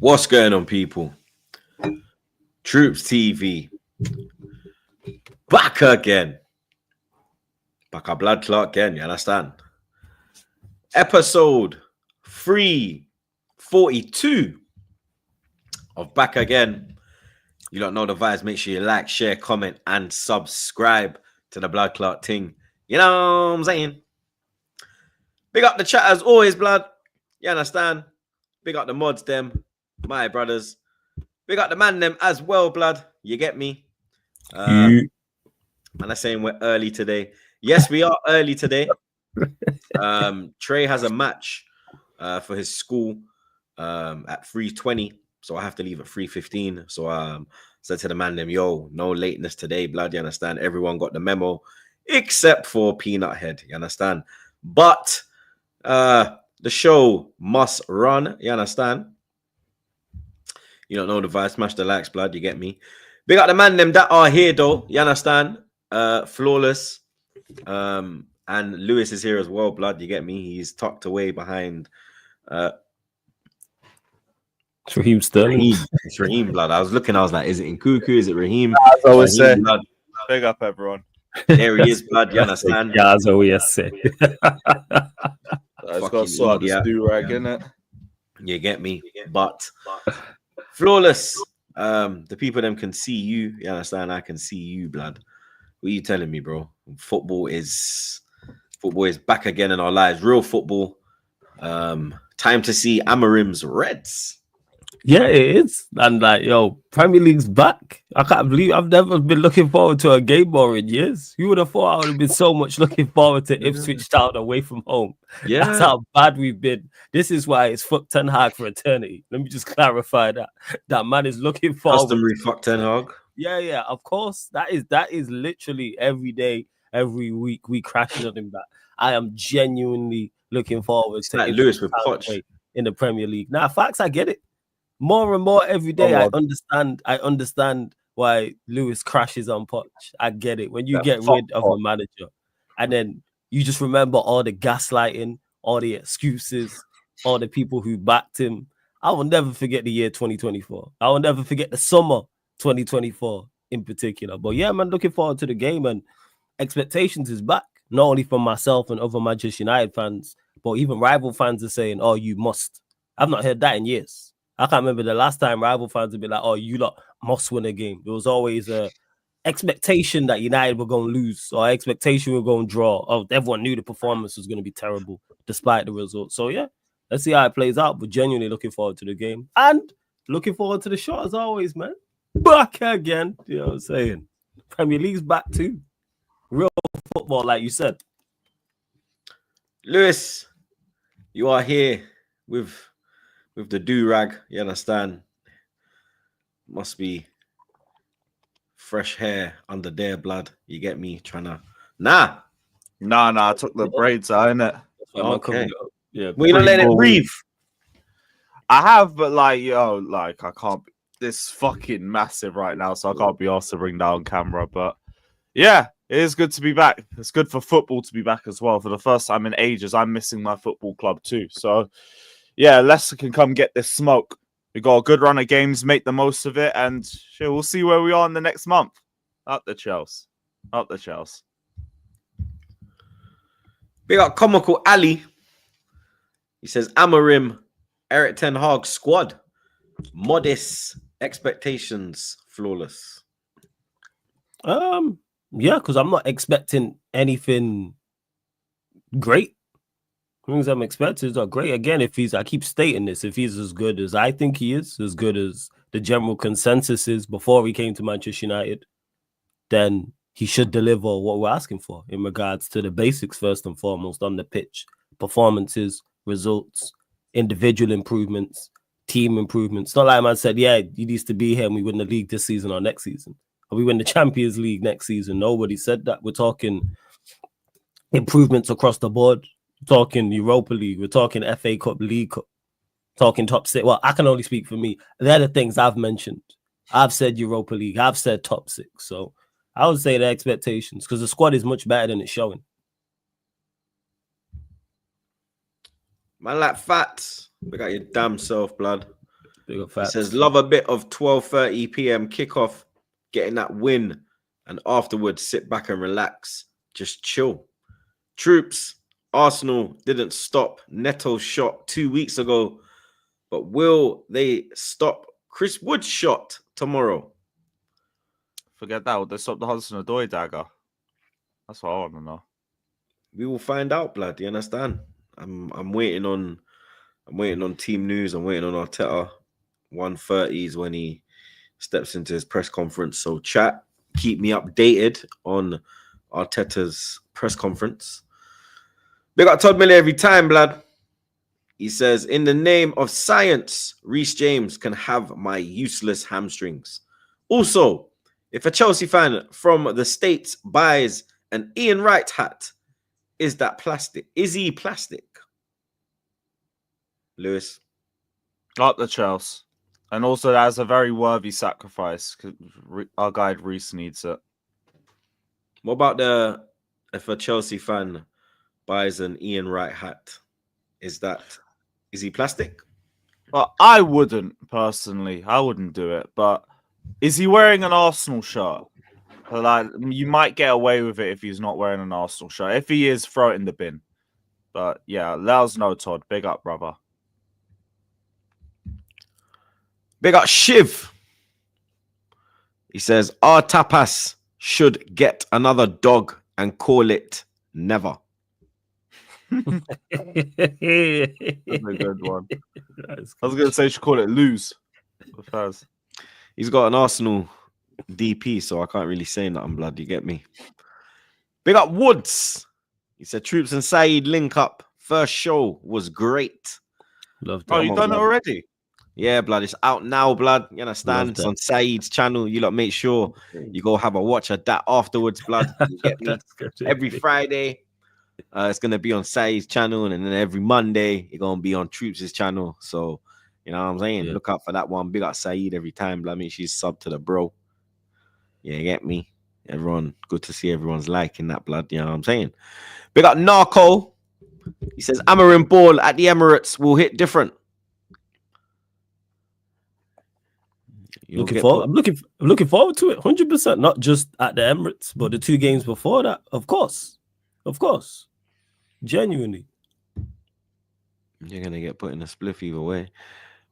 What's going on, people? TroopzTV back again. Back our blood clot again, you understand? Episode 342 of Back Again. You don't know the vibes. Make sure you like, share, comment, and subscribe to the blood clot thing. You know what I'm saying? Big up the chat as always, blood. You understand? Big up the mods, them, my brothers. Big up the man, them as well, blood. You get me? And I'm saying we're early today. Yes, we are early today. Trey has a match for his school at 3:20, so I have to leave at 3:15. So said to the man, them, yo, no lateness today, blood. You understand? Everyone got the memo except for Peanut Head. You understand? But the show must run. You understand? You don't know the vibe. Smash the likes, blood. You get me? Big up the man, them that are here, though. You understand? Flawless. And Lewis is here as well, blood. You get me? He's tucked away behind Raheem Sterling. It's Raheem, blood. I was looking, I was like, is it in Cuckoo? Is it Raheem? As always say, blood. Big up, everyone. There he is, blood. You understand? Yeah, as always say. I've got to sort this do-rag, innit? You get me? But Flawless. The people them can see you. You understand? I can see you, blood. What are you telling me, bro? Football is back again in our lives. Real football. Time to see Amorim's Reds. Yeah, it is. And like, yo, Premier League's back. I can't believe I've never been looking forward to a game more in years. You would have thought I would have been so much looking forward to Ipswich Town away from home. Yeah, that's how bad we've been. This is why it's fuck Ten Hag for eternity. Let me just clarify that. That man is looking forward. Customary fuck Ten Hag. Yeah, of course. That is literally every day, every week we crashing on him back. I am genuinely looking forward to like Lewis with Poch in the Premier League. Now, facts, I get it. More and more every day, I understand why Lewis crashes on Poch. I get it. When you get rid of a manager, and then you just remember all the gaslighting, all the excuses, all the people who backed him. I will never forget the year 2024. I will never forget the summer 2024 in particular. But yeah, man, looking forward to the game, and expectations is back. Not only from myself and other Manchester United fans, but even rival fans are saying, "Oh, you must." I've not heard that in years. I can't remember the last time rival fans would be like, "Oh, you lot must win a game." There was always a expectation that United were going to lose, or expectation we were going to draw. Oh, everyone knew the performance was going to be terrible despite the results. So yeah, let's see how it plays out. But genuinely looking forward to the game and looking forward to the show as always, man. Back again, you know what I'm saying? Premier League's back too. Real football, like you said. Lewis, you are here with the do-rag, you understand? Must be fresh hair under their blood. You get me? Trying to... Nah, I took the braids out, innit? Okay. Yeah. We're gonna let it breathe. I have, but like, yo, like, I can't... This fucking massive right now, so I can't be asked to bring down camera. But yeah, it is good to be back. It's good for football to be back as well. For the first time in ages, I'm missing my football club too. So yeah, Leicester can come get this smoke. We got a good run of games, make the most of it, and sure, we'll see where we are in the next month. Up the Chelsea. Big up Comical Ali. He says Amorim, Eric Ten Hag squad, modest expectations, Flawless. Yeah, because I'm not expecting anything great. Things I'm expecting are great. Again, I keep stating this, if he's as good as I think he is, as good as the general consensus is before he came to Manchester United, then he should deliver what we're asking for in regards to the basics, first and foremost, on the pitch, performances, results, individual improvements, team improvements. Not like man said, yeah, he needs to be here and we win the league this season or next season. Or we win the Champions League next season. Nobody said that. We're talking improvements across the board. We're talking Europa League. We're talking FA Cup, League Cup. Talking top six. Well, I can only speak for me. They're the things I've mentioned. I've said Europa League. I've said top six. So I would say the expectations, because the squad is much better than it's showing. Man, like Fats. We got your damn self, blood. He says, love a bit of 12:30 p.m. kickoff, getting that win, and afterwards sit back and relax. Just chill. Troops, Arsenal didn't stop Neto's shot 2 weeks ago, but will they stop Chris Wood's shot tomorrow? Forget that. Will they stop the Hudson-Odoi dagger? That's what I want to know. We will find out, blood. You understand? I'm waiting on team news. I'm waiting on Arteta. 1:30 is when he steps into his press conference. So chat, keep me updated on Arteta's press conference. Big up Todd Miller every time, blood. He says, in the name of science, Reece James can have my useless hamstrings. Also, if a Chelsea fan from the States buys an Ian Wright hat, is that plastic? Is he plastic? Lewis. Up the Chelsea. And also, that's a very worthy sacrifice. Our guy Reece needs it. What about if a Chelsea fan buys an Ian Wright hat? Is he plastic? Well, I wouldn't personally. I wouldn't do it. But is he wearing an Arsenal shirt? Like, you might get away with it if he's not wearing an Arsenal shirt. If he is, throw it in the bin. But yeah, let us know, Todd. Big up, brother. Big up Shiv. He says, our tapas should get another dog and call it Never. That's a good one. I was going to say you should call it Lose. He's got an Arsenal DP, so I can't really say nothing, blood. You get me? Big up Woods. He said, Troops and Saeed link up. First show was great. Love that. Oh, you done it already? Yeah, blood. It's out now, blood. You understand? It's on Saeed's channel. You lot make sure you go have a watch of that afterwards, blood. You get me? Every Friday, it's going to be on Saeed's channel. And then every Monday, it's going to be on Troops' channel. So, you know what I'm saying? Yeah. Look out for that one. Big up Saeed every time, blood. Make sure you sub to the bro. Yeah, you get me? Everyone, good to see everyone's liking that, blood. You know what I'm saying? Big up Narco. He says, Amorim ball at the Emirates will hit different. I'm looking forward to it, 100%. Not just at the Emirates, but the 2 games before that. Of course, genuinely. You're gonna get put in a spliff either way.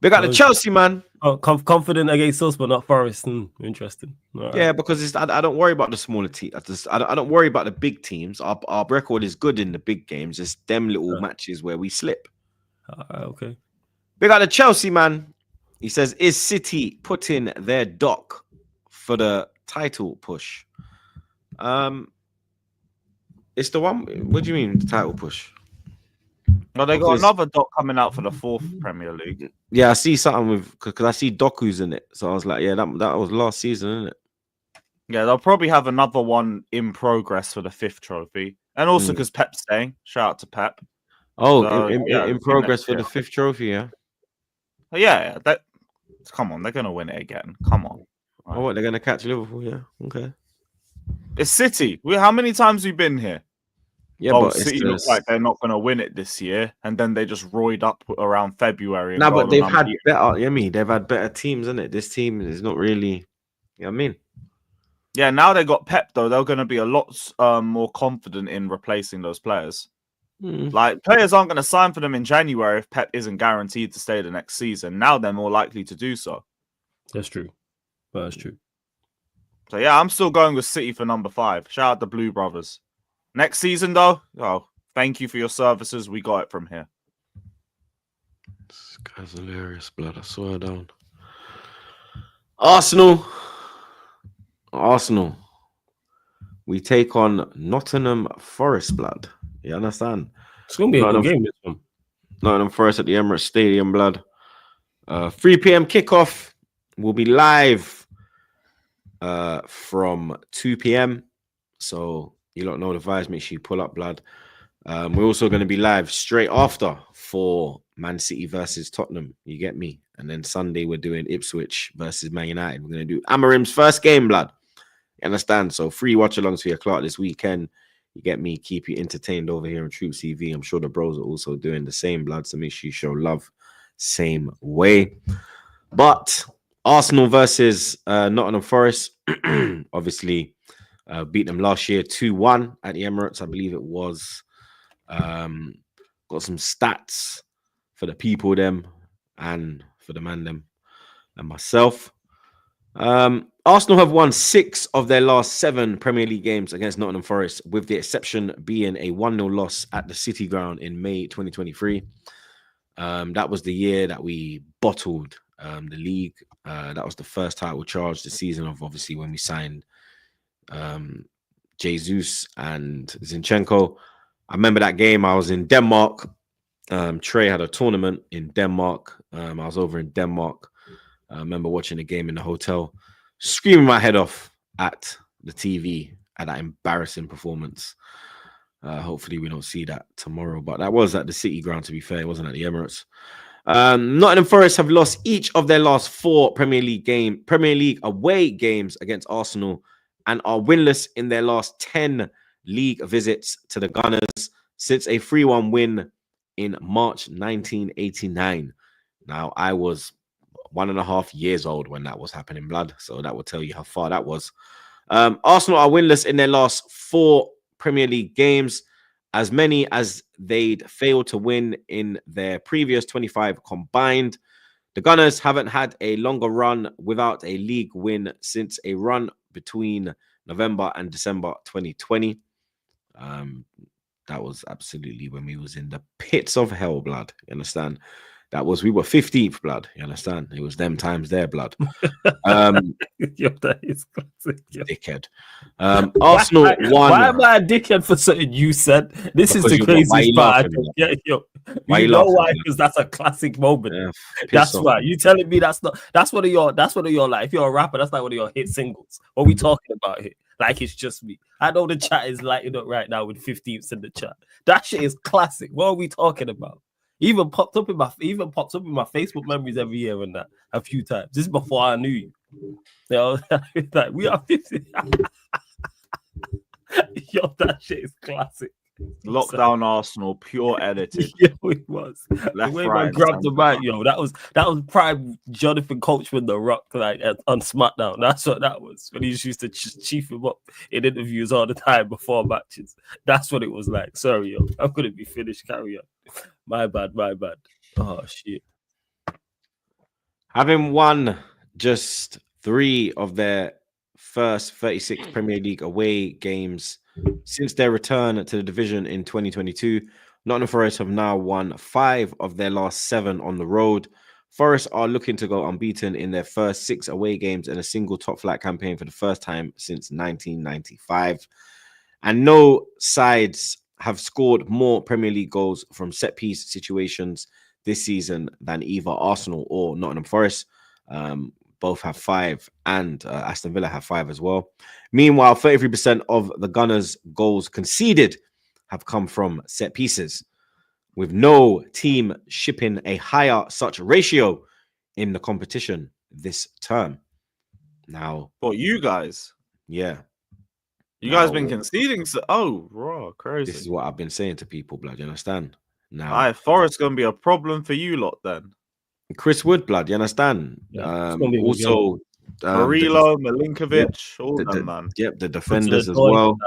Big up the Chelsea, man. Oh, confident against us, but not Forest. Interesting. Right. Yeah, because I don't worry about the smaller teams. I don't worry about the big teams. Our record is good in the big games. It's them little matches where we slip. Okay. Big up the Chelsea, man. He says, is City putting their dock for the title push? It's the one. What do you mean, the title push? No, they got another doc coming out for the 4th Premier League. Yeah, I see something with because I see Doku's in it. So I was like, yeah, that was last season, isn't it? Yeah, they'll probably have another one in progress for the 5th trophy. And also because Pep's staying. Shout out to Pep. Oh, so, in progress for the 5th trophy, yeah? Yeah, come on, they're going to win it again. Come on. Right. Oh, what, they're going to catch Liverpool, yeah? Okay. It's City. How many times have we been here? Yeah, but City looks like they're not going to win it this year, and then they just roid up around February. No, but they've had better. They've had better teams, isn't it? This team is not really. You know what I mean? Yeah, now they got Pep though. They're going to be a lot more confident in replacing those players. Like players aren't going to sign for them in January if Pep isn't guaranteed to stay the next season. Now they're more likely to do so. That's true. That's true. So yeah, I'm still going with City for number 5. Shout out the Blue Brothers. Next season, though, thank you for your services. We got it from here. This guy's hilarious, blood. I swear down. Arsenal. We take on Nottingham Forest, blood. You understand? It's going to be a good game, this one. Nottingham Forest at the Emirates Stadium, blood. 3 p.m. kickoff. We'll be live from 2 p.m. So you don't know the vibes. Make sure you pull up, blood. We're also going to be live straight after for Man City versus Tottenham. You get me? And then Sunday we're doing Ipswich versus Man United. We're going to do Amorim's first game, blood. You understand? So free watch-alongs for your clock this weekend. You get me? Keep you entertained over here on TroopzTV. I'm sure the bros are also doing the same, blood. So make sure you show love same way. But Arsenal versus Nottingham Forest, obviously beat them last year 2-1 at the Emirates, I believe it was. Got some stats for the people them and for the man them and myself. Arsenal have won 6 of their last 7 Premier League games against Nottingham Forest, with the exception being a 1-0 loss at the City Ground in May 2023. That was the year that we bottled the league. That was the first title charge this season of obviously when we signed Jesus and Zinchenko. I remember that game. I was in Denmark. Trey had a tournament in Denmark. I was over in Denmark. I remember watching the game in the hotel, screaming my head off at the TV at that embarrassing performance. Hopefully we don't see that tomorrow, but that was at the City Ground, to be fair. It wasn't at the Emirates. Nottingham Forest have lost each of their last 4 Premier League away games against Arsenal and are winless in their last 10 league visits to the Gunners since a 3-1 win in March 1989. Now, I was 1.5 years old when that was happening, blood. So that will tell you how far that was. Arsenal are winless in their last 4 Premier League games, as many as they'd failed to win in their previous 25 combined. The Gunners haven't had a longer run without a league win since a run between November and December 2020. That was absolutely when we was in the pits of hell, blood. You understand? We were 15th, blood. You understand? It was them times their blood. That is classic. Dickhead. Arsenal won. Why am I a dickhead for something you said? This is the craziest part. Why why? Because that's a classic moment. Yeah, that's why. You telling me that's one of your like, if you're a rapper, that's like one of your hit singles. What are we talking about here? Like, it's just me. I know the chat is lighting up right now with 15ths in the chat. That shit is classic. What are we talking about? Even popped up in my Facebook memories every year and that a few times. This is before I knew you. You know, like, we are 50. Yo, that shit is classic. Lockdown Arsenal, pure edited. Yo, it was. Left, the way right, man grabbed the mic, yo, that was prime Jonathan Coachman The Rock, like on SmackDown. That's what that was. When he used to chief him up in interviews all the time before matches. That's what it was like. Sorry, yo, I'm gonna be finished. Carry on. My bad. Oh shit. Having won just 3 of their first 36 Premier League away games since their return to the division in 2022, Nottingham Forest have now won 5 of their last 7 on the road. Forest are looking to go unbeaten in their first 6 away games in a single top-flight campaign for the first time since 1995. And no sides have scored more Premier League goals from set-piece situations this season than either Arsenal or Nottingham Forest. Both have 5, and Aston Villa have 5 as well. Meanwhile, 33% of the Gunners' goals conceded have come from set pieces, with no team shipping a higher such ratio in the competition this term. Now, What, you guys? Yeah. You guys been conceding? Raw, crazy. This is what I've been saying to people, blood. You understand? Now, Forest's going to be a problem for you lot then. Chris Wood, blood. You understand? Yeah, also, Murillo, Milinkovic, all them, man. Yep, the defenders as well.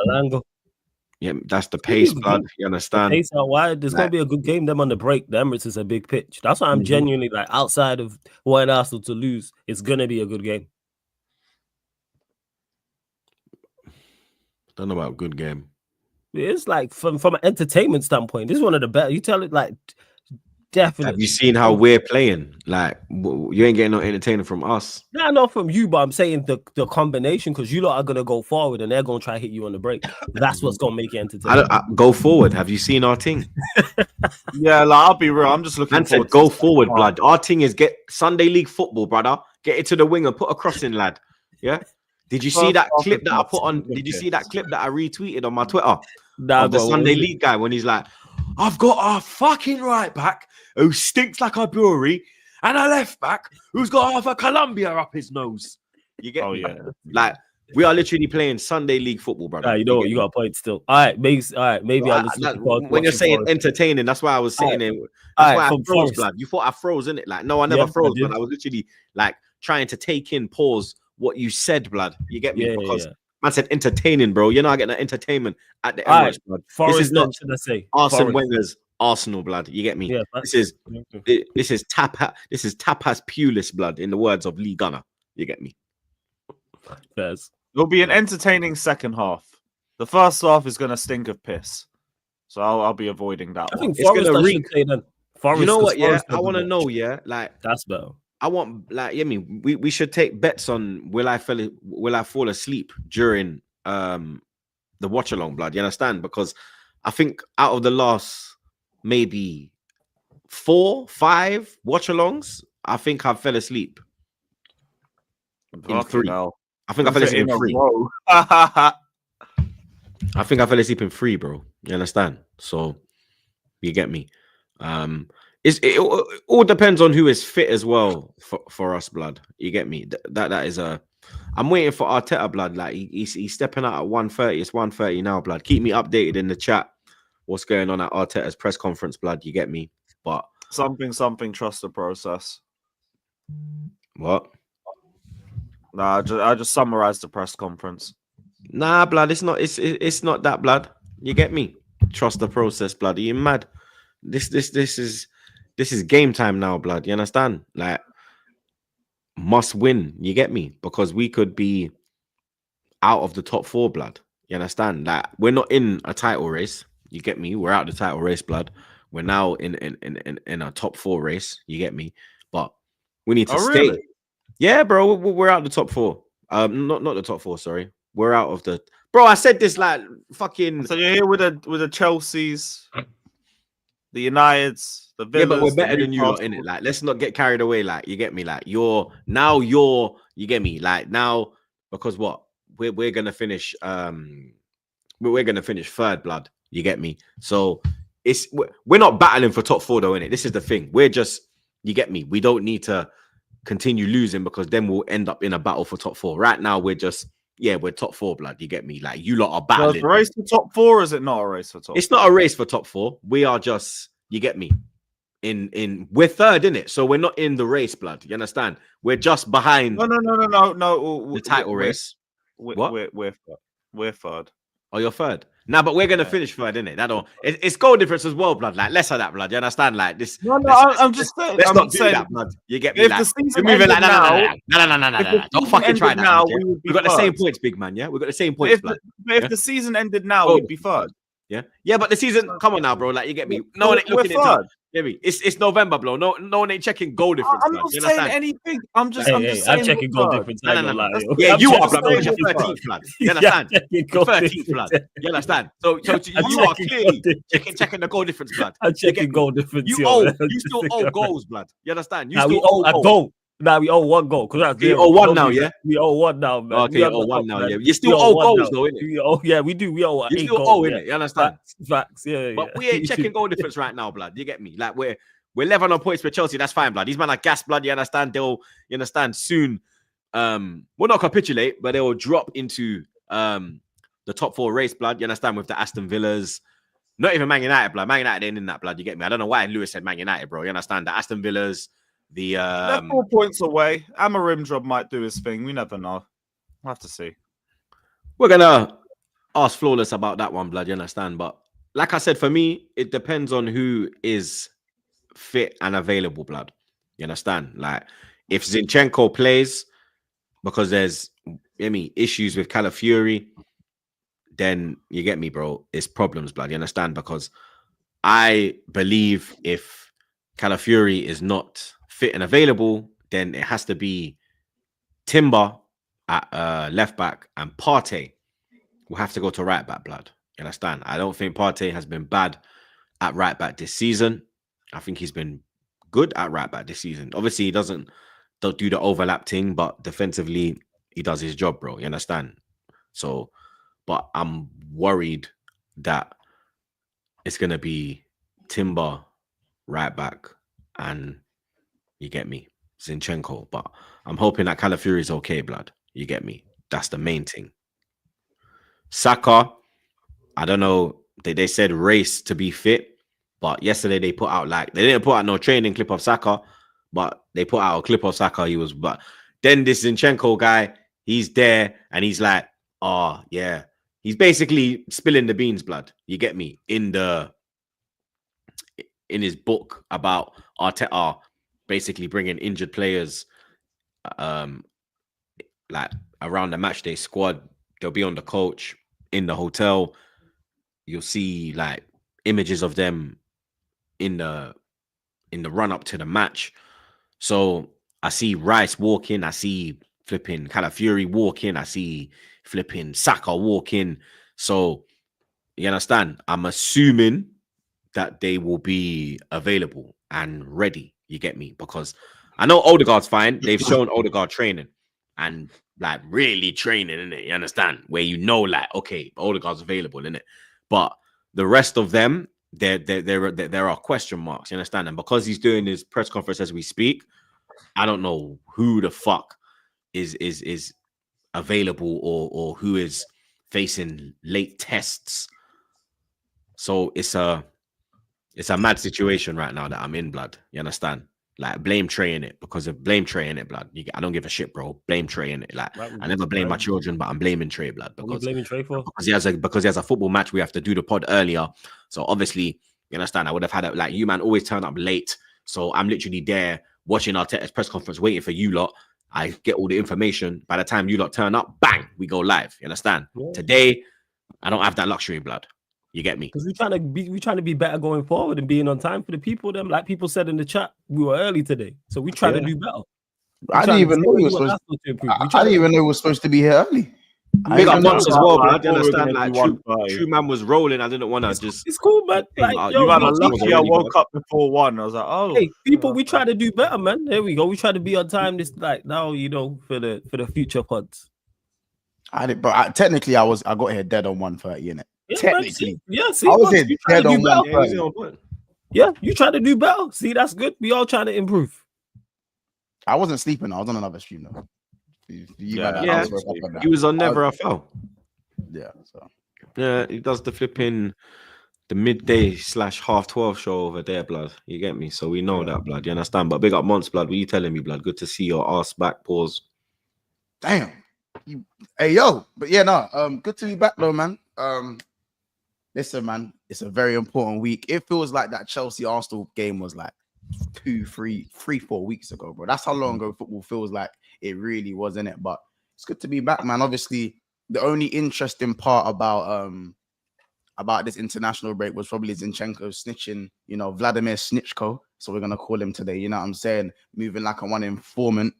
Yeah, that's the pace, blood. You understand? The pace out wide. There's going to be a good game. Them on the break. The Emirates is a big pitch. That's why I'm genuinely like, outside of wanting Arsenal to lose, it's going to be a good game. Don't know about good game. It's like from an entertainment standpoint, this is one of the better. You tell it like definitely. Have you seen how we're playing? Like, you ain't getting no entertainment from us. Nah, not from you, but I'm saying the combination, because you lot are gonna go forward and they're gonna try to hit you on the break. That's what's gonna make it entertaining. Go forward. Have you seen our thing? Yeah, like, I'll be real. I'm just looking. Man said, go forward, blood. Our thing is get Sunday League football, brother. Get it to the wing and put a cross in, lad. Yeah. Did you see that clip that I put on? Did you see that clip that I retweeted on my Twitter? Nah, of the Sunday League guy when he's like, I've got a fucking right back who stinks like a brewery and a left back who's got half a Colombia up his nose. You get me? Yeah. Like, We are literally playing Sunday league football, brother. You know what? You got a point still. All right, maybe I'll just when you're saying entertaining, that's why I was sitting there. That's why I froze, blood. You thought I froze, innit? Like, no, I never froze, but I was literally like trying to take in, pause what you said, blood. You get me? Because man said entertaining, bro. You're not getting entertainment at the Emirates, blood. Forest, this is not should I say Arsene Wenger's Arsenal, blood. You get me? Yeah, this is tapas pulis, blood. In the words of Lee Gunner, you get me? Fairs. It'll be an entertaining second half. The first half is going to stink of piss, so I'll be avoiding that. I think it's going to reek. Forest, you know what? Yeah, I want to know. Yeah, like that's better. I want, like, I mean, we should take bets on will I fall asleep during the watch along, blood. You understand? Because I think out of the last maybe 4, 5 watch alongs, I think I fell asleep in 3. I think I fell asleep in 3. I think I fell asleep in 3, bro. You understand? So you get me. It all depends on who is fit as well for us, blood. You get me? That is a. I'm waiting for Arteta, blood. Like he's stepping out at 1:30. It's 1:30 now, blood. Keep me updated in the chat. What's going on at Arteta's press conference, blood? You get me? But something. Trust the process. What? Nah, I just summarized the press conference. Nah, blood. It's not that, blood. You get me? Trust the process, blood. Are you mad? This is game time now, blood. You understand? Like, must win. You get me? Because we could be out of the top 4, blood. You understand? Like, we're not in a title race. You get me? We're out of the title race, blood. We're now in a top 4 race. You get me? But we need to stay. Really? Yeah, bro. We're out of the top 4. Not the top 4. Sorry, we're out of the. Bro, I said this like fucking. So you're here with the Chelseas, the Uniteds, the Villas. Yeah, but we're better than you lot, innit? Like, let's not get carried away. Like, you get me? Like, you get me? Like, now, because what? We're gonna finish we're gonna finish 3rd, blood. You get me? So we're not battling for top 4 though, innit? This is the thing. We're just, you get me? We don't need to continue losing because then we'll end up in a battle for top 4. Right now, we're just, we're top 4, blood. You get me? Like, you lot are battling. So a race for top 4, or is it not a race for top 4? It's not a race for top 4. We are just, you get me? We're 3rd, in it, so we're not in the race, blood. You understand? We're just behind. No. The title race. What? We're 3rd. Oh, you're 3rd. Nah, but we're gonna finish 3rd, innit? That don't. It's goal difference as well, blood. Like, less of that, blood. You understand? Like this. No. I'm just saying. Let's not do that, blood. You get me? If like, the season you're moving like no. Don't fucking try that. Now, Yeah? We got the same points, big man. Yeah, we got the same points, blood. If the season ended now, we'd be 3rd. Yeah, but the season. Come on now, bro. Like, you get me? No one ain't looking into. Get me? It's November, bro. No one ain't checking goal difference. I'm not saying anything. I'm just saying I'm checking goal difference. No. Yeah, you are, blood. Because you're 13th, blood. You understand? You're 13th, blood. You understand? So you are clearly checking the goal difference, blood. I'm checking goal difference. You still owe goals, blood. You understand? You still owe a goal. Now we owe 1 goal. We owe 1 now, yeah? We owe 1 now, man. Okay, you owe 1 now, yeah. You still owe goals, though, innit? Yeah, we do. We owe 8 goals. You still owe, innit? You understand? Facts, yeah. But we ain't checking goal difference right now, blood. You get me? Like, we're 11 on points with Chelsea. That's fine, blood. These men are gas, blood. You understand? You understand, soon, will not capitulate, but they will drop into the top 4 race, blood. You understand? With the Aston Villas. Not even Man United, blood. Man United ain't in that, blood. You get me? I don't know why Lewis said Man United, bro. You understand? The Aston Villas... They're 4 points away. Amorim job might do his thing. We never know. We'll have to see. We're gonna ask Flawless about that one, blood. You understand? But like I said, for me, it depends on who is fit and available, blood. You understand? Like, if Zinchenko plays because there's issues with Calafiori, then you get me, bro. It's problems, blood. You understand? Because I believe if Calafiori is not fit and available, then it has to be Timber at left back, and Partey will have to go to right back, blood. You understand? I don't think Partey has been bad at right back this season. I think he's been good at right back this season. Obviously, he don't do the overlap thing, but defensively, he does his job, bro. You understand? So, but I'm worried that it's gonna be Timber right back and you get me, Zinchenko. But I'm hoping that Calafiori is okay, blood. You get me? That's the main thing. Saka, I don't know. They said race to be fit, but yesterday they put out they didn't put out no training clip of Saka, but they put out a clip of Saka. But then this Zinchenko guy, he's there and he's like, oh yeah, he's basically spilling the beans, blood. You get me? In his book about Arteta basically bringing injured players, like around the match day squad. They'll be on the coach in the hotel. You'll see like images of them in the run up to the match. So I see Rice walking, I see flipping Calafiori walking, I see flipping Saka walking. So you understand? I'm assuming that they will be available and ready. You get me? Because I know Odegaard's fine. They've shown Odegaard training and like really training, innit? You understand? Where you know, like, okay, Odegaard's available, innit? But the rest of them, there are question marks. You understand? And because he's doing his press conference as we speak, I don't know who the fuck is available or who is facing late tests. So it's a mad situation right now that I'm in, blood. You understand? Like blame Trey in it because of blame Trey in it, blood. I don't give a shit, bro. Blame Trey in it. Like I never blame my children, but I'm blaming Trey, blood. Because what are you blaming Trey for? Because he has a football match. We have to do the pod earlier. So obviously, you understand. I would have had it like you, man. Always turn up late. So I'm literally there watching Arteta's press conference, waiting for you lot. I get all the information. By the time you lot turn up, bang, we go live. You understand? Yeah. Today, I don't have that luxury, blood. You get me? Because we're trying to be better going forward and being on time for the people. Them like people said in the chat, we were early today, so we try to do better. I didn't even know we were supposed to be here early. Big up Monts as well, man. I understand. Like True Man was rolling. I didn't want to just. It's cool, man. Like, you man, I'm lucky I woke up before 1. I was like, oh, hey, people, we try to do better, man. There we go. We try to be on time. This like now, you know, for the future pods. I did, but technically, I got here dead on 1:30, innit? Yeah, technically, see, I was here dead on 1:30. Yeah, you try to do better. See, that's good. We all trying to improve. I wasn't sleeping. I was on another stream though. He was on Never FL. Yeah, so yeah, he does the flipping the midday / 12:30 show over there, blood. You get me? So we know that, blood. You understand? But big up Monts, blood. What you telling me, blood? Good to see your ass back. Pause. Damn. Hey yo, but yeah, no, good to be back though, man. Listen, man, it's a very important week. It feels like that Chelsea Arsenal game was like 4 weeks ago, bro. That's how long ago football feels like it really was, innit? But it's good to be back, man. Obviously, the only interesting part about this international break was probably Zinchenko snitching, you know, Vladimir Snitchko. So we're gonna call him today. You know what I'm saying? Moving like a one informant.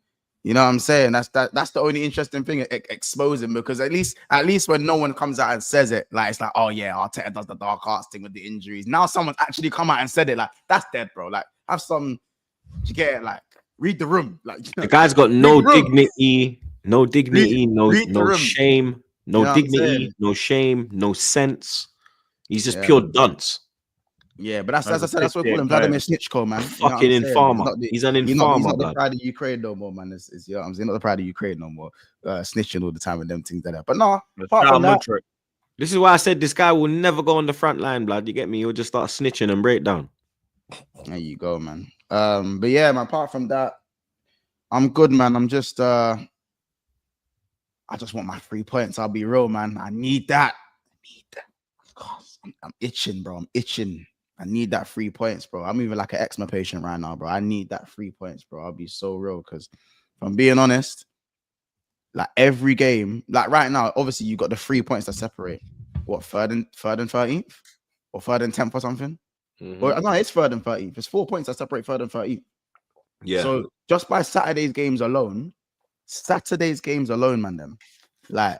You know what I'm saying? That's the only interesting thing, exposing, because at least when no one comes out and says it, like it's like, oh yeah, Arteta does the dark arts thing with the injuries. Now someone's actually come out and said it, like that's dead, bro. Like have some, you get it, like read the room. Like you know, the guy's got no dignity, no shame, no dignity, no shame, no sense. He's just pure dunce. Yeah, but that's as I said, that's what we call him, Vladimir Snitchko, man. Fucking informer. He's an informer. He's not the pride of Ukraine no more, man. It's you know, I'm saying, not the pride of Ukraine no more. Snitching all the time and them things like that. But no, apart from that, this is why I said this guy will never go on the front line, blood. You get me? He'll just start snitching and break down. There you go, man. But yeah, man, apart from that, I'm good, man. I'm just I just want my 3 points. I'll be real, man. I need that. I'm itching, bro. I'm itching. I need that 3 points, bro. I'm even like an eczema patient right now, bro. I need that 3 points, bro. I'll be so real, because if I'm being honest, like every game, like right now, obviously you got the 3 points that separate what, third and 13th or 3rd and 10th or something. Or no, it's 3rd and 13th. It's 4 points that separate 3rd and 13th. Yeah. So just by Saturday's games alone, man, them like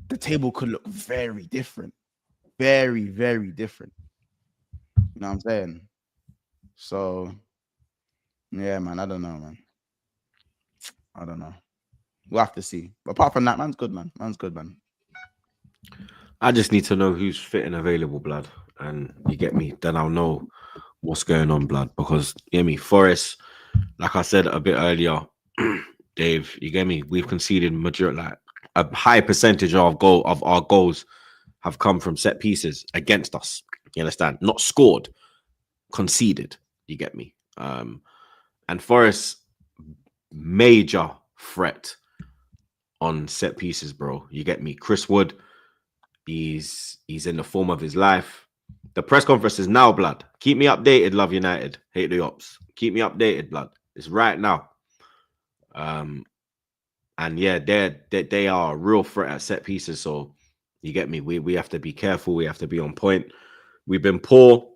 the table could look very different, very, very different. You know what I'm saying? So, yeah, man, I don't know, man. I don't know. We'll have to see. But apart from that, man's good, man. I just need to know who's fit and available, blood. And you get me? Then I'll know what's going on, blood. Because, you get me? Forest, like I said a bit earlier, Dave, you get me? We've conceded like a high percentage of our goals have come from set pieces against us. You understand? Not scored, conceded. You get me? And Forest, major threat on set pieces, bro. You get me? Chris Wood, he's in the form of his life. The press conference is now, blood. Keep me updated, Love United. Hate the ops. Keep me updated, blood. It's right now. And yeah, they are a real threat at set pieces. So you get me? We have to be careful. We have to be on point. We've been poor.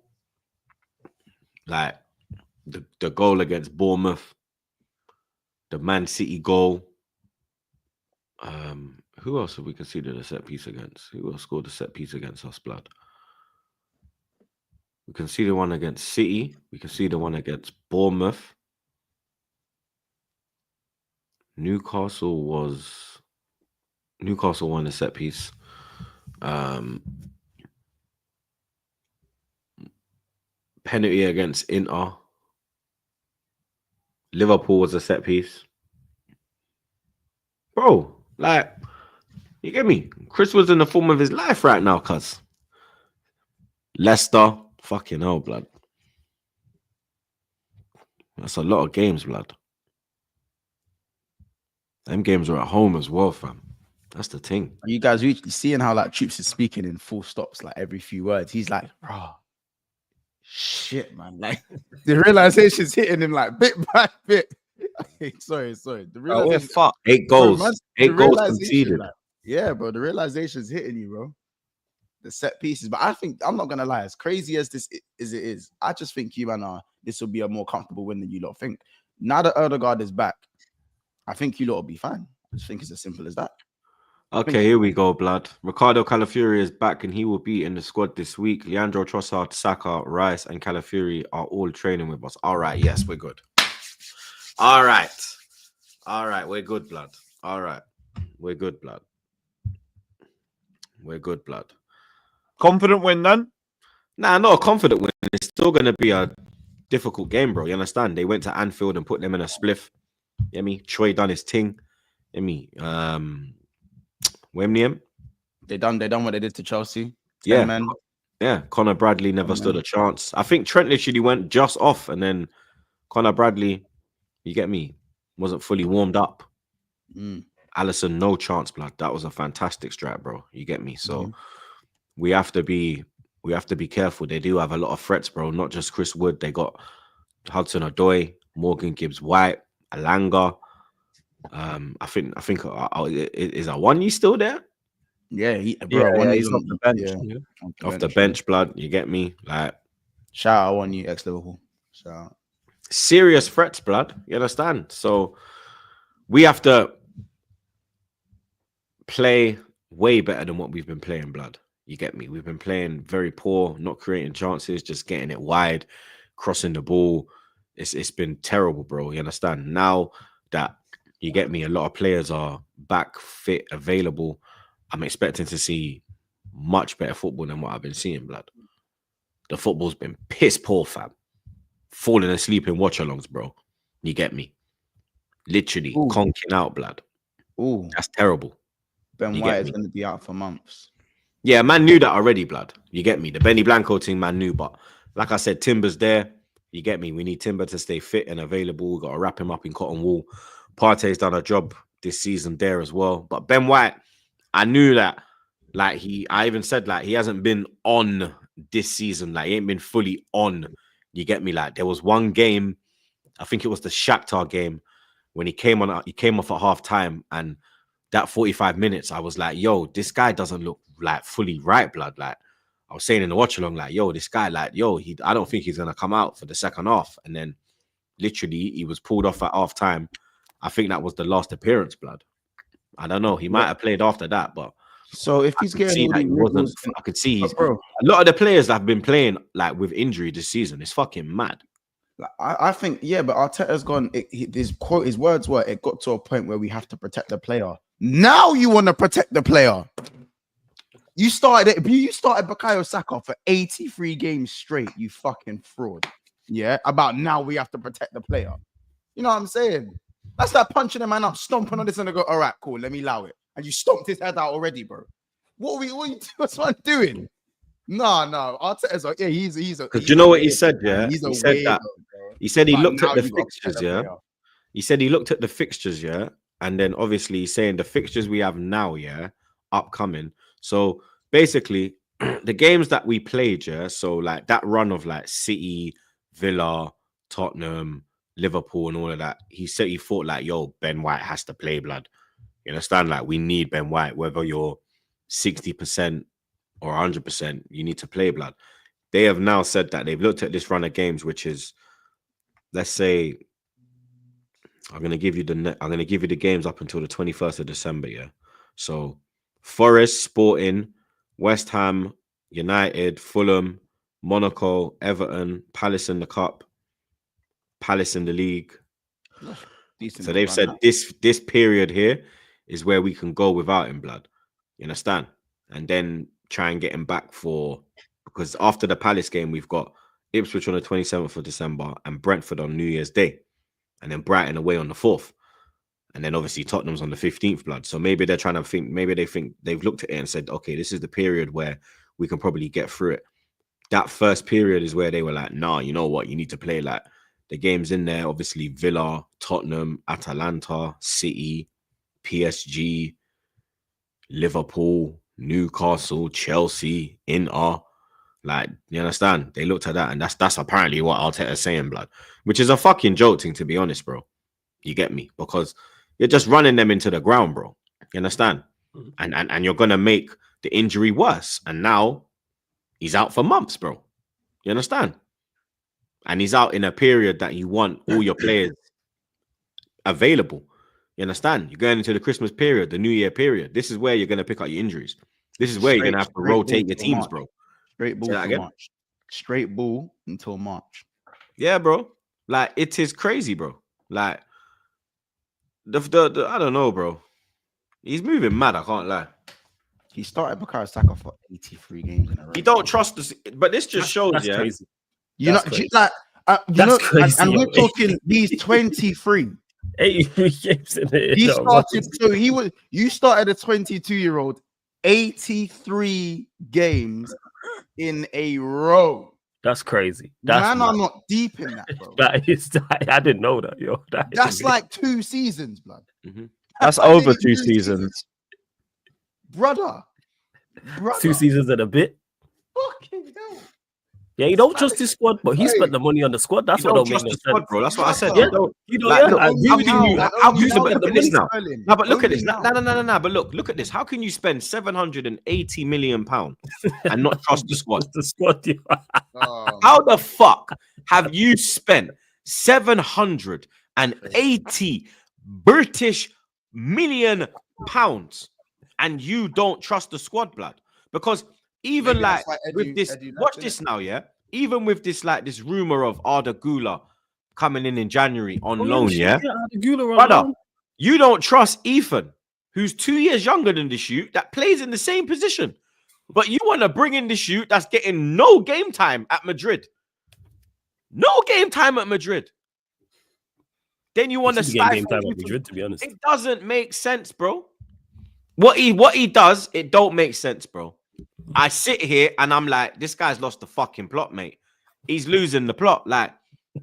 Like the goal against Bournemouth, the Man City goal. Who else have we conceded a set piece against? Who else scored a set piece against us, blood? We conceded one against City. We conceded one against Bournemouth. Newcastle won a set piece. Penalty against Inter. Liverpool was a set piece. Bro, like, you get me? Chris was in the form of his life right now, cuz. Leicester, fucking hell, blood. That's a lot of games, blood. Them games are at home as well, fam. That's the thing. Are you guys really seeing how like Troops is speaking in full stops, like every few words? He's like, bro, shit, man. Like the realization's hitting him like bit by bit. sorry. The we're fucked. 8 goals. Bro, 8 goals conceded. like, yeah, bro. The realization's hitting you, bro. The set pieces. But I think, I'm not gonna lie, as crazy as this is, I just think you man this will be a more comfortable win than you lot think. Now that Odegaard is back, I think you lot will be fine. I just think it's as simple as that. Okay, here we go, blood. Ricardo Calafiori is back and he will be in the squad this week. Leandro Trossard, Saka, Rice, and Calafiori are all training with us. All right, yes, we're good. All right, we're good, blood. All right, we're good, blood. We're good, blood. Confident win, then? Nah, not a confident win. It's still going to be a difficult game, bro. You understand? They went to Anfield and put them in a spliff. You know me? Troy done his thing. You know me? Wemnium. They done what they did to Chelsea. Yeah. Man. Yeah. Connor Bradley never stood a chance. I think Trent literally went just off, and then Connor Bradley, you get me, wasn't fully warmed up. Allison, no chance, blood. That was a fantastic strike, bro. You get me? So we have to be careful. They do have a lot of threats, bro. Not just Chris Wood. They got Hudson-Odoi, Morgan Gibbs-White, Alanga. I think is Awani still there? Yeah, he's off the bench. Yeah. Off the bench, blood. You get me? Like, shout out on you, ex-Liverpool. Shout out. Serious threats, blood. You understand? So we have to play way better than what we've been playing, blood. You get me? We've been playing very poor, not creating chances, just getting it wide, crossing the ball. It's been terrible, bro. You understand? Now that you get me, a lot of players are back, fit, available. I'm expecting to see much better football than what I've been seeing, blood. The football's been piss poor, fam. Falling asleep in watch-alongs, bro. You get me? Literally conking out, blood. Ooh, that's terrible. Ben White is going to be out for months. Yeah, man knew that already, blood. You get me? The Benny Blanco thing, man knew. But like I said, Timber's there. You get me? We need Timber to stay fit and available. We've got to wrap him up in cotton wool. Partey's done a job this season there as well. But Ben White, I knew that. Like I even said, like, he hasn't been on this season. Like, he ain't been fully on. You get me? Like, there was one game, I think it was the Shakhtar game, when he came off at half time, and that 45 minutes, I was like, yo, this guy doesn't look like fully right, blood. Like, I was saying in the watch along, like, yo, this guy, like, yo, I don't think he's gonna come out for the second half. And then literally he was pulled off at half time. I think that was the last appearance, blood. I don't know. He might have played after that, but so if he's getting I could see he's a lot of the players that have been playing like with injury this season. It's fucking mad. I think, yeah, but Arteta's gone. His words were, it got to a point where we have to protect the player. Now you want to protect the player. You started Bukayo Saka for 83 games straight, you fucking fraud. Yeah, about now we have to protect the player. You know what I'm saying? That's like punching a man up, stomping on this, and I go, all right, cool, let me allow it. And you stomped his head out already, bro. What's one doing? No. Arteta's like, yeah, he's Because you know what he said, yeah? He's a he said weirdo, that. bro. He said he But looked now at the you got fixtures, better yeah. player. He said he looked at the fixtures, yeah, and then obviously he's saying the fixtures we have now, yeah, upcoming. So basically, the games that we played, yeah, so like that run of like City, Villa, Tottenham, Liverpool, and all of that. He said he thought like, yo, Ben White has to play, blood. You understand? Like we need Ben White, whether you're 60% or 100%, you need to play, blood. They have now said that they've looked at this run of games, which is, let's say, I'm gonna give you the games up until the 21st of December, yeah. So Forest, Sporting, West Ham, United, Fulham, Monaco, Everton, Palace in the Cup, Palace in the league. Decent So they've run said now. this period here is where we can go without him, blood. You understand? And then try and get him back because after the Palace game, we've got Ipswich on the 27th of December and Brentford on New Year's Day. And then Brighton away on the 4th. And then obviously Tottenham's on the 15th, blood. So maybe they're trying to think, maybe they think they've looked at it and said, okay, this is the period where we can probably get through it. That first period is where they were like, nah, you know what? You need to play like the games in there. Obviously, Villa, Tottenham, Atalanta, City, PSG, Liverpool, Newcastle, Chelsea, Inter. Like, you understand? They looked at that, and that's apparently what Arteta's saying, blood. Which is a fucking joke thing, to be honest, bro. You get me? Because you're just running them into the ground, bro. You understand? And you're gonna make the injury worse. And now he's out for months, bro. You understand? And he's out in a period that you want all your players available. You understand? You're going into the Christmas period, the New Year period. This is where you're gonna pick up your injuries. This is where you're gonna have to rotate your teams, bro. Straight ball till March. Straight ball until March. Yeah, bro. Like it is crazy, bro. Like the I don't know, bro. He's moving mad. I can't lie. He started Bukayo Saka for 83 games in a row. He don't trust this, but this just shows, that's yeah. crazy. You know, Crazy. like That's crazy, and we're yo. talking these 23. 83 games in it. He started, so you started a 22-year-old 83 games in a row. That's crazy. Man, I'm not deep in that, bro. I didn't know that, yo. That's like 2 seasons, blood. Mm-hmm. That's over 2 seasons. Brother. 2 seasons and a bit. Fucking hell. Yeah, he don't trust his squad, but he spent the money on the squad. That's what don't make no sense, bro. That's what I said. Yeah, you know, yeah. Look at this now. No, but look at this. No. But look at this. How can you spend 780 million pounds and not trust the squad? The squad, yeah. How the fuck have you spent 780 British million pounds and you don't trust the squad, blood? Because even like with this, watch this now, yeah. Even with this, like this rumor of Arda Güler coming in January on loan, yeah. Brother, you don't trust Ethan, who's 2 years younger than the shoot, that plays in the same position, but you want to bring in the shoot that's getting no game time at Madrid. No game time at Madrid. Then you want to get game time at Madrid, to be honest. It doesn't make sense, bro. What he does, it don't make sense, bro. I sit here and I'm like, this guy's lost the fucking plot, mate. He's losing the plot. Like,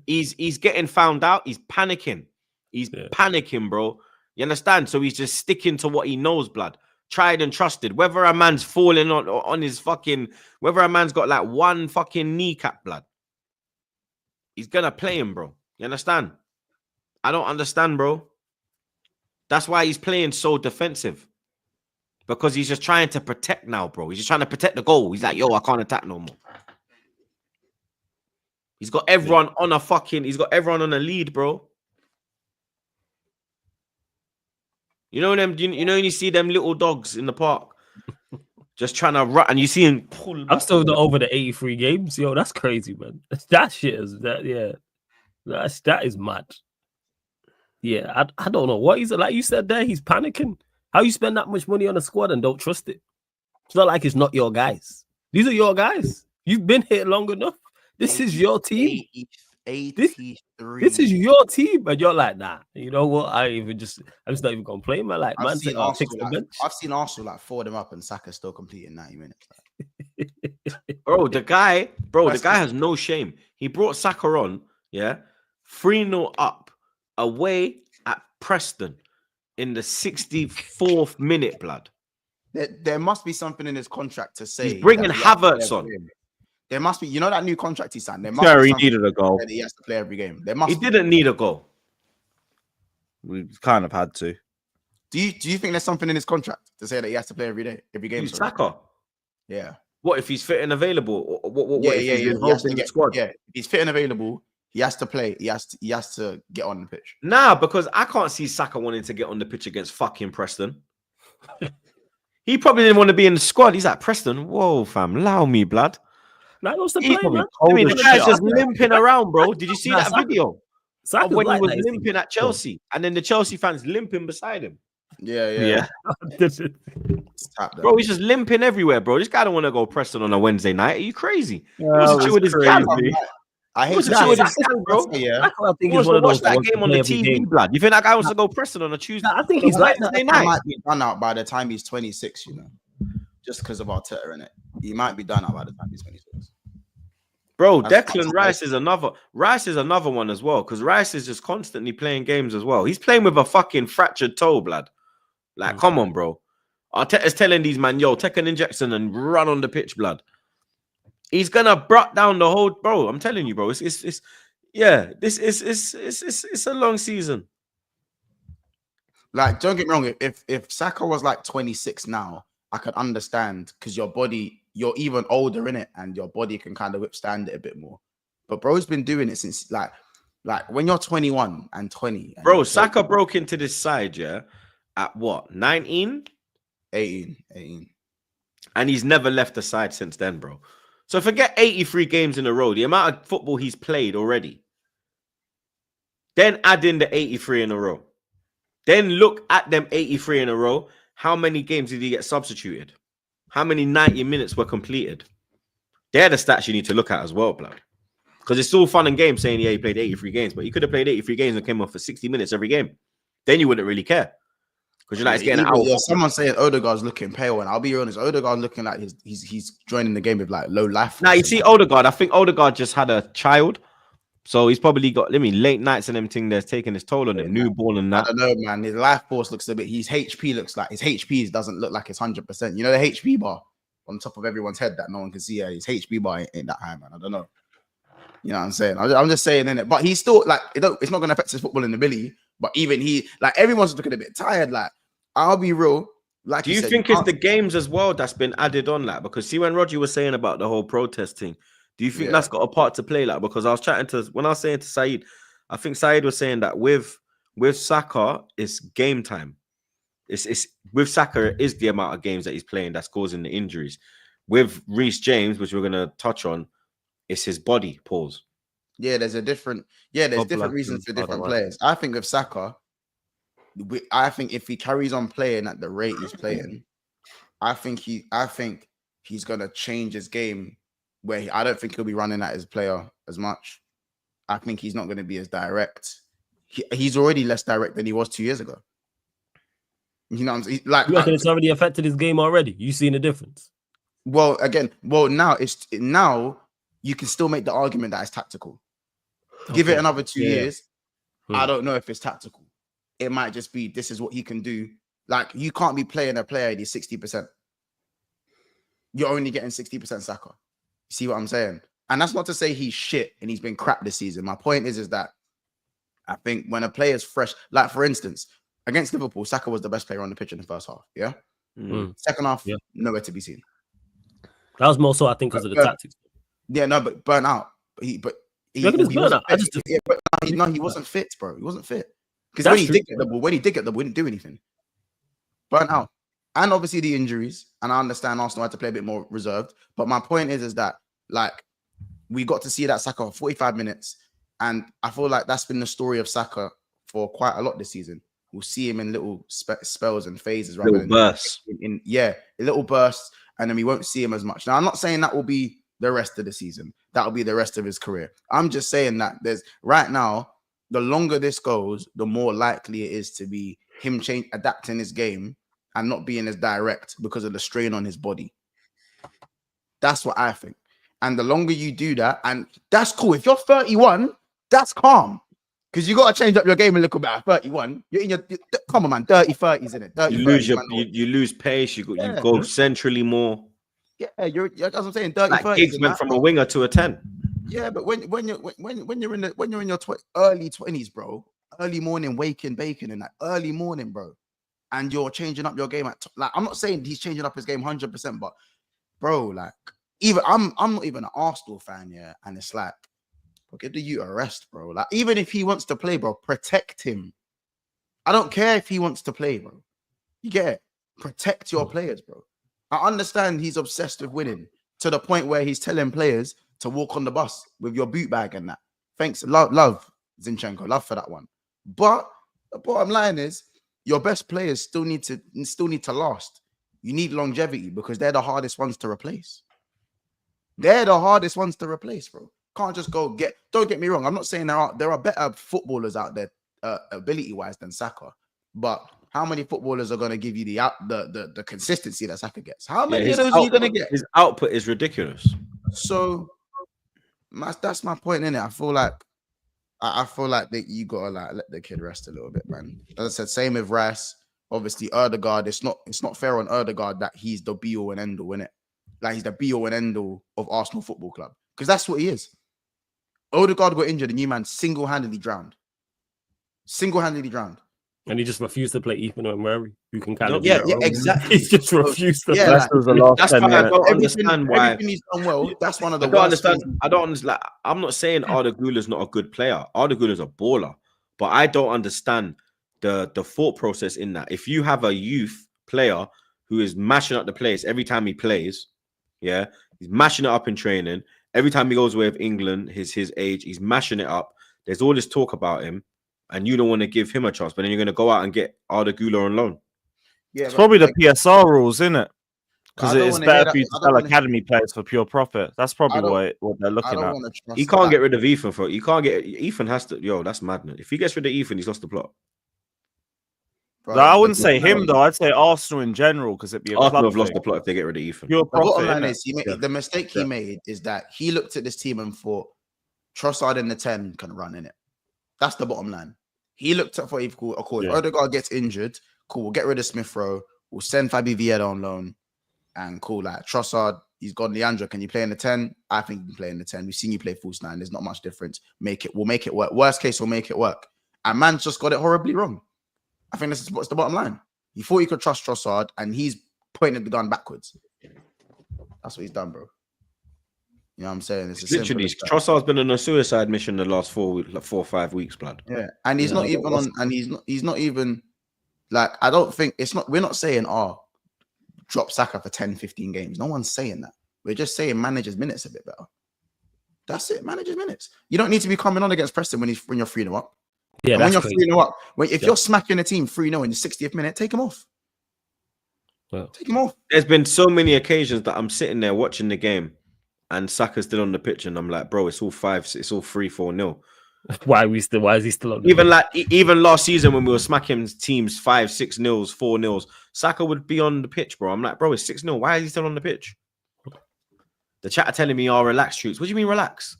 he's getting found out. He's panicking. He's panicking, bro. You understand? So he's just sticking to what he knows, blood. Tried and trusted. Whether a man's falling on his fucking, whether a man's got like one fucking kneecap, blood, he's gonna play him, bro. You understand? I don't understand, bro. That's why he's playing so defensive. Because he's just trying to protect now, bro. He's just trying to protect the goal. He's like, yo, I can't attack no more. He's got everyone on a lead, bro. You know them, you know when you see them little dogs in the park just trying to run and you see him pull back. I'm still over the 83 games. Yo, that's crazy, man. That shit is that is mad. Yeah, I don't know what he's like. You said there, he's panicking. How you spend that much money on a squad and don't trust it? It's not like it's not your guys. These are your guys. You've been here long enough. This is your team. 83. This is your team, and you're like, nah. You know what? I'm just not even gonna play, man. Like, man, say, I've seen Arsenal like 4 them up, and Saka still completing 90 minutes. Bro, the guy has no shame. He brought Saka on, 3-0 up away at Preston in the 64th minute, blood. There must be something in his contract to say he's bringing Havertz on. There must be, that new contract he signed. There must Sure, be he needed a goal. that he has to play every game. He didn't need a goal. We kind of had to. Do you think there's something in his contract to say that he has to play every game? Saka. Yeah. What if he's fit and available? What Yeah. if he's He involved has to in the squad? Yeah, if he's fit and available, he has to play. He has to get on the pitch. Nah, because I can't see Saka wanting to get on the pitch against fucking Preston. He probably didn't want to be in the squad. He's at Preston. Whoa, fam, allow me, blood. Like, what's the play, man? I mean, the guy's just limping around, bro. Did you see that video? Of when he was limping at Chelsea, and then the Chelsea fans limping beside him. Yeah. Bro, he's just limping everywhere, bro. This guy don't want to go Preston on a Wednesday night. Are you crazy? He wasn't with his gang. I hate that, bro. Yeah, I think he wants to watch that game on the TV, blood. You think that guy wants to go Preston on a Tuesday? I think he's like that. He might be done out by the time he's 26, just because of Arteta, innit? He might be done out by the time he's 26. Bro, Declan Rice is another one as well, because Rice is just constantly playing games as well. He's playing with a fucking fractured toe, blood. Like, come on, bro. Arteta's telling these man, yo, take an injection and run on the pitch, blood. He's gonna brought down the whole, bro. I'm telling you, bro. It's a long season. Like, don't get me wrong. If Saka was like 26 now, I could understand, because your body, you're even older in it, and your body can kind of withstand it a bit more. But bro's been doing it since like when you're 21 and 20. Bro, Saka broke into this side, at what? 19? 18. And he's never left the side since then, bro. So forget 83 games in a row, the amount of football he's played already. Then add in the 83 in a row. Then look at them 83 in a row. How many games did he get substituted? How many 90 minutes were completed? They're the stats you need to look at as well, blood. Because it's all fun and games saying, he played 83 games, but he could have played 83 games and came off for 60 minutes every game. Then you wouldn't really care. Because you're like, it's getting out. Yeah, someone saying Odegaard's looking pale, and I'll be honest, Odegaard looking like he's joining the game with like low life. Now you see Odegaard. I think Odegaard just had a child, so he's probably got late nights and everything that's taking his toll on him, newborn and that. I don't know, man. His life force looks a bit. His HP looks like his HP doesn't look like it's 100%. You know the HP bar on top of everyone's head that no one can see. Yeah, his HP bar ain't that high, man. I don't know. You know what I'm saying? I'm just saying, innit? But he's still like, it's not going to affect his footballing ability. But even everyone's looking a bit tired. Like, I'll be real. Like, do you think it's the games as well that's been added on? Like, because see, when Roger was saying about the whole protesting, do you think that's got a part to play? Like, because I was saying to Saeed, I think Saeed was saying that with Saka, it's game time. It's with Saka, it is the amount of games that he's playing that's causing the injuries. With Reece James, which we're gonna touch on, it's his body. Pause. Yeah, there's different reasons for different players. I think with Saka, I think if he carries on playing at the rate he's playing, I think he's gonna change his game. Where I don't think he'll be running at his player as much. I think he's not going to be as direct. He's already less direct than he was 2 years ago. You know what I'm saying? Like, you reckon it's already affected his game already? You seen a difference? Well, now you can still make the argument that it's tactical. Okay. Give it another 2 years. I don't know if it's tactical. It might just be this is what he can do. Like, you can't be playing a player at 60%. You're only getting 60% Saka. See what I'm saying? And that's not to say he's shit and he's been crap this season. My point is that I think when a player's fresh, like for instance, against Liverpool, Saka was the best player on the pitch in the first half. Yeah. Second half, nowhere to be seen. That was more so, I think, because of the tactics. Yeah, no, but burnt out. He wasn't fit, bro. He wasn't fit. Because when he did get the ball, he didn't do anything. Burnt out. And obviously the injuries, and I understand Arsenal had to play a bit more reserved. But my point is that, like, we got to see that Saka for 45 minutes. And I feel like that's been the story of Saka for quite a lot this season. We'll see him in little spells and phases. Little bursts. Little bursts. And then we won't see him as much. Now, I'm not saying that will be the rest of the season. That'll be the rest of his career. I'm just saying that there's right now, the longer this goes, the more likely it is to be him adapting his game and not being as direct because of the strain on his body. That's what I think. And the longer you do that, and that's cool. If you're 31, that's calm. Because you got to change up your game a little bit at 31. You're in your, come on, man, 30s, in it. 30, you lose pace, you go centrally more. Yeah, you're that's what I'm saying. 30, like 30s. Giggs went from a winger to a 10. Yeah, but when you're in your early 20s, bro, early morning waking bacon and that early morning, bro, and you're changing up your game like I'm not saying he's changing up his game 100%, but bro, like even I'm not even an Arsenal fan, yeah, and it's like, bro, give the youth a rest, bro. Like even if he wants to play, bro, protect him. I don't care if he wants to play, bro. You get it? Protect your players, bro. I understand he's obsessed with winning to the point where he's telling players to walk on the bus with your boot bag and that. Thanks, love Zinchenko, love for that one. But the bottom line is, your best players still need to last. You need longevity because they're the hardest ones to replace. They're the hardest ones to replace, bro. Can't just go get. Don't get me wrong. I'm not saying there are better footballers out there, ability-wise, than Saka, but how many footballers are going to give you the consistency that Saka gets? How many of those are you going to get? His output is ridiculous. So that's my point in it. I feel like that you gotta like let the kid rest a little bit, man. As I said, same with Rice. Obviously, Ødegaard. It's not fair on Ødegaard that he's the be all and end all, innit? Like he's the be all and end all of Arsenal Football Club because that's what he is. Ødegaard got injured and you man single-handedly drowned. And he just refused to play Ethan or Murray, who can kind of exactly. He just refused to. Yeah, play. That's why I don't understand why. Everything he's done well. That's one of the. I don't understand. Like, I'm not saying Arda Güler's not a good player. Arda Güler's a baller, but I don't understand the thought process in that. If you have a youth player who is mashing up the place every time he plays, yeah, he's mashing it up in training. Every time he goes away with England, his age, he's mashing it up. There's all this talk about him. And you don't want to give him a chance, but then you're going to go out and get Arda Güler on loan. Yeah, it's probably the PSR rules, isn't it? Because it's better for you to sell academy players for pure profit. That's probably what they're looking at. He can't get rid of Ethan for. You can't get Ethan has to. Yo, that's madness. If he gets rid of Ethan, he's lost the plot. Bro, I wouldn't say him though. I'd say Arsenal in general because it'd be Arsenal have lost the plot if they get rid of Ethan. The bottom line is the mistake he made is that he looked at this team and thought Trossard in the 10 can run in it. That's the bottom line. He looked up for if Ødegaard gets injured, cool, we'll get rid of Smith Rowe, we'll send Fabi Vieira on loan, and cool, like Trossard, he's gone. Leandro, can you play in the 10? I think you can play in the 10. We've seen you play false 9. There's not much difference. We'll make it work. Worst case, we'll make it work. And man's just got it horribly wrong. I think this is what's the bottom line. He thought he could trust Trossard, and he's pointing the gun backwards. That's what he's done, bro. You know what I'm saying? It's literally Trossard's been on a suicide mission the last 4 or 5 weeks, blood. Yeah, and he's not even on, and he's not even like, I don't think we're not saying drop Saka for 10, 15 games. No one's saying that. We're just saying manage his minutes a bit better. That's it. Manage his minutes. You don't need to be coming on against Preston when you're 3-0 up. Yeah, when you're 3-0 up, if you're smacking a team 3-0 in the 60th minute, take him off. Well, take him off. There's been so many occasions that I'm sitting there watching the game and Saka's still on the pitch, and I'm like, bro, it's all 3-4-0. Why is he still on the pitch? Even last season when we were smacking teams 5-6-0, 4-0, Saka would be on the pitch, bro. I'm like, bro, it's 6-0. Why is he still on the pitch? The chat are telling me, relax, Troops. What do you mean relax?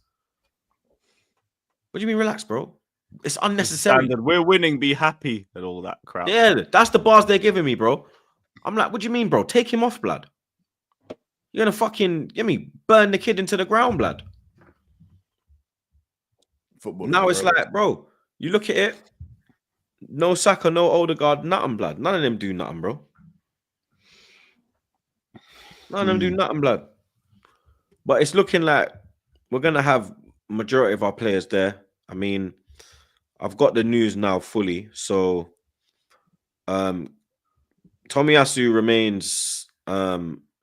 What do you mean relax, bro? It's unnecessary. Standard. We're winning, be happy, and all that crap. Yeah, that's the bars they're giving me, bro. I'm like, what do you mean, bro? Take him off, blood. You're gonna fucking burn the kid into the ground, blood. Football. Now it's like, bro, you look at it. No Saka, no Ødegaard, nothing, blood. None of them do nothing, bro. None of them do nothing, blood. But it's looking like we're gonna have majority of our players there. I mean, I've got the news now fully. So, Tomiyasu remains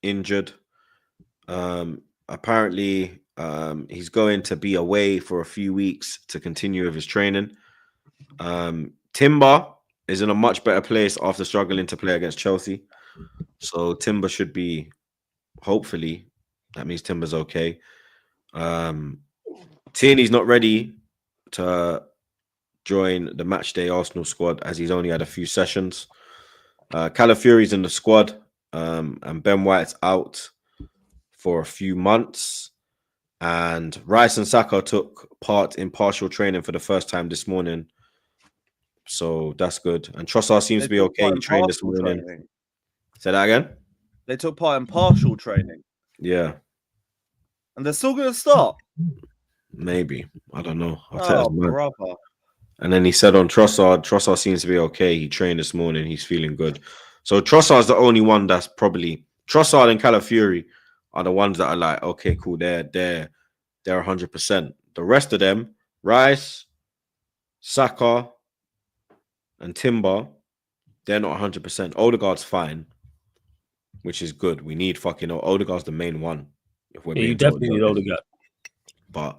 injured. Apparently, he's going to be away for a few weeks to continue with his training. Timber is in a much better place after struggling to play against Chelsea. So Timber should be hopefully That means Timber's okay. Tierney's not ready to join the matchday Arsenal squad as he's only had a few sessions. Calafiori's in the squad, and Ben White's out for a few months. And Rice and Saka took part in partial training for the first time this morning. So that's good. And Trossard seems to be okay. He trained this morning. Say that again? They took part in partial training. Yeah. And they're still going to start? Maybe. I don't know. Brother. And then he said on Trossard seems to be okay. He trained this morning. He's feeling good. So Trossard's the only one that's probably... Trossard and Calafiori are the ones that are like, okay, cool. They're 100%. The rest of them, Rice, Saka, and Timber, they're not 100%. Odegaard's fine, which is good. We need fucking Odegaard's the main one. If we're you definitely need Odegaard. But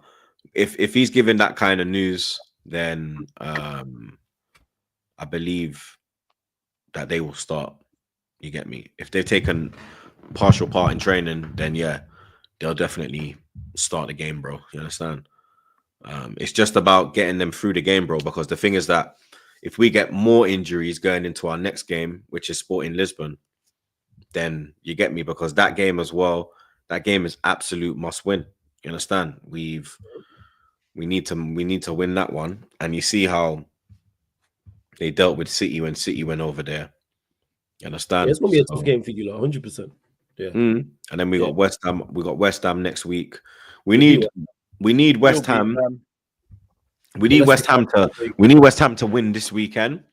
if he's giving that kind of news, then I believe that they will start. You get me? If they've taken partial part in training, then yeah, they'll definitely start the game, bro. You understand? It's just about getting them through the game, bro. Because the thing is that if we get more injuries going into our next game, which is Sporting Lisbon, then you get me, because that game as well, that game is absolute must win. You understand? We need to win that one. And you see how they dealt with City when City went over there. You understand? Yeah, it's gonna be a tough game for you, 100%. Yeah. And then we got West Ham. We got West Ham next week. We need West Ham. We need West Ham to win this weekend,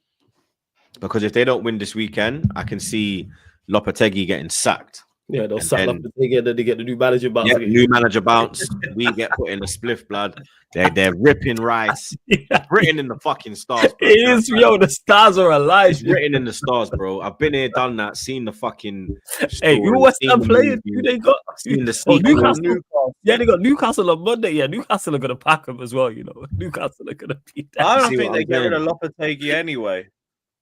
because if they don't win this weekend, I can see Lopetegui getting sacked. Yeah, they'll sack Lopetegui, and then they get the new manager bounce. Yeah, new manager bounce. We get put in the spliff blood. They're ripping Rice. Written in the fucking stars. Bro. It is, yo. The stars are alive. It's written in the stars, bro. I've been here, done that, seen the fucking. Hey, you West Ham playing? Who they got? Seen the Newcastle. Yeah, they got Newcastle on Monday. Yeah, Newcastle are gonna pack them as well. You know, Newcastle are gonna beat that. I don't think they get rid of Lopetegui anyway.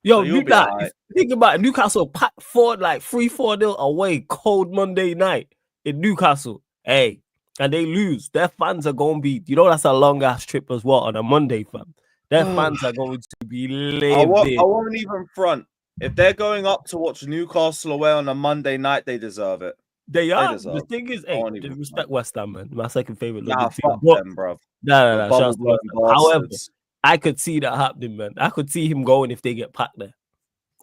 Yo, so think about it. Newcastle packed 3-4-0 away, cold Monday night in Newcastle. Hey, and they lose. Their fans are going to be, that's a long ass trip as well on a Monday, fam. Their fans are going to be livid. I won't even front. If they're going up to watch Newcastle away on a Monday night, they deserve it. They are. The thing is, hey, respect West Ham, man. My second favorite. Nah, fuck them, bro. No. However, I could see that happening, man. I could see him going if they get packed there.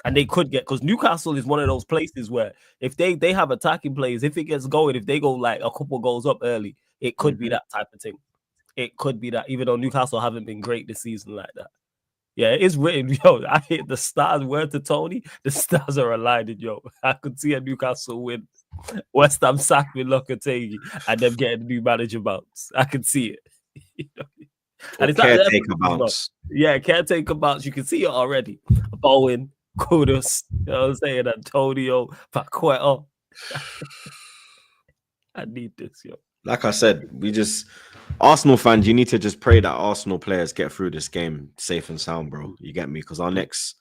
And they could get, because Newcastle is one of those places where if they have attacking players, if it gets going, if they go like a couple goals up early, it could be that type of thing. It could be that, even though Newcastle haven't been great this season like that. Yeah, it is written, yo. I hit the stars. Word to Tony, the stars are aligning, yo. I could see a Newcastle win, West Ham sack with Lopetegui, and them getting a new manager bounce. I could see it. And it's caretaker bounce. Yeah, caretaker bounce. You can see it already. Bowen, Kudus, you know what I'm saying? Antonio, Paqueta. I need this, yo. Like I said, Arsenal fans, you need to just pray that Arsenal players get through this game safe and sound, bro. You get me? Because our next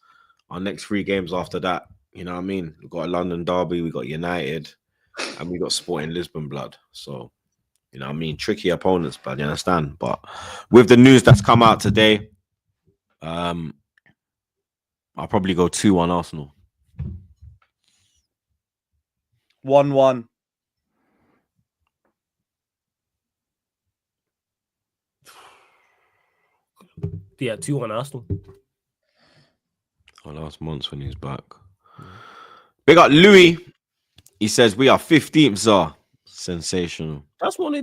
3 games after that, you know what I mean? We've got a London derby, we got United, and we got Sporting Lisbon blood. So, you know what I mean? Tricky opponents, but you understand? But with the news that's come out today, I'll probably go 2-1 Arsenal. 1-1. Yeah, 2-1 Arsenal. Last month when he's back. Big up Louis. He says we are 15th, Czar. Sensational. That's one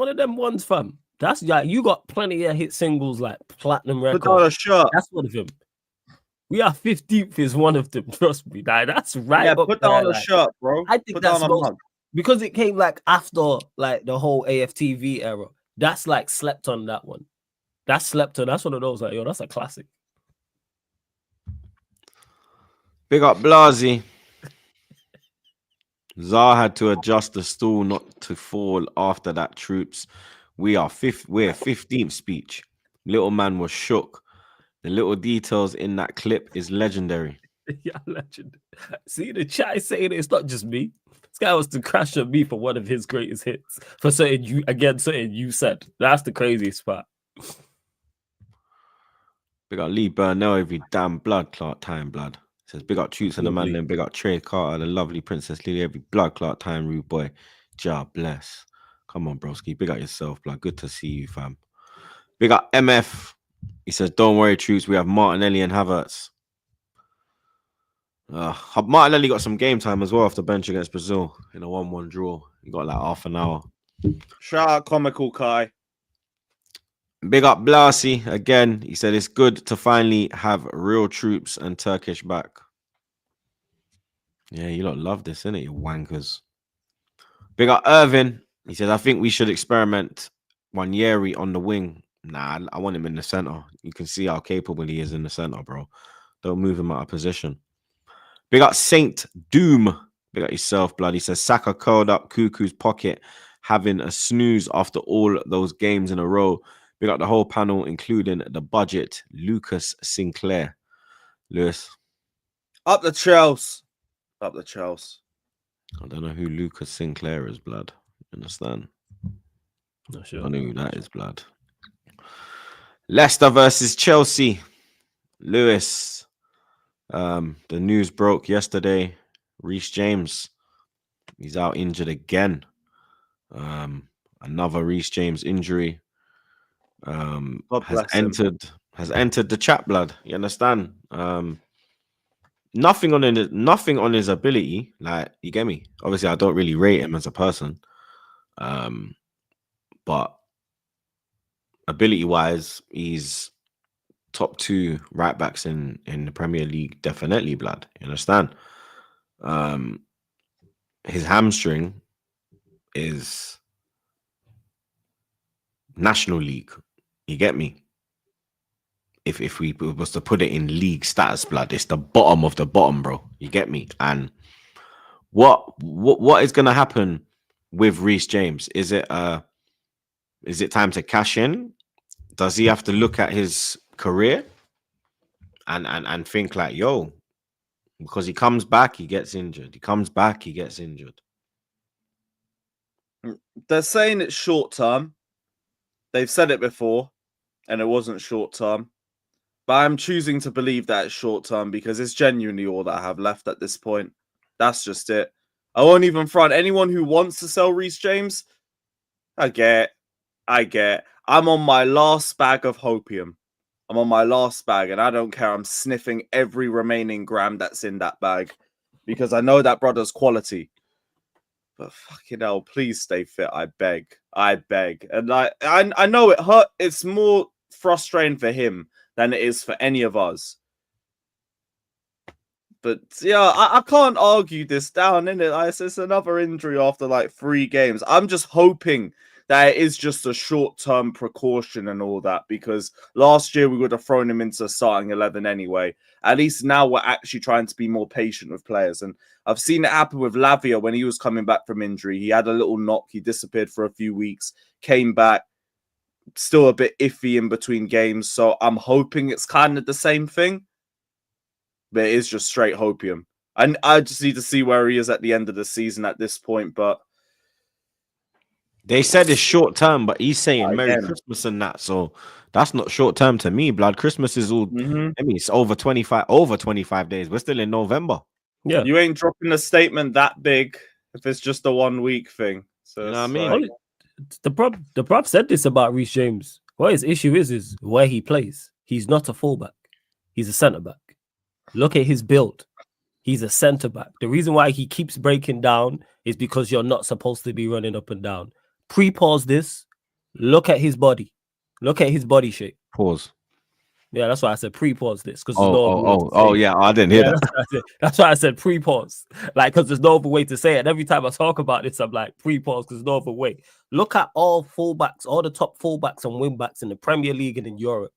of them ones, fam. That's like you got plenty of hit singles like platinum records. Put on a shirt. That's one of them. We are 15th is one of them. Trust me, that's right. Yeah, put down a shirt, bro. I think that's because it came like after like the whole AFTV era. That's like slept on that one. That's slept on. That's one of those like, yo, that's a classic. Big up Blasey. Zah had to adjust the stool not to fall after that, troops. We're 15th speech. Little man was shook. The little details in that clip is legendary. Yeah, legend. See, the chat is saying it's not just me. This guy wants to crash on me for one of his greatest hits. For something you said. That's the craziest part. Big up Lee Burnell every damn blood clot time, blood. Says big up Troops and the man, Lovely. then big up Trey Carter, the lovely Princess Lily, every blood clot time, rude boy. Jah bless. Come on, broski. Big up yourself, blood. Good to see you, fam. Big up MF. He says, don't worry, Troops. We have Martinelli and Havertz. Martinelli got some game time as well off the bench against Brazil in a 1-1 draw. He got like half an hour. Shout out Comical Kai. Big up Blasi again. He said it's good to finally have real troops and Turkish back. Yeah, you lot love this, innit, you wankers. Big up Irvin. He said, I think we should experiment Wanyeri on the wing. Nah, I want him in the center. You can see how capable he is in the center, bro. Don't move him out of position. Big up Saint Doom. Big up yourself, blood. He says Saka curled up Cuckoo's pocket, having a snooze after all those games in a row. Big up the whole panel, including the budget, Lucas Sinclair. Lewis. Up the Chelsea. Up the Chelsea. I don't know who Lucas Sinclair is, blood. You understand? Not sure. I know who that is, blood. Leicester versus Chelsea. Lewis. The news broke yesterday. Reece James. He's out injured again. Another Reece James injury. Has entered the chat, blood. You understand? Nothing on his ability. Like, you get me? Obviously, I don't really rate him as a person. But ability-wise, he's top 2 right backs in the Premier League, definitely, blood. You understand? His hamstring is National League. You get me? If we was to put it in league status, blood, it's the bottom of the bottom, bro. You get me? And what is gonna happen with Reece James? Is it time to cash in? Does he have to look at his career and think like, yo, because he comes back, he gets injured. He comes back, he gets injured. They're saying it's short term. They've said it before, and it wasn't short term. But I'm choosing to believe that it's short term because it's genuinely all that I have left at this point. That's just it. I won't even front anyone who wants to sell Reece James. I get. I'm on my last bag of hopium. I'm on my last bag, and I don't care. I'm sniffing every remaining gram that's in that bag because I know that brother's quality. But fucking hell, please stay fit. I beg. And I know it hurt. It's more frustrating for him than it is for any of us. But yeah, I can't argue this down, innit? It's another injury after like 3 games. I'm just hoping that it is just a short-term precaution and all that, because last year we would have thrown him into starting 11 anyway. At least now we're actually trying to be more patient with players. And I've seen it happen with Lavia when he was coming back from injury. He had a little knock. He disappeared for a few weeks, came back, still a bit iffy in between games. So I'm hoping it's kind of the same thing. But it is just straight hopium. And I just need to see where he is at the end of the season at this point. But they said it's short term, but he's saying Merry Christmas and that. So that's not short term to me, blood. Christmas is all, I mean, it's over 25 days. We're still in November. Yeah. You ain't dropping a statement that big if it's just a 1 week thing. So you know what I mean? The prop said this about Reece James. What his issue is where he plays. He's not a fullback. He's a centre back. Look at his build. He's a centre back. The reason why he keeps breaking down is because you're not supposed to be running up and down. Pre-pause this. Look at his body. Look at his body shape. Pause. Yeah, that's why I said pre-pause this. Yeah, I didn't hear that. That's why I said pre-pause. Like, because there's no other way to say it. And every time I talk about this, I'm like, pre-pause, because there's no other way. Look at all fullbacks, all the top fullbacks and wingbacks in the Premier League and in Europe.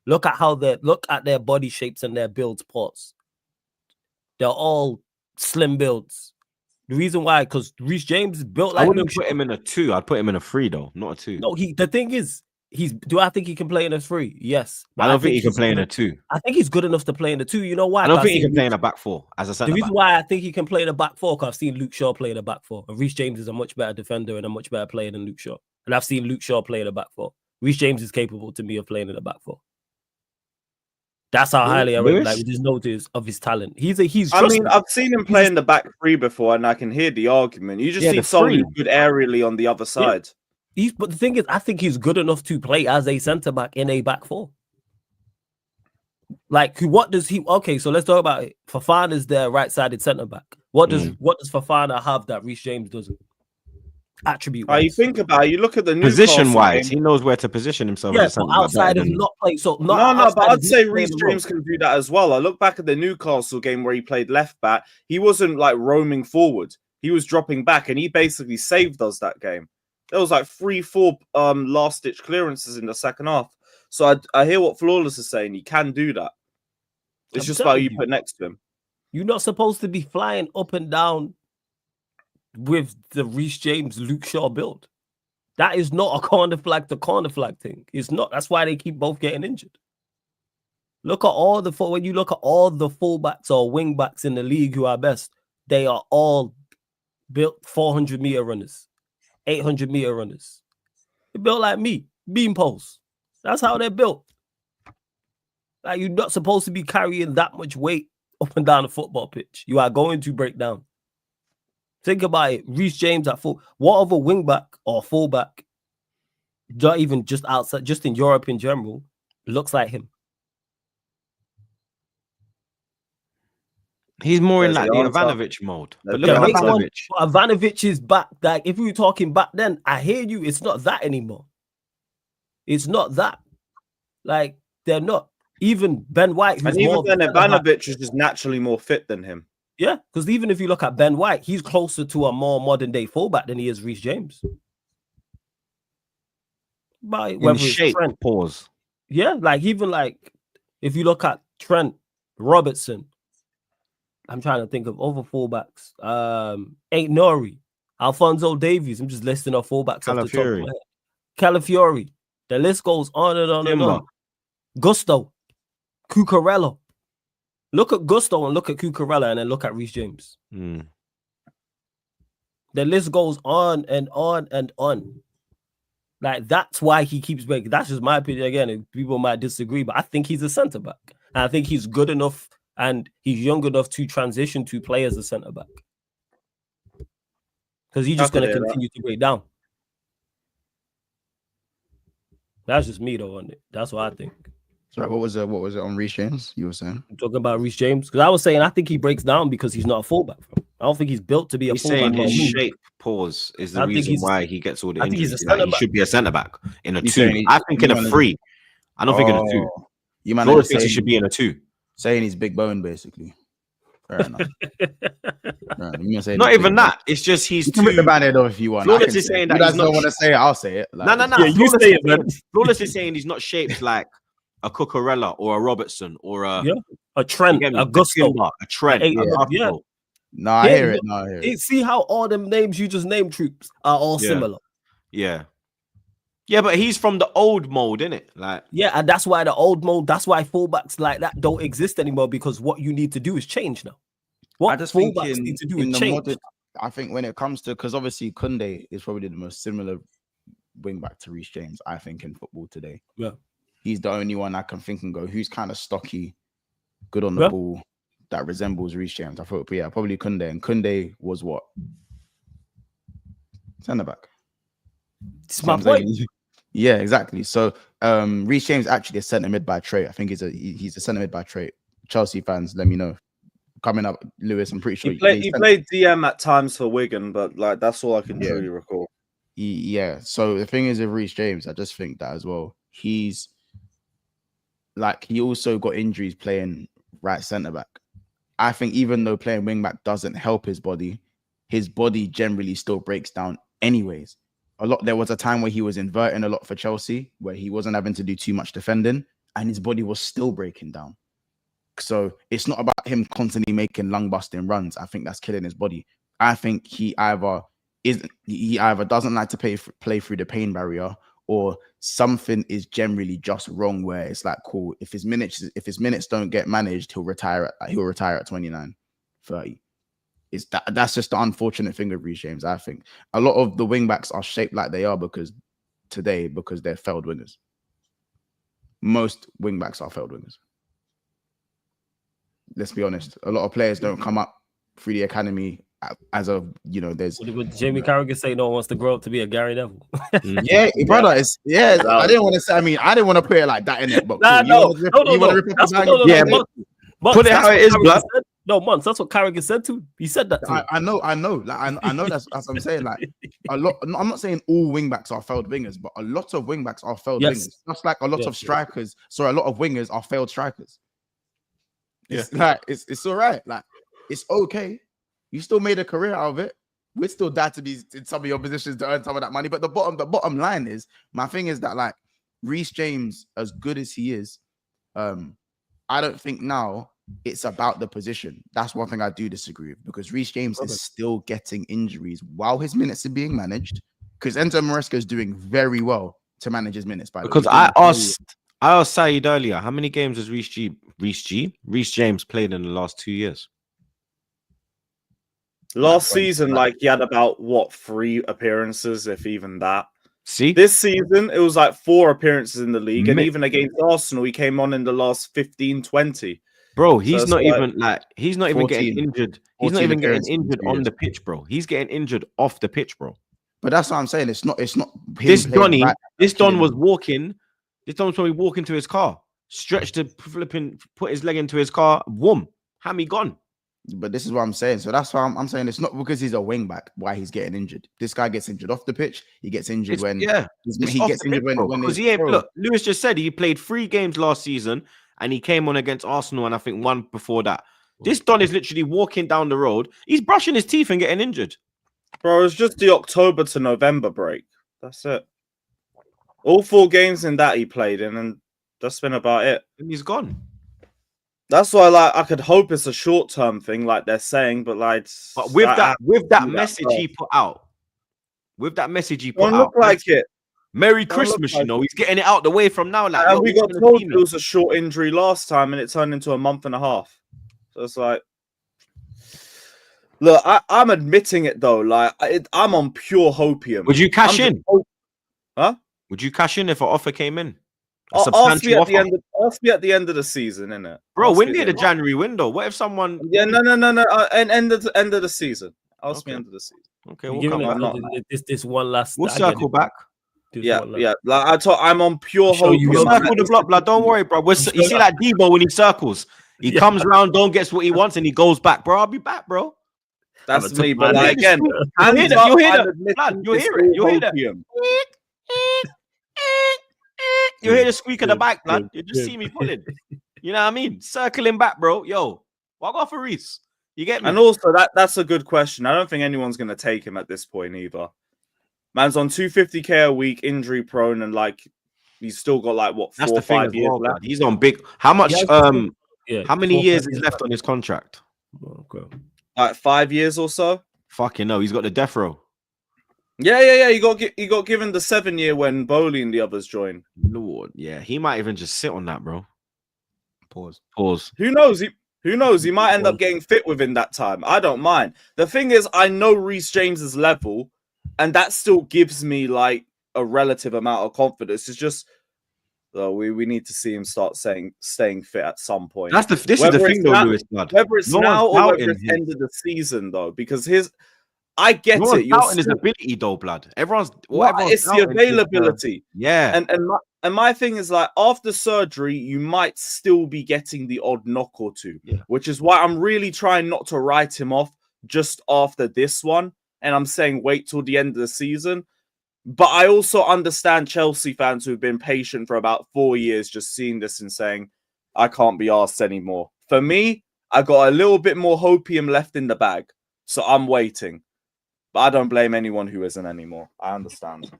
Look at their body shapes and their builds. Pause. They're all slim builds. The reason why, because Reece James is built like. I wouldn't put him in a 2. I'd put him in a 3 though, not a 2. No, the thing is, Do I think he can play in a 3? Yes. I don't think he can he's play in good- a 2. I think he's good enough to play in a 2. You know why? I don't 'Cause think he I've can seen play in Luke- a back 4 as a The centre back. reason why I think he can play in a back 4 because I've seen Luke Shaw play in a back 4. And Reece James is a much better defender and a much better player than Luke Shaw. And I've seen Luke Shaw play in a back 4. Reece James is capable to me of playing in a back 4. That's how highly I rate, like, with his notice of his talent. He's. I mean, I've seen him play in the back 3 before, and I can hear the argument. You just Yeah, need the someone three. who's good aerially on the other side. But the thing is, I think he's good enough to play as a centre back in a back 4. Like, what does he? Okay, so let's talk about it. Fofana's their right-sided centre back. What does Fofana have that Reece James doesn't? Attribute. You think about it, you look at the Newcastle Position-wise, game. he knows where to position himself. Yeah, as a but centre back outside better of than- not playing, so No, but I'd say Reece James can do that as well. I look back at the Newcastle game where he played left back. He wasn't like roaming forward. He was dropping back, and he basically saved us that game. There was like 3-4 last-ditch clearances in the second half. So I hear what Flawless is saying. He can do that. It's just about you put next to him. You're not supposed to be flying up and down with the Reece James, Luke Shaw build. That is not a corner flag to corner flag thing. It's not. That's why they keep both getting injured. Look at when you look at all the fullbacks or wing backs in the league who are best, they are all built 400-meter runners, 800-meter runners. They're built like me, beam posts. That's how they're built. Like, you're not supposed to be carrying that much weight up and down the football pitch. You are going to break down. Think about it. Reece James at full. What other wingback or fullback, not even just outside, just in Europe in general, looks like him? He's more in There's like the the answer. Ivanovic mode. There's But the look at answer. Ivanovic. Ivanovic is back. Like, if we were talking back then, I hear you. It's not that anymore. It's not that. Like, they're not. Even Ben White, who's And even more then, Ivanovic is just naturally more fit than him. yeah, because even if you look at Ben White, he's closer to a more modern day fullback than he is Reece James. By In whether it's shape, Trent, pause. yeah, like even like if you look at Trent Robertson, I'm trying to think of other fullbacks. Ain't Nori, Alphonso Davies. I'm just listing off fullbacks off the top of my head. Calafiori. The list goes on and on and on. Gusto, Cucurella. Look at Gusto and look at Cucurella and then look at Reece James. Mm. The list goes on and on and on. Like, that's why he keeps breaking. That's just my opinion. Again, people might disagree, but I think he's a centre back. And I think he's good enough and he's young enough to transition to play as a centre back. Because he's just going to continue to break down. That's just me, though, on it. That's what I think. Sorry, what was it on Reece James you were saying? I'm talking about Reece James. Because I was saying I think he breaks down because he's not a fullback. I don't think he's built to be a He's fullback. saying his shape, pause, is the reason why he gets all the injuries. He should be a centre back in a 2. I think in a 3. I don't think in a 2. You man Flawless thinks he should be in a 2. Saying he's big bone, basically. Fair enough. Not even that. It's just he's you can rip the band-aid off if you want. Flawless is saying that you guys don't want to say it. I'll say it. Like, no. Yeah, you say it, man. Flawless is saying he's not shaped like a Cucurella or a Robertson or a Trent, a Gusto, a Trent. Yeah. No, I hear it. No, I hear it. See how all them names you just named, Troops, are all similar. Yeah. Yeah, but he's from the old mold, innit? Like, yeah, and that's why the old mold, that's why fullbacks like that don't exist anymore, because what you need to do is change now. What I just think need to do is change. I think when it comes to, because obviously Koundé is probably the most similar wing back to Reece James, I think, in football today. Yeah. He's the only one I can think and go, who's kind of stocky, good on the ball, that resembles Reece James. I thought, yeah, probably Koundé. And Koundé was what? Centre back. It's my point. Yeah, exactly. So Reece James actually a centre mid by trait. I think he's a centre mid by trait. Chelsea fans, let me know. Coming up, Lewis, I'm pretty sure he played DM at times for Wigan, but like that's all I can truly recall. Yeah. So the thing is with Reece James, I just think that as well. He's like, he also got injuries playing right centre back. I think even though playing wing back doesn't help his body generally still breaks down anyways. There was a time where he was inverting a lot for Chelsea, where he wasn't having to do too much defending, and his body was still breaking down. So it's not about him constantly making lung busting runs. I think that's killing his body. I think he either doesn't like to play through the pain barrier, or something is generally just wrong. Where it's like, cool, if his minutes don't get managed, he'll retire at 29, 30. That's just the unfortunate thing with Reece James. I think a lot of the wing backs are shaped like they are because they're failed wingers. Most wing backs are failed wingers. Let's be honest. A lot of players don't come up through the academy as a, there's. Would Jamie Carragher say no one wants to grow up to be a Gary Neville? Yeah, brother. I didn't want to say. I mean, I didn't want to put it like that in it. But No. Put it how it is, blood. No, Months. That's what Carragher said to. He said that. I know. Like, I know that's what I'm saying. Like a lot. I'm not saying all wing backs are failed wingers, but a lot of wing backs are failed wingers. Just like a lot of strikers. So a lot of wingers are failed strikers. It's like it's all right. Like it's okay. You still made a career out of it. We'd still die to be in some of your positions to earn some of that money. But the bottom line is, my thing is that, like, Reece James, as good as he is, I don't think now it's about the position. That's one thing I do disagree with, because Reece James is still getting injuries while his minutes are being managed. Because Enzo Maresca is doing very well to manage his minutes. Because I asked Saeed earlier, how many games has Reece James played in the last 2 years? Last season, like, he had about 3 appearances, if even that. See, this season it was like 4 appearances in the league, and even against Arsenal, he came on in the last 15-20. Bro, he's not even getting injured. He's not even getting injured on the pitch, bro. He's getting injured off the pitch, bro. But that's what I'm saying. It's not. This Don was walking. This Don was probably walking to his car, stretched to flipping, put his leg into his car. Whoom, hammy gone. But this is what I'm saying. So that's why I'm saying it's not because he's a wing back why he's getting injured. This guy gets injured off the pitch. He gets injured when he gets injured when because he ain't. Look, Lewis just said he played 3 games last season and he came on against Arsenal and I think 1 before that. This Don is literally walking down the road. He's brushing his teeth and getting injured. Bro, it's just the October to November break. That's it. All 4 games in that he played in, and that's been about it. And he's gone. That's why, like, I could hope it's a short-term thing, like they're saying, but like, but with that message he put out, look like it. Merry Christmas, you know, he's getting it out the way from now. Like, and we got told it was a short injury last time, and it turned into a month and a half. So it's like, look, I'm admitting it though. Like, I'm on pure hopium. Would you cash in? Huh? Would you cash in if an offer came in? Ask me at the end of the season, innit? Bro, we're near the January window. What if someone? Yeah, no. End of the season. Ask me end of the season. Okay, we'll come this one last. We'll circle back. Yeah. Like I'm on pure hope. You circle the block, blood. Don't worry, bro. You see like Debo when he circles, he comes round, don't get what he wants, and he goes back, bro. I'll be back, bro. That's me, but like, again, you'll hear it. You hear the squeak of the bike, blood. You just see me pulling. You know what I mean? Circling back, bro. Yo, what go for Reece? You get me? And also, that's a good question. I don't think anyone's going to take him at this point either. Man's on 250k a week, injury prone, and like he's still got like what 4 or 5 years left. He's on big. How much? How many years is left on his contract? Okay. Like 5 years or so. Fucking no, he's got the death row. Yeah. He got given the 7-year when Bowley and the others joined. Lord, yeah, he might even just sit on that, bro. Pause. Who knows? He might end up getting fit within that time. I don't mind. The thing is, I know Reece James's level, and that still gives me like a relative amount of confidence. It's just we need to see him start staying fit at some point. This is the thing, though, Lewis. Whether it's now or whether it's end of the season, though, because I get it. You're doubting his ability, though, blood. It's the availability. Yeah. And my thing is, like, after surgery, you might still be getting the odd knock or two, which is why I'm really trying not to write him off just after this one. And I'm saying wait till the end of the season. But I also understand Chelsea fans who've been patient for about 4 years just seeing this and saying, I can't be asked anymore. For me, I got a little bit more hopium left in the bag. So I'm waiting. But I don't blame anyone who isn't anymore. I understand.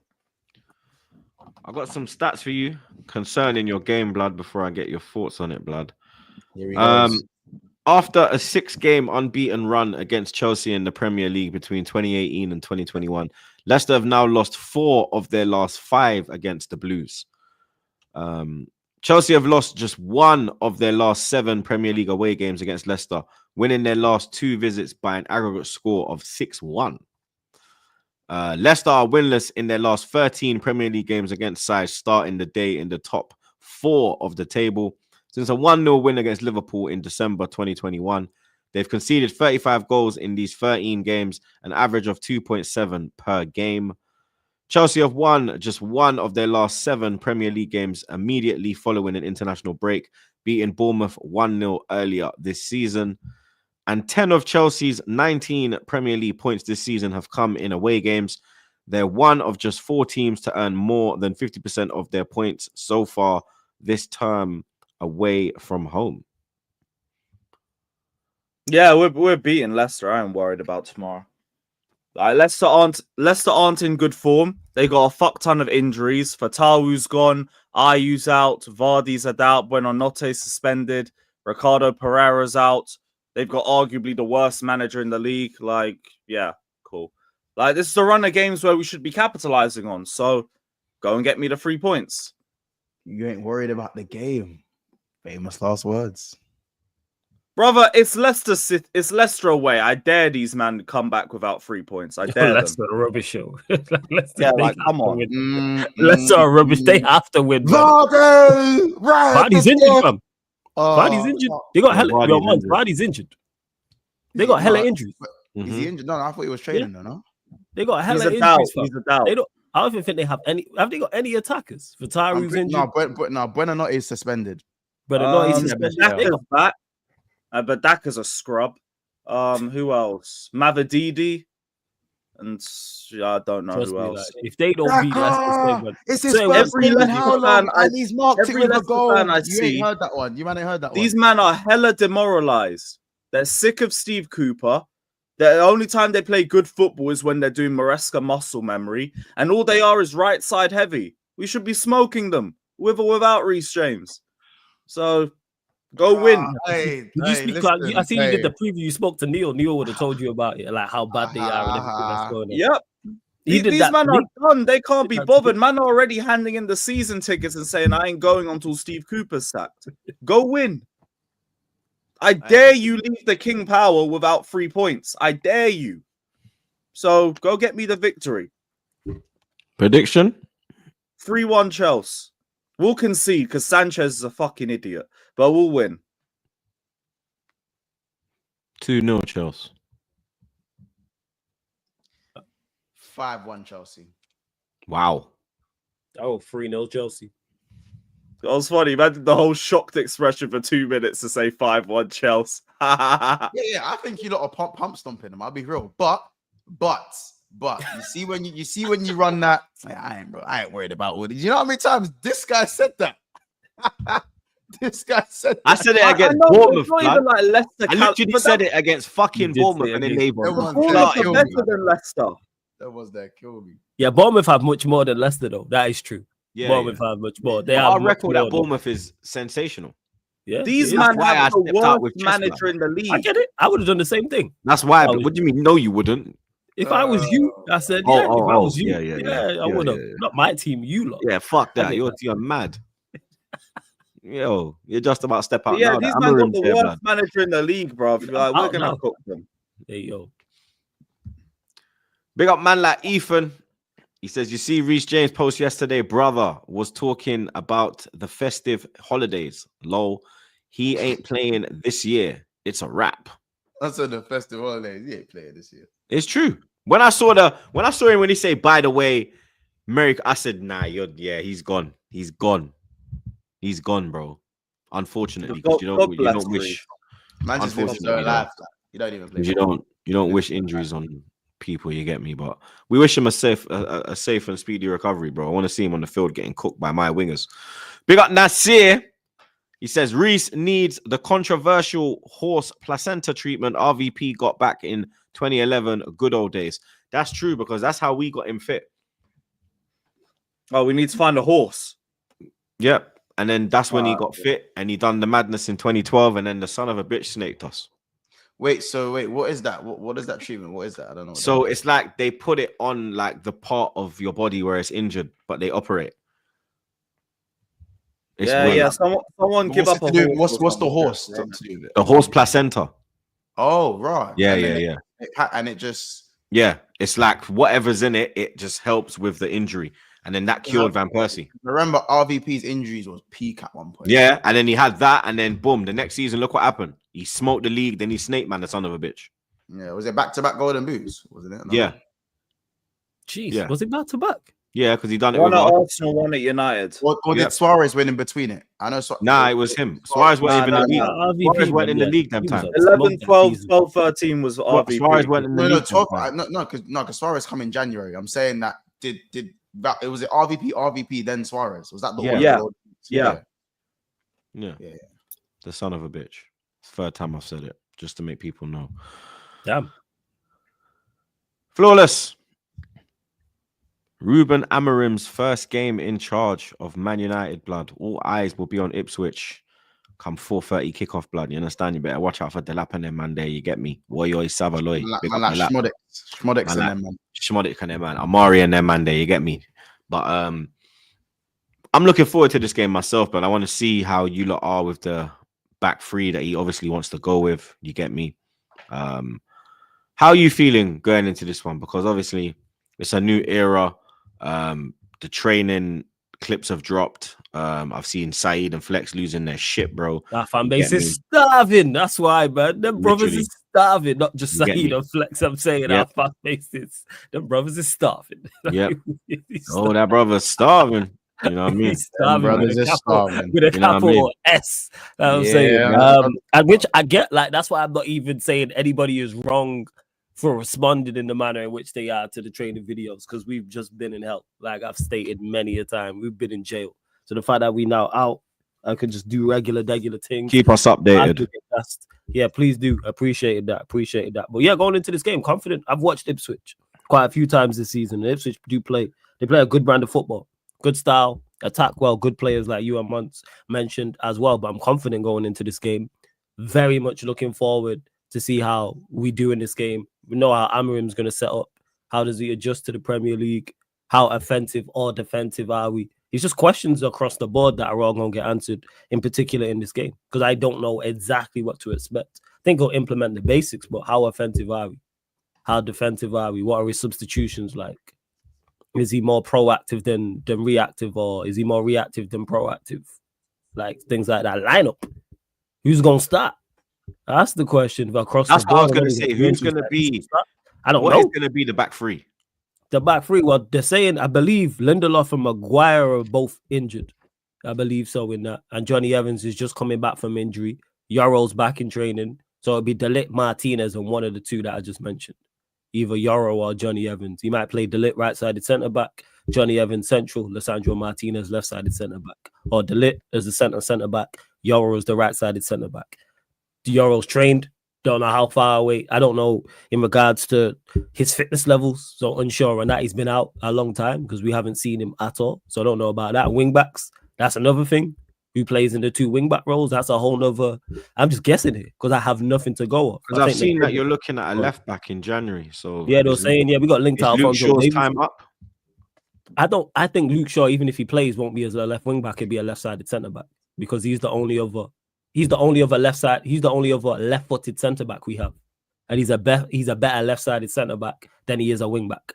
I got some stats for you concerning your game, blood, before I get your thoughts on it, blood. Here he goes. After a 6-game unbeaten run against Chelsea in the Premier League between 2018 and 2021, Leicester have now lost 4 of their last 5 against the Blues. Chelsea have lost just 1 of their last 7 Premier League away games against Leicester, winning their last 2 visits by an aggregate score of 6-1. Leicester are winless in their last 13 Premier League games against sides, starting the day in the top 4 of the table. Since a 1-0 win against Liverpool in December 2021, they've conceded 35 goals in these 13 games, an average of 2.7 per game. Chelsea have won just 1 of their last 7 Premier League games immediately following an international break, beating Bournemouth 1-0 earlier this season. And 10 of Chelsea's 19 Premier League points this season have come in away games. They're one of just 4 teams to earn more than 50% of their points so far this term away from home. Yeah, we're beating Leicester. I am worried about tomorrow. Like Leicester aren't in good form. They got a fuck ton of injuries. Fatahu's gone, Ayu's out, Vardy's out, Buonanotte suspended, Ricardo Pereira's out. They've got arguably the worst manager in the league. Like, yeah, cool. Like, this is a run of games where we should be capitalizing on. So go and get me the 3 points. You ain't worried about the game. Famous last words. Brother, it's Leicester away. I dare these man to come back without 3 points. I dare them. Leicester a rubbish show. Yeah, like, come on. Leicester are rubbish. They have to win. Vardy! Right. Vardy's injured, fam. Vardy's injured. They got hella. Vardy's injured. They got hella injuries. Is he injured? No, I thought he was training though, no? They got hella He's a injuries, doubt. fam. He's a doubt. They don't. I don't even think they have any. Have they got any attackers? Fatahu's injured. No, Buonanotte is suspended. But not he's suspended. Daka's back. But Daka's a scrub. Who else? Mavadidi. And I don't know who else. Like, if they don't beat Leicester, it's his first every game in Leicester how fan long? And he's marked it with a goal. fan I You see, ain't heard that one. You man ain't heard that one. These men are hella demoralized. They're sick of Steve Cooper. The only time they play good football is when they're doing Maresca muscle memory, and all they are is right side heavy. We should be smoking them with or without Reece James. So go win. Hey, I see you did the preview. You spoke to Neil. Neil would have told you about it, like how bad they are and everything that's going on. Yep. These men are done. They can't be bothered. Man are already handing in the season tickets and saying, I ain't going until Steve Cooper's sacked. Go win. I dare you leave the King Power without 3 points. I dare you. So go get me the victory. Prediction? 3-1 Chelsea. We'll concede because Sanchez is a fucking idiot, but we'll win. 2-0 Chelsea. 5-1 Chelsea. Wow. Oh, 3-0 Chelsea. That was funny. Imagine the whole shocked expression for 2 minutes to say 5-1 Chelsea. yeah, I think you lot are pump stomping them. I'll be real. But you see when you run that, I ain't worried about Woody. You know how many times this guy said that? This guy said that. I said it against Bournemouth. Like Leicester, I literally said it against fucking Bournemouth, and then they better than Leicester. That was that killed me. Yeah, Bournemouth have much more than Leicester, though. That is true. Yeah, Bournemouth have much more. Our record at Bournemouth is sensational. Yeah, these men have the worst manager in the league. I get it. I would have done the same thing. That's why. But what do you mean? No, you wouldn't. If I was you, I said, yeah. If I was you, I would have. Yeah. Not my team, you lot. Yeah, fuck that. You're mad. Yo, you're just about to step out. Yeah, now. These men got the worst manager in the league, bro. Like, we're gonna cook them. There you go. Big up man like Ethan. He says, you see Reece James post yesterday, brother was talking about the festive holidays. Lol, he ain't playing this year. It's a wrap. I said the festive holidays. He ain't playing this year. It's true. When I saw him when he say, by the way, Merrick, I said, nah, he's gone. He's gone. He's gone, bro. Unfortunately, because you don't wish. Unfortunately, you don't even play. You don't wish injuries on people, you get me, but we wish him a safe and speedy recovery, bro. I want to see him on the field getting cooked by my wingers. Big up Nasir. He says Reece needs the controversial horse placenta treatment RVP got back in 2011, good old days. That's true, because that's how we got him fit. Oh, we need to find a horse. Yep. and then that's when he got fit, and he done the madness in 2012, and then the son of a bitch snaked us. Wait, what is that? What is that treatment? What is that? I don't know. So it's like they put it on like the part of your body where it's injured, but they operate. It's weird. Someone give up a horse. What's the horse to do with it? The horse placenta. Oh, right. Yeah, And it just it's like whatever's in it, it just helps with the injury, and then that cured Van Persie. Remember, RVP's injuries was peak at one point. Yeah, and then he had that, and then boom, the next season, look what happened. He smoked the league, then he snake man, the son of a bitch. Yeah, was it back-to-back golden boots? Wasn't it? No. Yeah. Jeez, Yeah. Was it back-to-back? Yeah, because he done it One with at Arsenal, one at United. Or did Suarez win in between it? I know. Nah, it was him. Suarez wasn't even in the league. Suarez went in the league them time. 11, 12, 12, 13 was RVP. Suarez went in the league. 12. Because Suarez come in January. I'm saying that did that it was it RVP then Suarez? Was that the order? Yeah. The son of a bitch. It's the third time I've said it, just to make people know. Damn. Flawless. Ruben Amorim's first game in charge of Man United, blood. All eyes will be on Ipswich come 4:30 kickoff, blood. You understand? You better watch out for Delap and them, man. There, you get me. Woy Savaloy. Schmodix and them, man. Schmodix and them, man. Amari and them, man. There, you get me. But I'm looking forward to this game myself, but I want to see how you lot are with the back three that he obviously wants to go with. You get me? How are you feeling going into this one? Because obviously it's a new era. The training clips have dropped. I've seen Saeed and Flex losing their shit, bro. That fan base is starving. That's why, man. Them brothers is starving. Not just Saeed and Flex. I'm saying our fan base is. Them brothers is starving. Yeah. Oh, that brother's starving. You know what I mean? Brothers is starving with a capital S. I'm saying. And which I get. Like that's why I'm not even saying anybody is wrong for responding in the manner in which they are to the training videos, because we've just been in hell. Like I've stated many a time, we've been in jail. So the fact that we now out, I can just do regular things. Keep us updated. Yeah, please do. Appreciate that. But yeah, going into this game, confident. I've watched Ipswich quite a few times this season. And Ipswich do play. They play a good brand of football, good style, attack well, good players like you and once mentioned as well. But I'm confident going into this game. Very much looking forward to see how we do in this game. We know how Amorim's going to set up. How does he adjust to the Premier League? How offensive or defensive are we? It's just questions across the board that are all going to get answered, in particular in this game, because I don't know exactly what to expect. I think he'll implement the basics, but how offensive are we? How defensive are we? What are his substitutions like? Is he more proactive than reactive, or is he more reactive than proactive? Like things like that. Lineup. Who's going to start? That's the question across That's the board. what I was going to say. Who's going to be? I don't know. What is going to be the back three? The back three, well, they're saying, I believe Lindelof and Maguire are both injured. I believe so in that. And Johnny Evans is just coming back from injury. Yoro's back in training. So it'll be De Ligt, Martinez, and one of the two that I just mentioned. Either Yoro or Johnny Evans. He might play De Ligt right-sided centre-back, Johnny Evans central, Lissandro Martinez left-sided centre-back. Or De Ligt as the centre-back, Yoro is the right-sided centre-back. Yoro's trained. Don't know how far away. I don't know in regards to his fitness levels. So unsure on that. He's been out a long time because we haven't seen him at all. So I don't know about that. Wing backs, that's another thing. Who plays in the two wing back roles? That's a whole nother. I'm just guessing it because I have nothing to go off. Because I've seen that you're looking at a left back in January. So yeah, they're saying we got linked out. Luke Shaw's time up. I think Luke Shaw, even if he plays, won't be as a left wing back. He'll be a left-sided centre back because he's the only other. He's the only other left side. He's the only other left-footed centre back we have, and he's a better left-sided centre back than he is a wing back.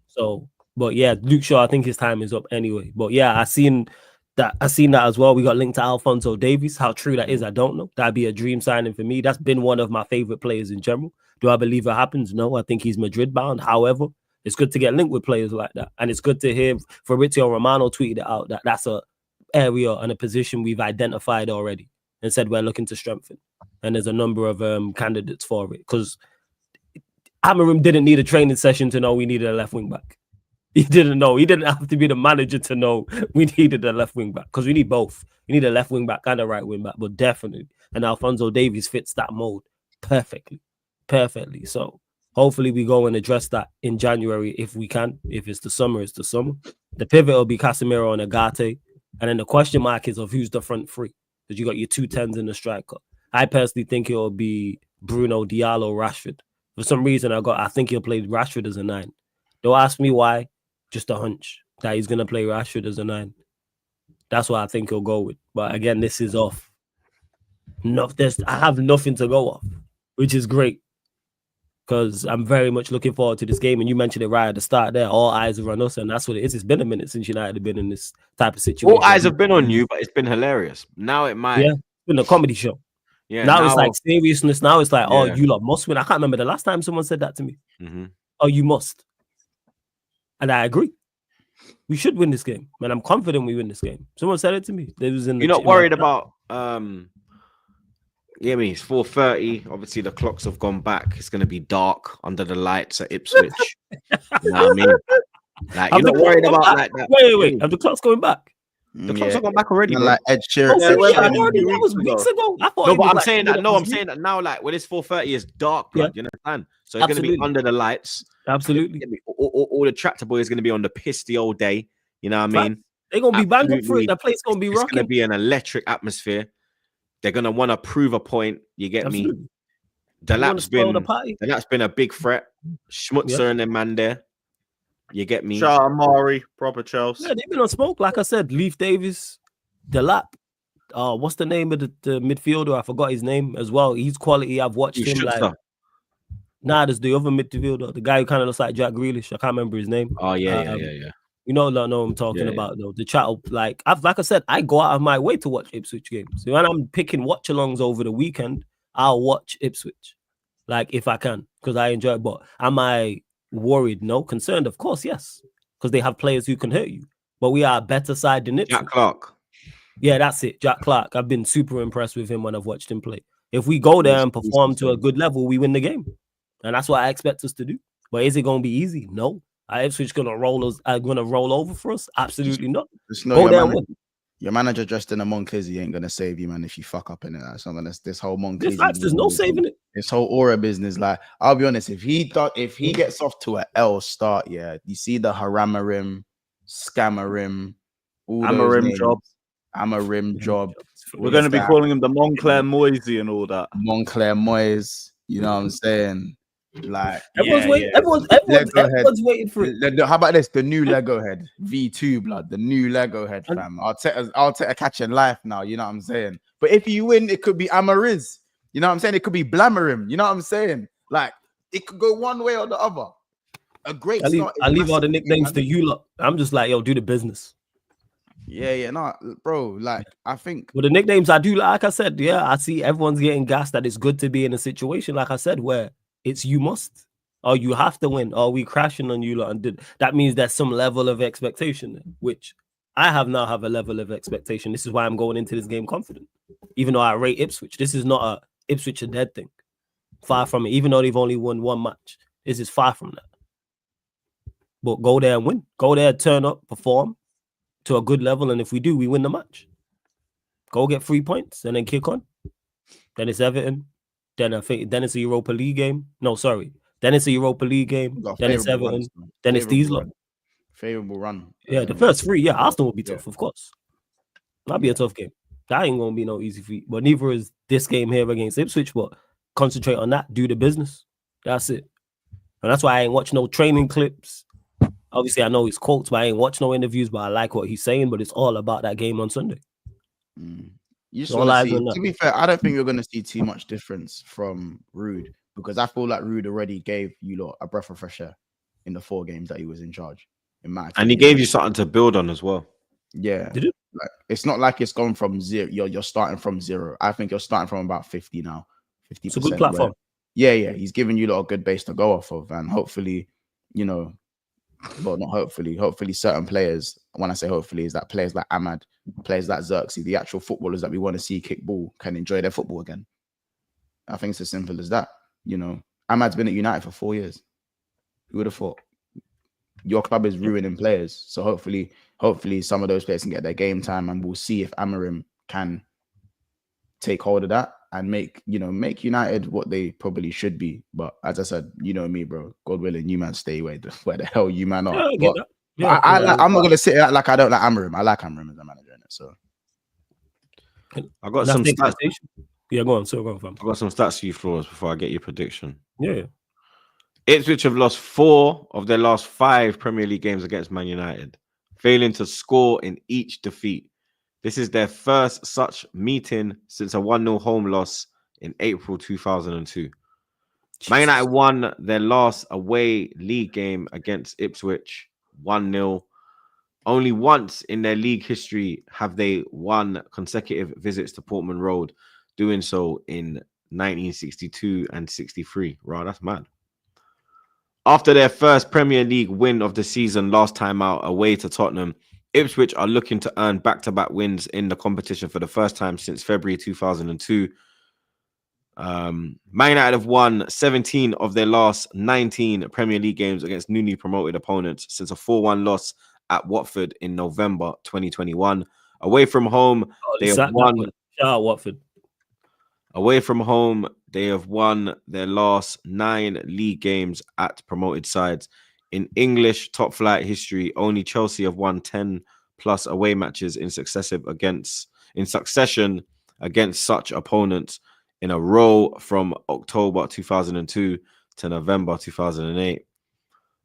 So, but yeah, Luke Shaw, I think his time is up anyway. But yeah, I seen that as well. We got linked to Alphonso Davies. How true that is, I don't know. That'd be a dream signing for me. That's been one of my favorite players in general. Do I believe it happens? No, I think he's Madrid bound. However, it's good to get linked with players like that, and it's good to hear Fabrizio Romano tweeted it out that that's a area and a position we've identified already and said we're looking to strengthen, and there's a number of candidates for it because Amorim didn't need a training session to know we needed a left wing back. He didn't know. He didn't have to be the manager to know we needed a left wing back because we need both. We need a left wing back and a right wing back, but definitely. And Alphonso Davies fits that mold perfectly. So hopefully we go and address that in January if we can. If it's the summer, it's the summer. The pivot will be Casemiro and Agate. And then the question mark is of who's the front three. Because you got your 2 10s in the striker. I personally think it will be Bruno, Diallo, Rashford. For some reason, I think he'll play Rashford as a 9. Don't ask me why. Just a hunch that he's going to play Rashford as a 9. That's what I think he'll go with. But again, this is off. I have nothing to go off, which is great. Because I'm very much looking forward to this game. And you mentioned it right at the start there. All eyes are on us, and that's what it is. It's been a minute since United have been in this type of situation. All eyes have been on you, but it's been hilarious. Now it might. Yeah, it's been a comedy show. Yeah. Now it's like seriousness. Now it's like, Yeah. oh, you lot must win. I can't remember the last time someone said that to me. Mm-hmm. Oh, you must. And I agree. We should win this game. Man, I'm confident we win this game. Someone said it to me. It was in the You're not worried about yeah, I mean, it's 4:30. Obviously, the clocks have gone back. It's going to be dark under the lights at Ipswich. You know what I mean? Like, you're not worried about like that. Wait. Have the clocks going back? The clocks have gone back already. Like Ed Sheeran. Oh, Yeah, shit, yeah, that was weeks ago. I thought No, it but was I'm like- saying that. No, I'm saying that now. Like when it's 4:30, it's dark, blood. Yeah. You understand? So it's going to be Absolutely. under the lights. Absolutely. All the tractor boys going to be on the piss the whole day. You know what I mean? They're going to be banged up for Absolutely. it. That place going to be It's going to rocking. be an electric atmosphere. They're going to want to prove a point. You get me? Absolutely. The They wanna lap's spoil been the party. a big threat. Schmutzer and them man there. You get me? Shout out Amari, proper Chelsea. Yeah, they've been on smoke. Like I said, Leaf Davis, the lap. What's the name of the midfielder? I forgot his name as well. He's quality. I've watched him. Like, there's the other midfielder, the guy who kind of looks like Jack Grealish. I can't remember his name. Oh yeah. You know what I'm talking about though. The chat, like I said, I go out of my way to watch Ipswich games. So when I'm picking watch-alongs over the weekend, I'll watch Ipswich, like if I can, because I enjoy it. But am I worried? No. Concerned? Of course, yes, because they have players who can hurt you. But we are a better side than Ipswich. Jack Clark. Yeah, that's it. Jack Clark. I've been super impressed with him when I've watched him play. If we go there and perform to a good level, we win the game. And that's what I expect us to do. But is it going to be easy? No. Are Ipswich going to roll over for us? Absolutely not. Go there and win. Your manager dressed in a Monclizzy ain't going to save you, man, if you fuck up in it. That's not going to, this whole Monclizzy. There's no saving it. This whole aura business, like, I'll be honest, if he gets off to an L start, yeah, you see the Haramarim, Scamarim, all Amorim jobs. Amorim job. We're going to be calling him the Montclair Moisey and all that. Montclair Moyes, you know what I'm saying? Like everyone's waiting for it. How about this? The new Lego head, V2 blood, the new Lego head, fam. I'll take a catch in life now, you know what I'm saying? But if you win, it could be Amariz, you know what I'm saying? It could be Blamarim, you know what I'm saying? Like it could go one way or the other. A great start. I leave all the nicknames to you lot. I'm just like, yo, do the business. Yeah, no, bro. Like, I think. Well, the nicknames I do, like I said, yeah, I see everyone's getting gassed that it's good to be in a situation, like I said, where it's you must, or you have to win, or we crashing on you lot, and that means there's some level of expectation there, which I have a level of expectation. This is why I'm going into this game confident, even though I rate Ipswich. This is not a Ipswich are dead thing. Far from it. Even though they've only won one match, this is far from that. But go there and win. Go there, turn up, perform to a good level, and if we do, we win the match. Go get 3 points and then kick on. Then it's Everton. Then it's a Europa League game. No, sorry. Then it's a Europa League game. Then it's Everton. Then it's these lot. Favorable run. Yeah, the first 3. Yeah, Arsenal will be tough, of course. That'll be a tough game. That ain't gonna be no easy feat. But neither is this game here against Ipswich. But concentrate on that. Do the business. That's it. And that's why I ain't watch no training clips. Obviously, I know his quotes, but I ain't watch no interviews. But I like what he's saying. But it's all about that game on Sunday. You to be fair, I don't think you're going to see too much difference from Rude, because I feel like Rude already gave you lot a breath of fresh air in the 4 games that he was in charge. In my opinion. And he gave you something to build on as well. Yeah. Did it? Like, it's not like it's gone from 0. You're starting from 0. I think you're starting from about 50 now. 50%. It's a good platform. Yeah. He's giving you lot a good base to go off of, and hopefully, well, not hopefully certain players, when I say hopefully, is that players like Ahmad, players like Xerxes, the actual footballers that we want to see kick ball, can enjoy their football again. I think it's as simple as that. Ahmad's been at United for 4 years. Who would have thought? Your club is ruining players. So hopefully some of those players can get their game time, and we'll see if Amorim can take hold of that and make United what they probably should be. But as I said, you know me, bro. God willing, you man stay where the hell you man are. Yeah, I'm not gonna sit here like I don't like Amorim. I like Amorim as a manager, innit? So I got that's some the stats. expectation. Yeah, go on. So go on, fam. I got some stats for you, Flores, before I get your prediction. Yeah. Ipswich have lost 4 of their last 5 Premier League games against Man United, failing to score in each defeat. This is their first such meeting since a 1-0 home loss in April 2002. Man United won their last away league game against Ipswich 1-0. Only once in their league history have they won consecutive visits to Portman Road, doing so in 1962 and 63. Right, that's mad. After their first Premier League win of the season last time out away to Tottenham, Ipswich are looking to earn back-to-back wins in the competition for the first time since February 2002. Man United have won 17 of their last 19 Premier League games against newly promoted opponents since a 4-1 loss at Watford in November 2021. Away from home, they have won. Shout out Watford. Away from home, they have won their last 9 league games at promoted sides. In English top flight history, only Chelsea have won 10 plus away matches in succession against such opponents in a row from October 2002 to November 2008.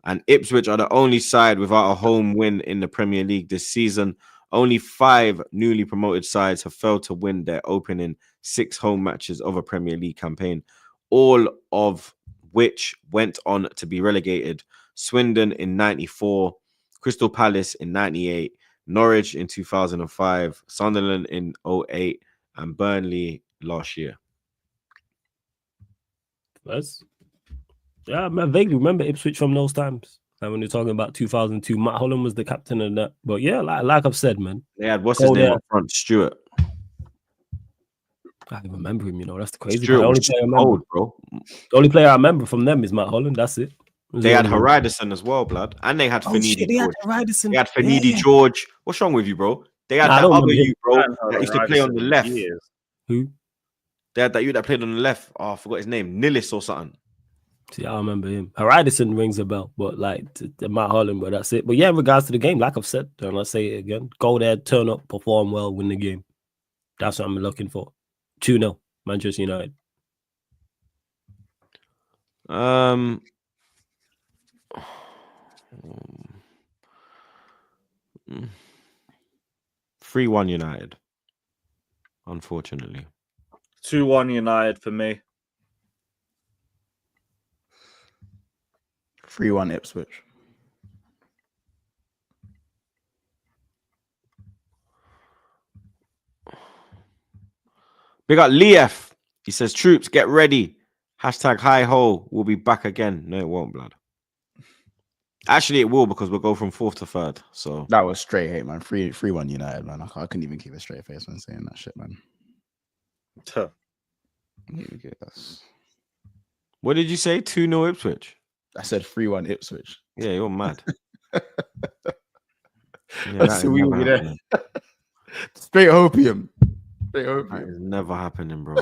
And Ipswich are the only side without a home win in the Premier League this season. Only 5 newly promoted sides have failed to win their opening 6 home matches of a Premier League campaign, all of which went on to be relegated. Swindon in 94, Crystal Palace in 98, Norwich in 2005, Sunderland in 08, and Burnley last year. Yeah, I vaguely remember Ipswich from those times. And when you're talking about 2002, Matt Holland was the captain of that. But yeah, like I've said, man. They had what's his name up front, Stuart. I can remember him, that's the crazy Stuart part. was old, bro. The only player I remember from them is Matt Holland. That's it. They had Hariderson as well, blood. And they had Finidi George. They had Finidi George. What's wrong with you, bro? They had that other you, bro, that used to play on the left. Who? They had that you that played on the left. Oh, I forgot his name. Nillis or something. See, I remember him. Hariderson rings a bell, but like Matt Holland, but that's it. But yeah, in regards to the game, like I've said, and I'll say it again, go there, turn up, perform well, win the game. That's what I'm looking for. 2-0, Manchester United. 3-1 United. Unfortunately. 2-1 United for me. 3-1 Ipswich. Big up Lief. He says, troops, get ready. Hashtag hi ho. We'll be back again. No, it won't, blood. Actually, it will because we'll go from 4th to 3rd. So that was straight hate, man. 3-1 United, man. I couldn't even keep a straight face when saying that shit, man. What did you say? 2-0 Ipswich? I said 3-1 Ipswich. Yeah, you're mad. So we will be there. Straight opium. That is never happening, bro.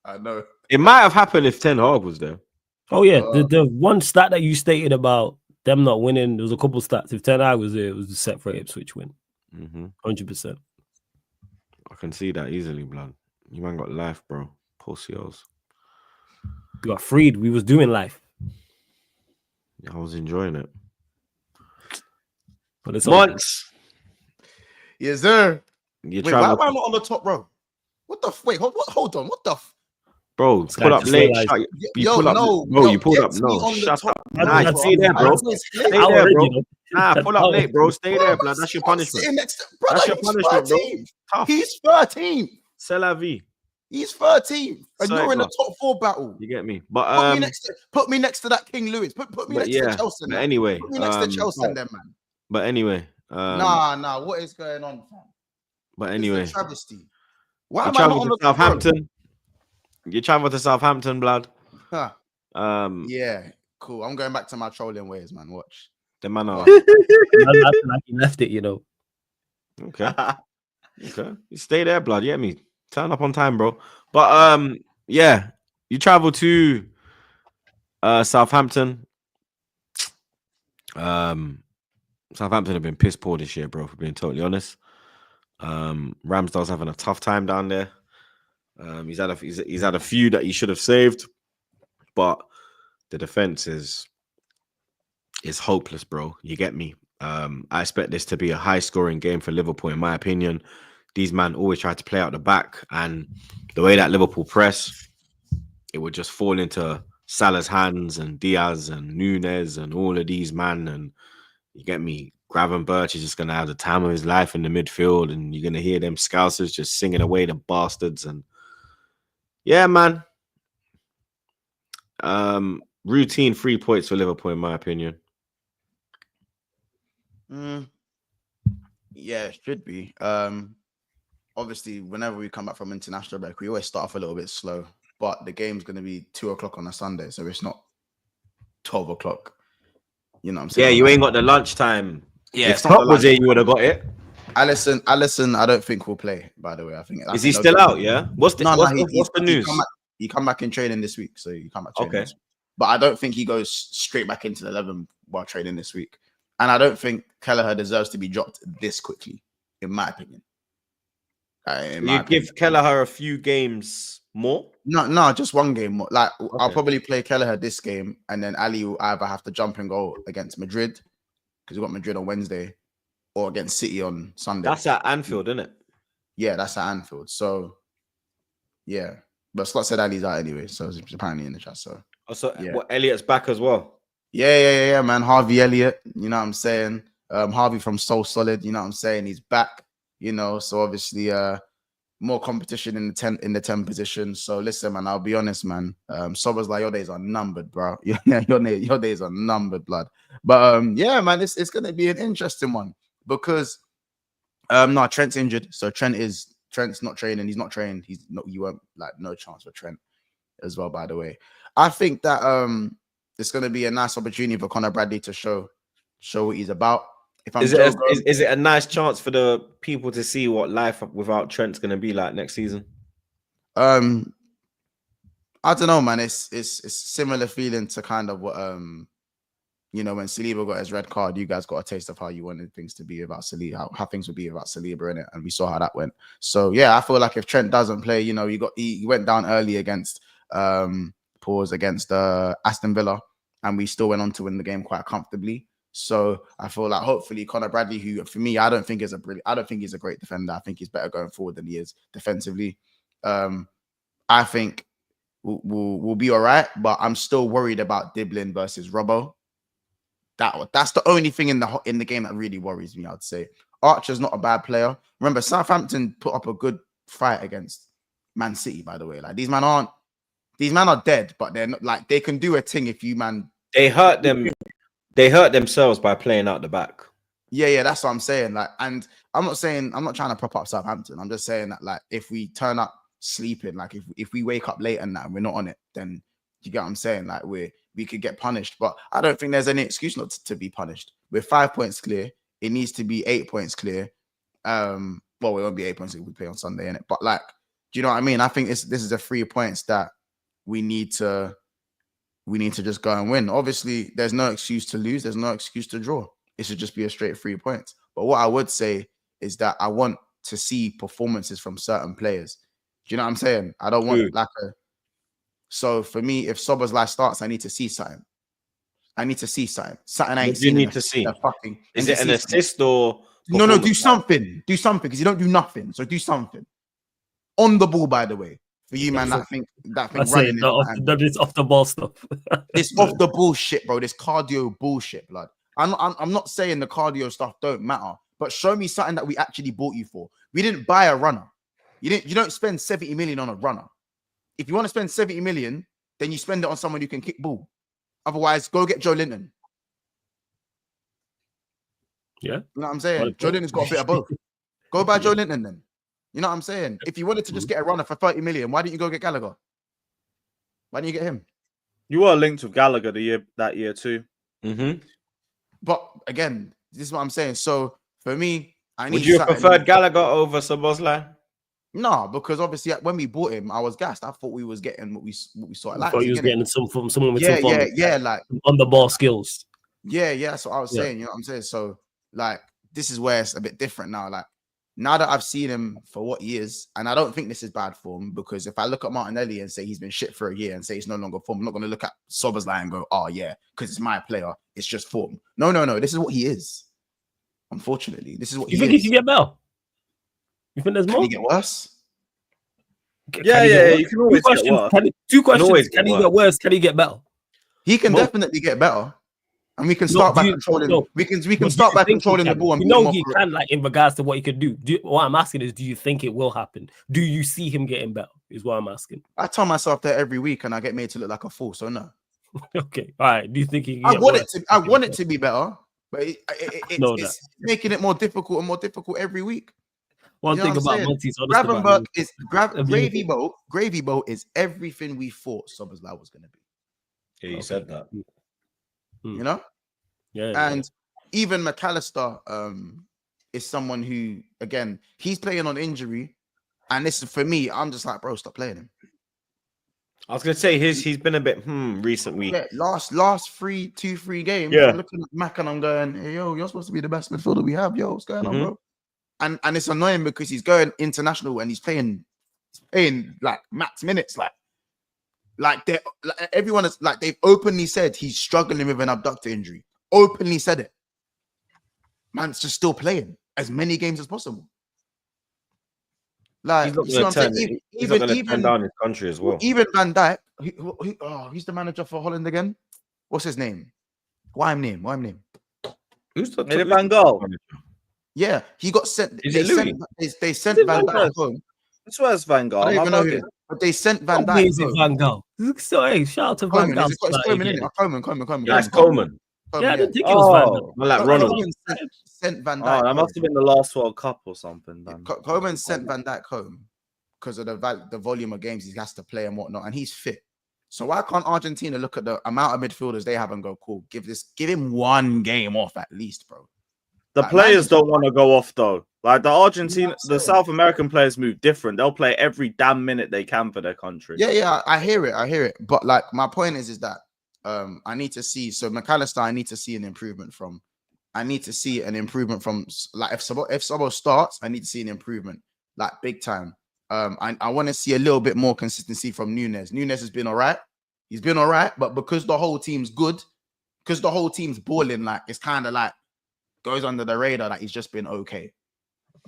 I know. It might have happened if Ten Hag was there. Oh, yeah. The one stat that you stated about them not winning, there was a couple stats. If Ten Hag was there, it was a set for Ipswich win. 100%. I can see that easily, blood. You man got life, bro. Pussios. We got freed. We was doing life. I was enjoying it. But it's months. Yes, sir. Wait, why am I not on the top row? What the wait? Hold on. What the bro? Pull up late. You pull up. No, shut up. Nah, stay there, bro. Stay there, bro. Nah, pull up late, bro. Stay there, blood. That's your punishment. That's your punishment, bro. Tough. He's 13. C'est la vie. He's 13, and you're in the top 4 battle. You get me? But put me next to that King Lewis. Put me next to Chelsea. But anyway, put me next to Chelsea, then, man. But anyway, nah. What is going on, fam? But anyway, it's a travesty. Why you am I not on the Southampton? You travel to Southampton, blood. Huh. Yeah, cool. I'm going back to my trolling ways, man. Watch. The man are. like he left it, Okay. Okay. You stay there, blood. You get me? Turn up on time, bro. But yeah, you travel to Southampton. Southampton have been piss poor this year, bro, for being totally honest. Ramsdale's having a tough time down there. He's had a few that he should have saved, but the defense is hopeless, bro. You get me? I expect this to be a high-scoring game for Liverpool, in my opinion. These men always try to play out the back, and the way that Liverpool press, it would just fall into Salah's hands and Diaz and Nunes and all of these man. And you get me? Gravenberch is just going to have the time of his life in the midfield, and you're going to hear them Scousers just singing away the bastards. And yeah, man. Routine 3 points for Liverpool, in my opinion. Yeah, it should be. Obviously, whenever we come back from international break, we always start off a little bit slow. But the game's going to be 2 o'clock on a Sunday, so it's not 12 o'clock. You know what I'm saying? Yeah, you ain't got the lunchtime. Yeah, if Top was here, you would have got it. Allison, I don't think will play. By the way, I think is he still out? Yeah. What's the news? He come back in training this week, so you come back training. Okay. This week. But I don't think he goes straight back into the 11 while training this week, and I don't think Kelleher deserves to be dropped this quickly, in my opinion. Give Kelleher a few games more? No, just one game more. Like I'll probably play Kelleher this game, and then Ali will either have to jump and go against Madrid because we got Madrid on Wednesday, or against City on Sunday. That's at Anfield, isn't it? Yeah, that's at Anfield. So yeah, but Scott said Ali's out anyway, so it's apparently in the chat. So Elliott's back as well. Yeah, man. Harvey Elliott, you know what I'm saying? Harvey from Soul Solid, you know what I'm saying? He's back. You know, so obviously more competition in the 10 position. So listen, man, I'll be honest, man. Sober's like, your days are numbered, bro. your days are numbered, blood. But yeah, man, it's gonna be an interesting one because no, Trent's injured. So Trent's not training, he's not trained, you won't like no chance for Trent as well, by the way. I think that it's gonna be a nice opportunity for Conor Bradley to show what he's about. Is it a nice chance for the people to see what life without Trent's going to be like next season? I don't know, man. It's similar feeling to kind of what you know, when Saliba got his red card, you guys got a taste of how you wanted things to be about Saliba, how things would be about Saliba in it, and we saw how that went. So yeah, I feel like if Trent doesn't play, you know, he went down early against Aston Villa, and we still went on to win the game quite comfortably. So I feel like hopefully Conor Bradley, who for me I don't think he's a great defender. I think he's better going forward than he is defensively. I think we'll be all right, but I'm still worried about Diblin versus Robbo. That's the only thing in the game that really worries me. I'd say Archer's not a bad player. Remember, Southampton put up a good fight against Man City. By the way, like these men are dead, but they're not like they can do a thing if you man. They hurt them. They hurt themselves by playing out the back. Yeah, that's what I'm saying. Like, and I'm not trying to prop up Southampton. I'm just saying that, like, if we turn up sleeping, like, if we wake up late and that and we're not on it, then you get what I'm saying. Like, we could get punished. But I don't think there's any excuse not to be punished. We're 5 points clear. It needs to be 8 points clear. Well, we won't be 8 points if we play on Sunday, innit? But like, do you know what I mean? I think this is the 3 points that we need to just go and win. Obviously, there's no excuse to lose. There's no excuse to draw. It should just be a straight 3 points. But what I would say is that I want to see performances from certain players. Do you know what I'm saying? I don't want So for me, if Szoboszlai starts, I need to see something. Something I ain't seen. You need to see. Is it an assist or? No, do something. Do something because you don't do nothing. So do something. On the ball, by the way. For you, man, that thing running. That is off the ball stuff. It's off the bullshit, bro. This cardio bullshit, blood. I'm not saying the cardio stuff don't matter, but show me something that we actually bought you for. We didn't buy a runner. You don't spend 70 million on a runner. If you want to spend 70 million, then you spend it on someone who can kick ball. Otherwise, go get Joe Linton. Yeah. You know what I'm saying? Joe Linton's got a bit of both. Go buy Joe Linton then. You know what I'm saying? If you wanted to just get a runner for 30 million, why didn't you go get Gallagher? Why didn't you get him? You were linked with Gallagher that year too. Mm-hmm. But again, this is what I'm saying. So for me, I need. Would you have preferred Gallagher over Szoboszlai? No, because obviously when we bought him, I was gassed. I thought we was getting what we saw. I thought you was getting someone with like on the ball skills. Yeah, that's what I was saying. You know what I'm saying? So Like, this is where it's a bit different now. Like, now that I've seen him for what he is, and I don't think this is bad form, because if I look at Martinelli and say he's been shit for a year and say it's no longer form, I'm not going to look at Szoboszlai and go, oh yeah, because it's my player, it's just form. No. This is what he is. Unfortunately, this is what You he think is. he can get better? You think there's Can more? he get worse? Yeah, you can always get worse. Two questions. always Can get he get worse? Can he get better? He can Mo- definitely get better. And we can start by controlling. We can start by controlling the ball and you be know more he correct. can, like, in regards to what he could do. What I'm asking is, do you think it will happen? Do you see him getting better? Is what I'm asking. I tell myself that every week, and I get made to look like a fool. So no. Okay, all right. Do you think he can I get want worse? it to. I want it to be better, but it's making it more difficult and more difficult every week. One You know thing what I'm about saying? Monty's honest about Gravenberch him is Gravy Boat is everything we thought Szoboszlai was going to be. Yeah, you said that. You know, and even McAllister is someone who, again, he's playing on injury, and this is for me. I'm just like, bro, stop playing him. I was gonna say he's been a bit recent week. Yeah, last 2-3 games. Yeah. I'm looking at Mac and I'm going, hey, yo, you're supposed to be the best midfielder we have. Yo, what's going on, bro? And it's annoying because he's going international and he's playing like max minutes, like everyone is like, they've openly said he's struggling with an abductor injury. Openly said it. Man's just still playing as many games as possible. Like, He's not going to turn down his country as well. Even Van Dijk, he's the manager for Holland again. What's his name? Why name? Who's the Van Gaal? Yeah, he got sent. Is it Louis? They sent Van Dijk home. This was Van Gaal. I don't even know who, but they sent Van Dijk. Is it Van Gaal? So, hey, shout out to Van Gaal. It's Coleman, isn't it? Coleman. Yeah, it's Coleman. Yeah, I didn't think it was Van Gaal. Like Ronald. Coleman sent Van Dijk. That must have been the last World Cup or something. Coleman sent Van Dijk home because of the volume of games he has to play and whatnot, and he's fit. So why can't Argentina look at the amount of midfielders they have and go, cool, give him one game off at least, bro? The players don't want to go off though. Like the South American players move different. They'll play every damn minute they can for their country. Yeah, I hear it. But like, my point is that I need to see. So McAllister, I need to see an improvement from. I need to see an improvement from. Like, if Szobo starts, I need to see an improvement, like, big time. I want to see a little bit more consistency from Nunes. Nunes has been all right. He's been all right, but because the whole team's good, because the whole team's balling, like, it's kind of like goes under the radar that he's just been okay.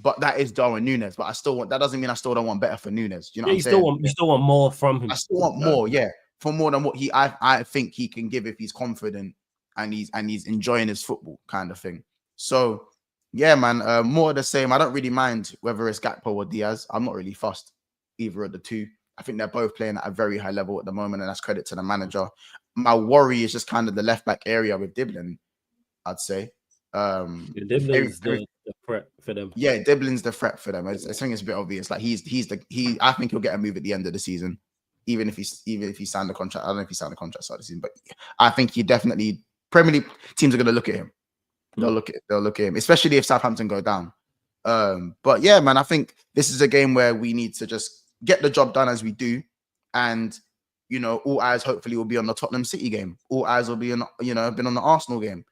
But that is Darwin Nunes. But that doesn't mean I still don't want better for Nunes. You know what I'm saying? You still want more from him. I still want more, for more than what I think he can give if he's confident and he's enjoying his football, kind of thing. So yeah, man, more of the same. I don't really mind whether it's Gakpo or Diaz. I'm not really fussed either of the two. I think they're both playing at a very high level at the moment, and that's credit to the manager. My worry is just kind of the left back area with Diblin, I'd say. Diblin's the threat for them. Yeah, Diblin's the threat for them. I think it's a bit obvious. Like, I think he'll get a move at the end of the season, even if he signed the contract. I don't know if he signed the contract start of the season, but I think he definitely, Premier League teams are going to look at him. They'll look at him, especially if Southampton go down. But yeah, man, I think this is a game where we need to just get the job done as we do, and all eyes hopefully will be on the Tottenham City game. All eyes will be on been on the Arsenal game.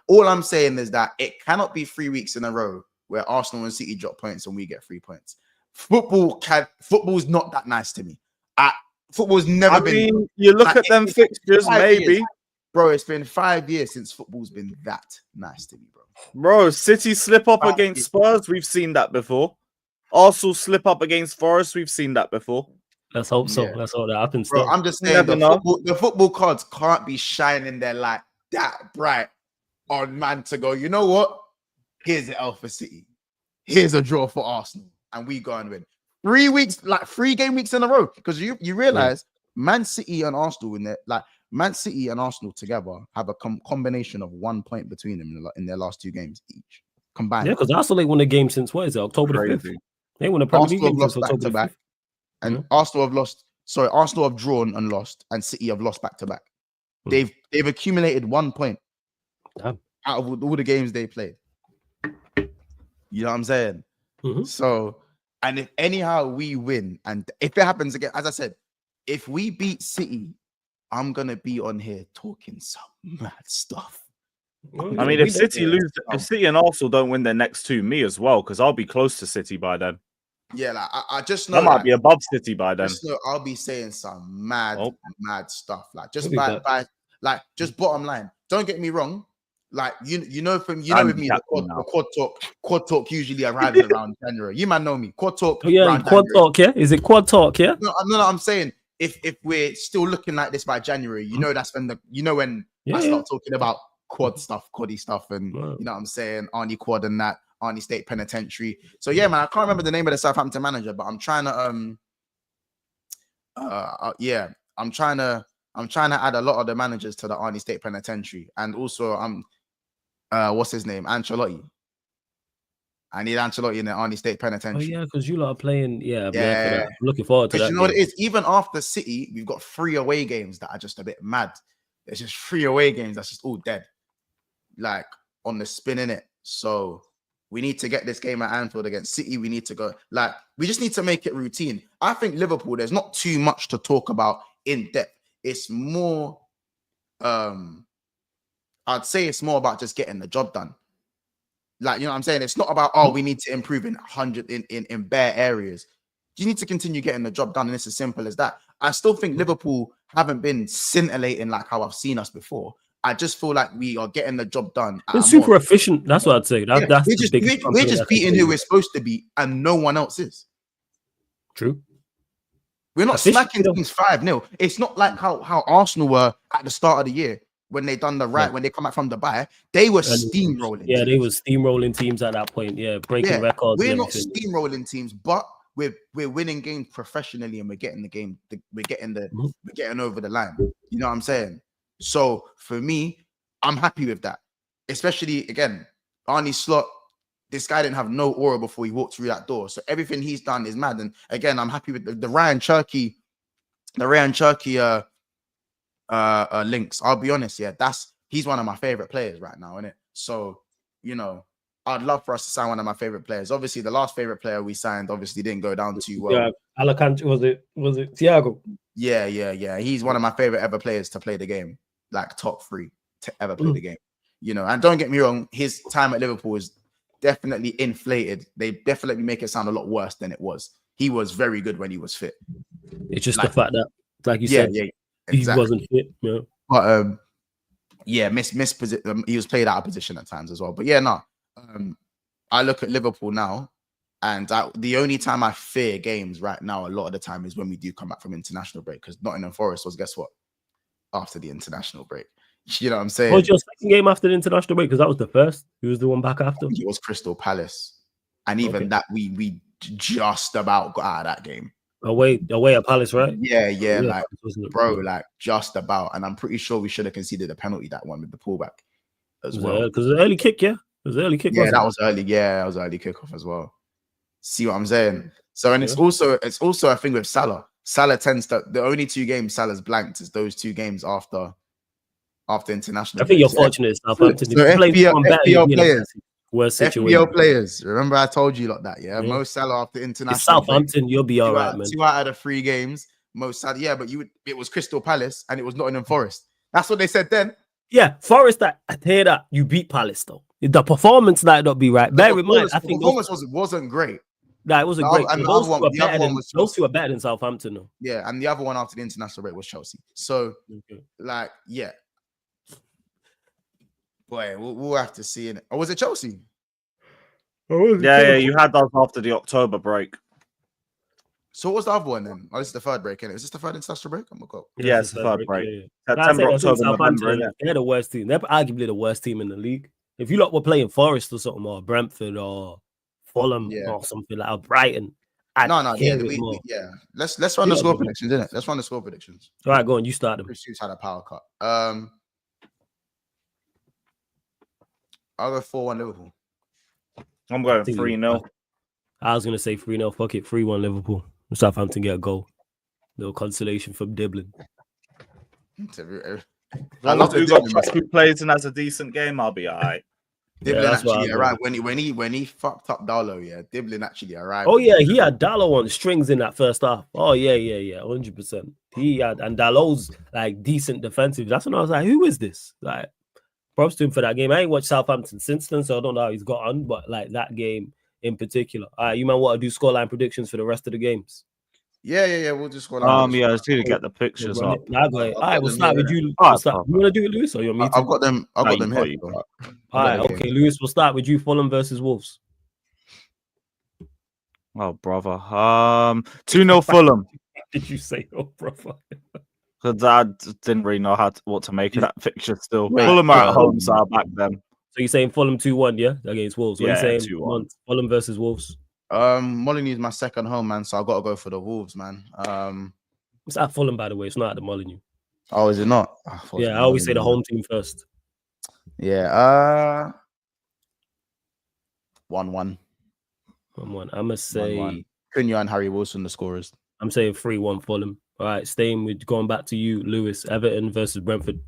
All I'm saying is that it cannot be 3 weeks in a row where Arsenal and City drop points and we get 3 points. Football's not that nice to me. Football's never been. You look at them fixtures, maybe. Bro, it's been 5 years since football's been that nice to me, bro. Bro, City slip up against Spurs. We've seen that before. Arsenal slip up against Forest. We've seen that before. Let's hope so. Yeah. Let's hope that happens. Bro, I'm just saying the football cards can't be shining there like that bright on man to go, you know what? Here's the L for City. Here's a draw for Arsenal. And we go and win. 3 weeks, like 3 game weeks in a row. Because you realize Man City and Arsenal Man City and Arsenal together have a combination of 1 point between them in their last 2 games each combined. Yeah, because Arsenal ain't won a game since October the 5th. They won a Premier League game since October the 5th. And Arsenal have drawn and lost, and City have lost back to back. They've accumulated 1 point out of all the games they played. You know what I'm saying? So, and if anyhow we win, and if it happens again, as I said, if we beat City, I'm gonna be on here talking some mad stuff. I mean, if City and Arsenal don't win their next two, me as well, because I'll be close to City by then. Yeah, like I just know that might be above City by then. Just know I'll be saying some mad stuff. Like just by just bottom line. Don't get me wrong. Like you know with me, the quad talk usually arrives around January. You might know me. Quad talk. Oh, yeah, quad talk. Yeah, is it quad talk? Yeah. No, I'm saying if we're still looking like this by January, you know that's when I start talking about quaddy stuff, and you know what I'm saying, Arnie Quad and that. Arnie State Penitentiary. So yeah, man, I can't remember the name of the Southampton manager, but I'm trying to I'm trying to add a lot of the managers to the Arnie State Penitentiary, and also what's his name, Ancelotti. I need Ancelotti in the Arnie State Penitentiary. Oh yeah, because you lot are playing. Yeah. I'm looking forward to that. You know what it is? Even after City, we've got 3 away games that are just a bit mad. There's just 3 away games that's just all dead, like on the spin in it. So we need to get this game at Anfield against City. We need to go, we just need to make it routine. I think Liverpool, there's not too much to talk about in depth. It's more, I'd say it's more about just getting the job done. Like, you know what I'm saying? It's not about, we need to improve in bare areas. You need to continue getting the job done, and it's as simple as that. I still think Liverpool haven't been scintillating like how I've seen us before. I just feel like we are getting the job done. It's super efficient. That's what I'd say. That's we're just beating who we're supposed to be, and no one else is. True. We're not smacking things 5-0. It's not like how Arsenal were at the start of the year when they done when they come back from Dubai. They were steamrolling. Yeah, they were steamrolling teams at that point. Yeah, breaking records. We're not steamrolling teams, but we're winning games professionally, and we're getting the game. We're getting over the line. You know what I'm saying? So for me, I'm happy with that. Especially again, Arnie Slot. This guy didn't have no aura before he walked through that door. So everything he's done is mad. And again, I'm happy with the Ryan Cherky, links. I'll be honest, he's one of my favorite players right now, isn't it? So, you know, I'd love for us to sign one of my favorite players. Obviously, the last favorite player we signed obviously didn't go down too well. Yeah, Alicante, was it Thiago? Yeah. He's one of my favorite ever players to play the game, like top 3 to ever play the game. You know, and don't get me wrong, his time at Liverpool is definitely inflated. They definitely make it sound a lot worse than it was. He was very good when he was fit. It's just the fact that, like you said, exactly. He wasn't fit. Yeah. But he was played out of position at times as well. But I look at Liverpool now, and the only time I fear games right now, a lot of the time, is when we do come back from international break. Because Nottingham Forest was, guess what? After the international break. You know what I'm saying? What was your second game after the international break? Because that was the first. Who was the one back after? It was Crystal Palace, and even that we just about got out of that game. Away at Palace, right? Yeah, like bro, like just about. And I'm pretty sure we should have conceded a penalty that one with the pullback as well. Because the early kick, it was early kick. Yeah, that was early. Yeah, that was early kickoff as well. See what I'm saying? So, and it's also a thing with Salah. Salah tends to, the only 2 games Salah's blanked is those 2 games after international. I think you're fortunate, Southampton. So FPL players. Remember, I told you like that. Yeah, Mo Salah after international. It's Southampton, you'll be all right, man. 2 out of the 3 games, Mo Salah. Yeah, but it was Crystal Palace and it was Nottingham Forest. That's what they said then. Yeah, Forest. I hear that you beat Palace though. The performance might not be right. Bear in mind, I think the performance wasn't great. No, it wasn't great. And those 2 are better than Southampton, though. Yeah, and the other one after the international break was Chelsea. So, boy, we'll have to see it. Or was it Chelsea? Yeah, you had those after the October break. So what was the other one then? Oh, this is the 3rd break, isn't it? Is this the 3rd international break? I'm gonna go. Yeah, it's the 3rd break. Yeah. September, October, November. They're the worst team. They're arguably the worst team in the league. If you lot were playing Forest or something, or Brentford or Fulham or something like that, Brighton. Let's run the score predictions, innit? Let's run the score predictions. All right, go on. You start them. Chris Hughes had a power cut. I'll go 4-1 Liverpool. I'm going 3-0. I was going to say 3-0. Fuck it. 3-1 Liverpool. Southampton get a goal. Little consolation from Diblin. I love who got who plays and has a decent game. I'll be all right. Diblin actually arrived when he fucked up Darlow. Yeah, Diblin actually arrived. Oh yeah, he had Darlow on strings in that first half. Oh yeah, 100%. He had, and Darlow's like decent defensive. That's when I was like, who is this? Like, props to him for that game. I ain't watched Southampton since then, so I don't know how he's got on, but like that game in particular. All right, you man want to do scoreline predictions for the rest of the games? Yeah. We'll just go. Yeah, I just need to get the pictures up. Nah, go ahead. All right, we'll start with you. All right, We'll start. You want to do it, Lewis, or you want me to? I've got them. I've got them here. All right, okay, Lewis. We'll start with you. Fulham versus Wolves. Oh, brother. 2-0 Fulham. Did you say, oh, brother? Because I didn't really know what to make of that picture still. Wait, Fulham are at home, so I'll back them. So you're saying Fulham 2-1, yeah? Against Wolves. What are you saying? 2-1. Fulham versus Wolves. Molineux is my second home, man, so I've got to go for the Wolves, man. It's at Fulham, by the way. It's not at the Molineux. Oh, is it not? Yeah, I always say the home team first. Yeah. 1-1. 1-1. I'm gonna say Cunha and Harry Wilson, the scorers. I'm saying 3-1 Fulham. All right, staying with going back to you, Lewis. Everton versus Brentford.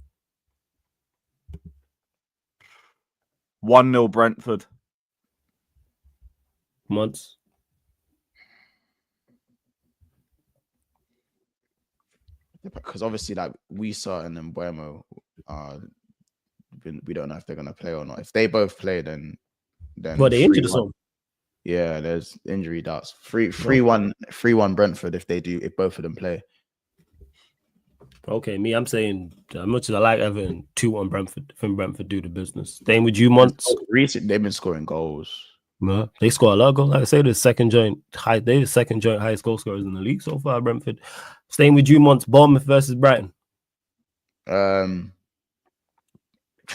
1-0 Brentford. Months. Because obviously, like Wisa and Mbuemo, we don't know if they're gonna play or not. If they both play, then But they injured or something. Yeah, there's injury doubts. 3-1 Brentford if both of them play. Okay, I'm saying as much as I like Everton, 2-1 Brentford. I think Brentford do the business. Staying with you, Months. Recently, they've been scoring goals. No, they score a lot of goals. Like I say, they're the second joint highest goal scorers in the league so far. Brentford. Staying with you, Months. Bournemouth versus Brighton. Do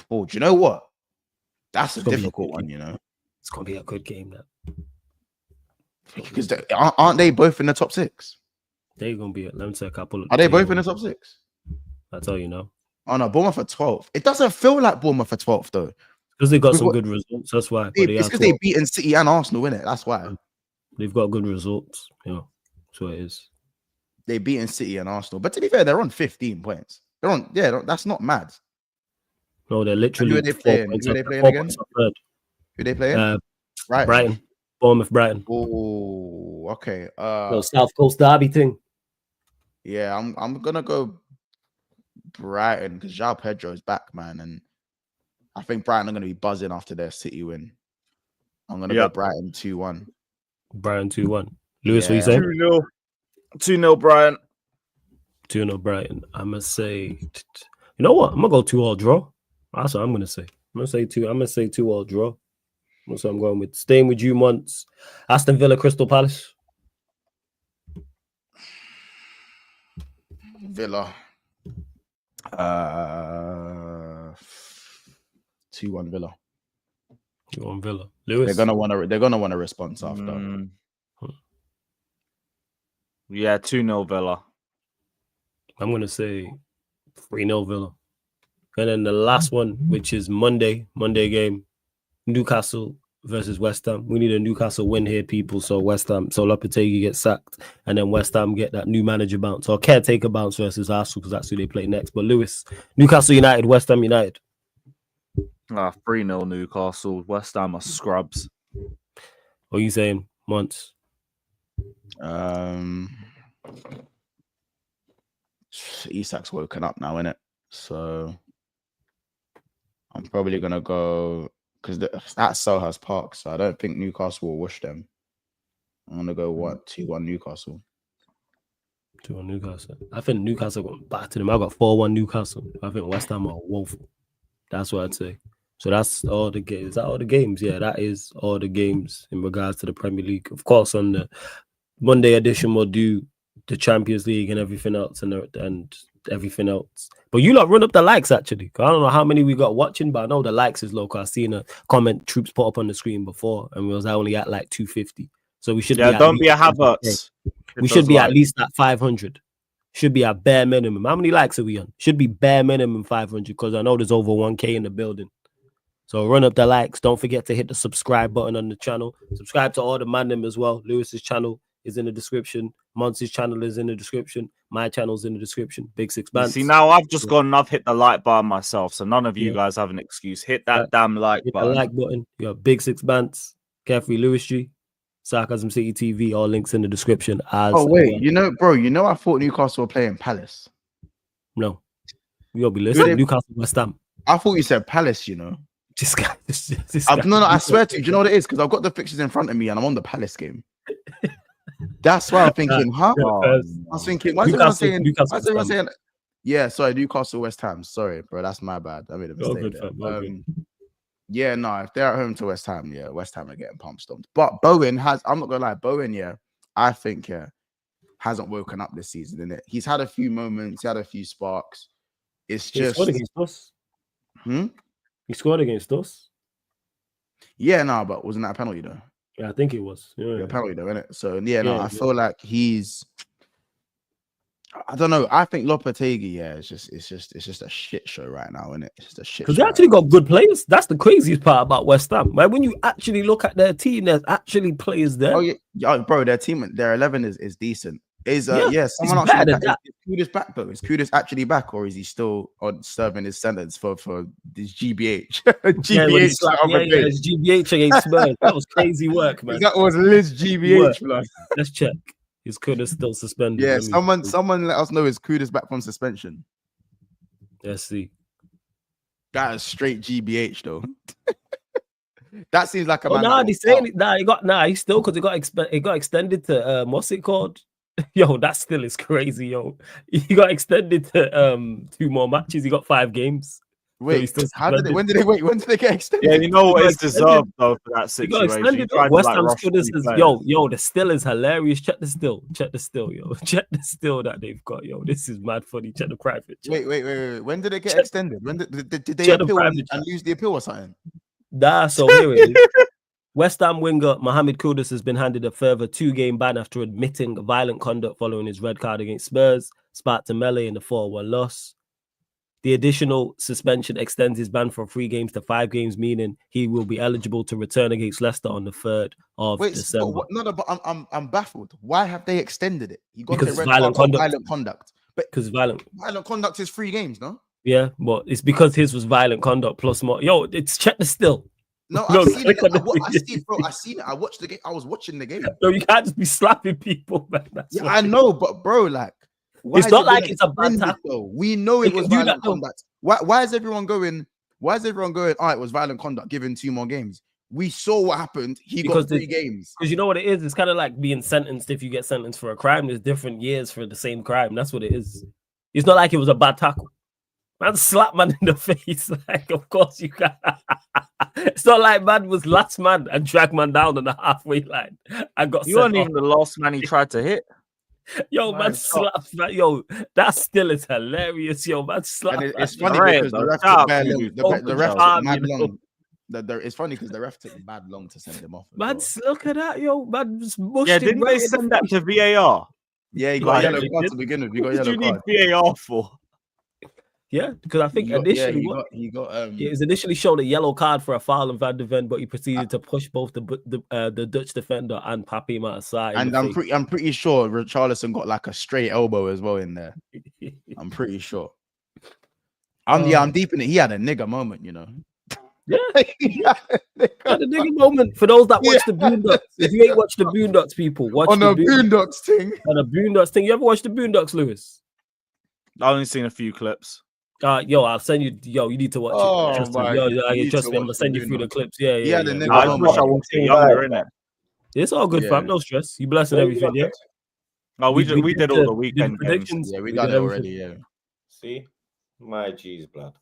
you know what? That's a difficult one. You know, it's gonna be a good game now. Because aren't they both in the top 6? They're gonna be. Let me say a couple. Are they both in the top 6? That's all you know. Oh no, Bournemouth for 12th. It doesn't feel like Bournemouth for 12th though. Because they got some good results. That's why. It's because they've beaten City and Arsenal, innit? That's why. They've got good results. Yeah, that's what it is. They've beaten City and Arsenal. But to be fair, they're on 15 points. They're on, that's not mad. No, they're literally. And who are they playing? Who are they playing again? Who are they playing? Brighton. Bournemouth, Brighton. Oh, okay. South Coast Derby thing. Yeah, I'm gonna go Brighton because João Pedro is back, man, and I think Brighton are gonna be buzzing after their City win. I'm gonna go Brighton 2-1. Brighton 2-1. Lewis, what are you saying? 2-0 Brighton. 2-0 Brighton. I'm gonna say, you know what? I'm gonna go 2-2 draw. That's what I'm gonna say. I'm gonna say 2-2 draw. That's what I'm going with. Staying with you, Months. Aston Villa, Crystal Palace. Villa. 2-1 Villa. 2-1 Villa. Lewis. They're gonna want a response after. Yeah, 2-0 Villa. I'm gonna say 3-0 Villa. And then the last one, which is Monday game, Newcastle versus West Ham. We need a Newcastle win here, people. So Lopetegui gets sacked, and then West Ham get that new manager bounce or caretaker bounce versus Arsenal because that's who they play next. But Lewis, Newcastle United, West Ham United. 3-0 Newcastle. West Ham are scrubs. What are you saying, Months? Isak's woken up now, innit? So I'm probably gonna go because that's Selhurst Park, so I don't think Newcastle will wash them. I'm gonna go 2-1 Newcastle. 2-1 Newcastle. I think Newcastle got back to them. I got 4-1 Newcastle. I think West Ham are woeful. That's what I'd say. So that's all the games. Is that all the games? Yeah, that is all the games in regards to the Premier League. Of course, on the Monday edition, we'll do the Champions League and everything else and everything else. But you lot run up the likes, actually. I don't know how many we got watching, but I know the likes is low. I've seen a comment Troops put up on the screen before, and we was only at like 250. So we should be don't be a Havertz. We should be at least at 500. Should be at bare minimum. How many likes are we on? Should be bare minimum 500 because I know there's over 1K in the building. So run up the likes. Don't forget to hit the subscribe button on the channel. Subscribe to all the mandem as well. Lewis's channel is in the description. Monty's channel is in the description. My channel's in the description. Big Six Bands. See, now I've just gone and I've hit the like button myself. So none of you guys have an excuse. Hit that damn like button. The like button. You got Big Six Bands, Carefree Lewis G, Sarcasm City TV. All links in the description. Oh, wait. I thought Newcastle were playing Palace. No. You'll be listening. Newcastle West Ham. I thought you said Palace, you know. This guy. This guy. No, I swear to you. Do you know what it is? Because I've got the fixtures in front of me and I'm on the Palace game. That's why I'm thinking, huh? I was thinking, why is everyone saying? Yeah, sorry, Newcastle, West Ham. Sorry, bro, that's my bad. I made a mistake. Yeah, no, if they're at home to West Ham, yeah, West Ham are getting pump stomped. But Bowen has, I'm not gonna lie, Bowen, yeah, I think, yeah, hasn't woken up this season, innit? He's had a few moments, he had a few sparks. It's just he scored against us. He scored against us. Yeah, no, but wasn't that a penalty though? Yeah, I think it was. Yeah, penalty though, innit? So I feel like he's. I don't know. I think Lopetegui, yeah, it's just a shit show right now, isn't it? It's just a shit. Because they actually got good players. That's the craziest part about West Ham. Like when you actually look at their team, there's actually players there. Oh yeah, bro, their team, their 11 is decent. Someone else is Kudus back though? Is Kudus actually back, or is he still on serving his sentence for this GBH? It's GBH against Spurs. That was crazy work, man. That was Liz GBH, blood. Let's check. Is Kudus still suspended? Yeah, someone let us know, is Kudus back from suspension? Let's see. That is straight GBH though. That seems like a man. Nah, he's saying it. He's still, because it got extended to what's it called? Yo, that still is crazy, yo. He got extended to 2 more matches. He got 5 games. Wait, when did they get extended? Yeah, you know what is deserved though for that situation. West Ham still says, yo, the still is hilarious. Check the still, yo. Check the still that they've got, yo. This is mad funny. Check the private. Wait. When did it get extended? When did they appeal and lose the appeal or something? Nah, so here it is. West Ham winger Mohamed Kudus has been handed a further 2-game ban after admitting violent conduct following his red card against Spurs, sparked a melee in the 4-1 loss. The additional suspension extends his ban from 3 games to 5 games, meaning he will be eligible to return against Leicester on the 3rd of December. But I'm baffled. Why have they extended it? He got because red violent card conduct. Violent conduct. But because violent conduct is 3 games, no? Yeah, but it's because his was violent conduct plus more. Yo, it's check the still. No, I've seen it. I see it, bro. I seen it. I watched the game. I was watching the game. No, you can't just be slapping people, man. I know, but bro, like, it's not like it's a bad tackle. We know it was violent conduct. Why is everyone going? All right, it was violent conduct. Given 2 more games. We saw what happened. He got 3 games. Because you know what it is? It's kind of like being sentenced. If you get sentenced for a crime, there's different years for the same crime. That's what it is. It's not like it was a bad tackle. Man slapped man in the face. Like, of course you can. It's not like man was last man and dragged man down on the halfway line. I got. You weren't even the last man he tried to hit. Yo, man slapped. Yo, that still is hilarious. Yo, man slapped. It's funny because the ref took mad long. It's funny because the ref took mad long to send him off. Man, look at that, yo. Man just mushed him. Didn't they send that to VAR? Yeah, he got a yellow card to begin with. What did you need VAR for? Yeah, because I think initially he got it was initially shown a yellow card for a foul on Van de Ven, but he proceeded to push both the Dutch defender and Papi him outside. And I'm pretty sure Richarlison got like a straight elbow as well in there. I'm pretty sure. I'm deep in it. He had a nigger moment, you know. Yeah, had a nigger moment. For those that watch the Boondocks, if you ain't watched the Boondocks, people watch on the Boondocks thing. On the Boondocks thing, you ever watched the Boondocks, Lewis? I've only seen a few clips. Yo, I'll send you. Yo, you need to watch it. Trust me. Trust me. I'm gonna send you through the clips. Yeah. I wish I watched it younger, innit? It's all good, fam. No stress. You blessing everything, yeah. No, we did all the weekend predictions. Yeah, we done it already. Yeah. See, my G's blood.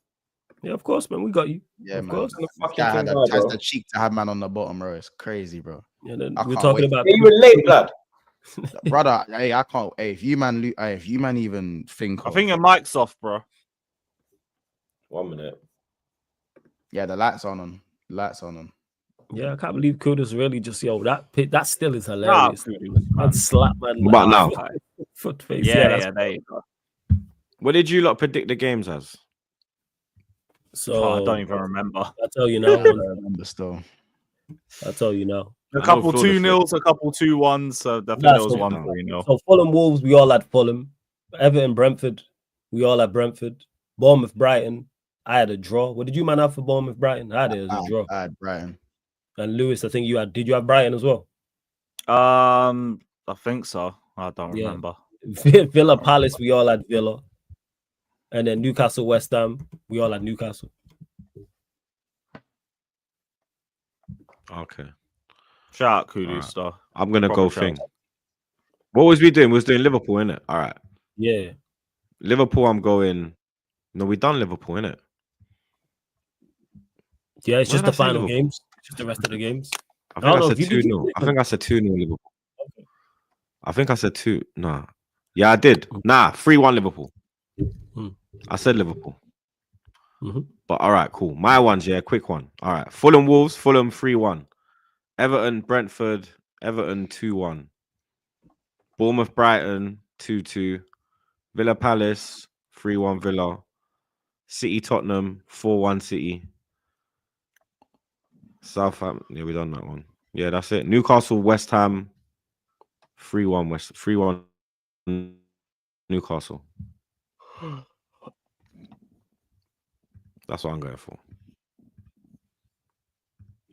Yeah, of course, man. We got you. Yeah, of man. course. Has the cheek to have man on the bottom, bro. It's crazy, bro. Yeah, then we're talking about. You relate, blood. Brother, hey, I can't. Hey, if you man even think, I think your mic's off, bro. 1 minute. Yeah, the lights on. Yeah, I can't believe Kudus really just that still is hilarious. Man slap man. But now, foot face. Yeah, there you go. What did you lot predict the games as? So I don't even remember. I'll tell you now. I remember still. I'll tell you now. A couple 2-0s, a couple 2-1s. So definitely there was 1-3-0. So Fulham Wolves, we all had Fulham. Everton Brentford, we all had Brentford. Bournemouth Brighton, I had a draw. What did you man have for Bournemouth Brighton? I had it as a draw. I had Brighton. And Lewis, I think you had. Did you have Brighton as well? I think so. I don't remember. Villa Palace, we all had Villa. And then Newcastle West Ham, we all had Newcastle. Okay. Shout out Kudu Alright. Star. I'm gonna Proper go shout. thing. What was we doing? We was doing Liverpool, innit? All right. Yeah. Liverpool, I'm going. No, we done Liverpool, innit? Yeah, it's When just did I the say final Liverpool? games. Just the rest of the games. I I think don't I know said if you 2-0. I think I said 2-0 Liverpool. I think I said 2. Nah. Yeah, I did. Nah, 3-1 Liverpool. Hmm. I said Liverpool. Mhm. But all right, cool. My one's, yeah, quick one. All right. Fulham Wolves, Fulham 3-1. Everton, Brentford, Everton 2-1. Bournemouth, Brighton 2-2. Villa Palace 3-1 Villa. City, Tottenham 4-1 City. Southampton, yeah, we done that one. Yeah, that's it. Newcastle, West Ham 3-1 West 3-1 Newcastle. That's what I'm going for.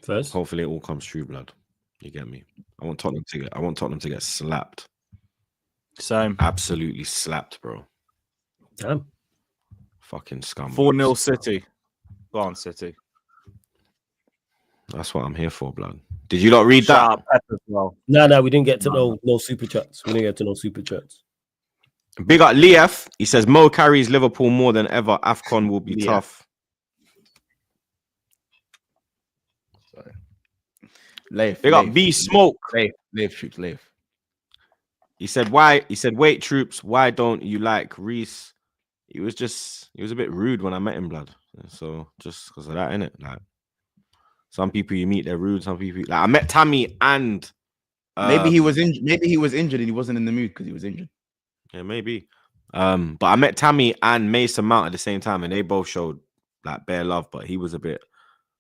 First. Hopefully it all comes true, blood. You get me? I want Tottenham to get slapped. Same. Absolutely slapped, bro. Damn. Fucking scum. 4-0 City. Go on, City. That's what I'm here for, blood. Did you not read Shout that? out Pep as well. No, we didn't get to no super chats. We didn't get to no super chats. Big up Lief. He says Mo carries Liverpool more than ever. AFCON will be tough. Sorry. Leif. Big up B Smoke. Leif. He said, why? He said, wait, troops, why don't you like Reece? He was a bit rude when I met him, blood. So just because of that, innit? Like, some people you meet, they're rude. Some people, like, I met Tammy and Maybe he was injured. Maybe he was injured and he wasn't in the mood because he was injured. yeah, maybe. But I met Tammy and Mason Mount at the same time, and they both showed like bare love. But he was a bit,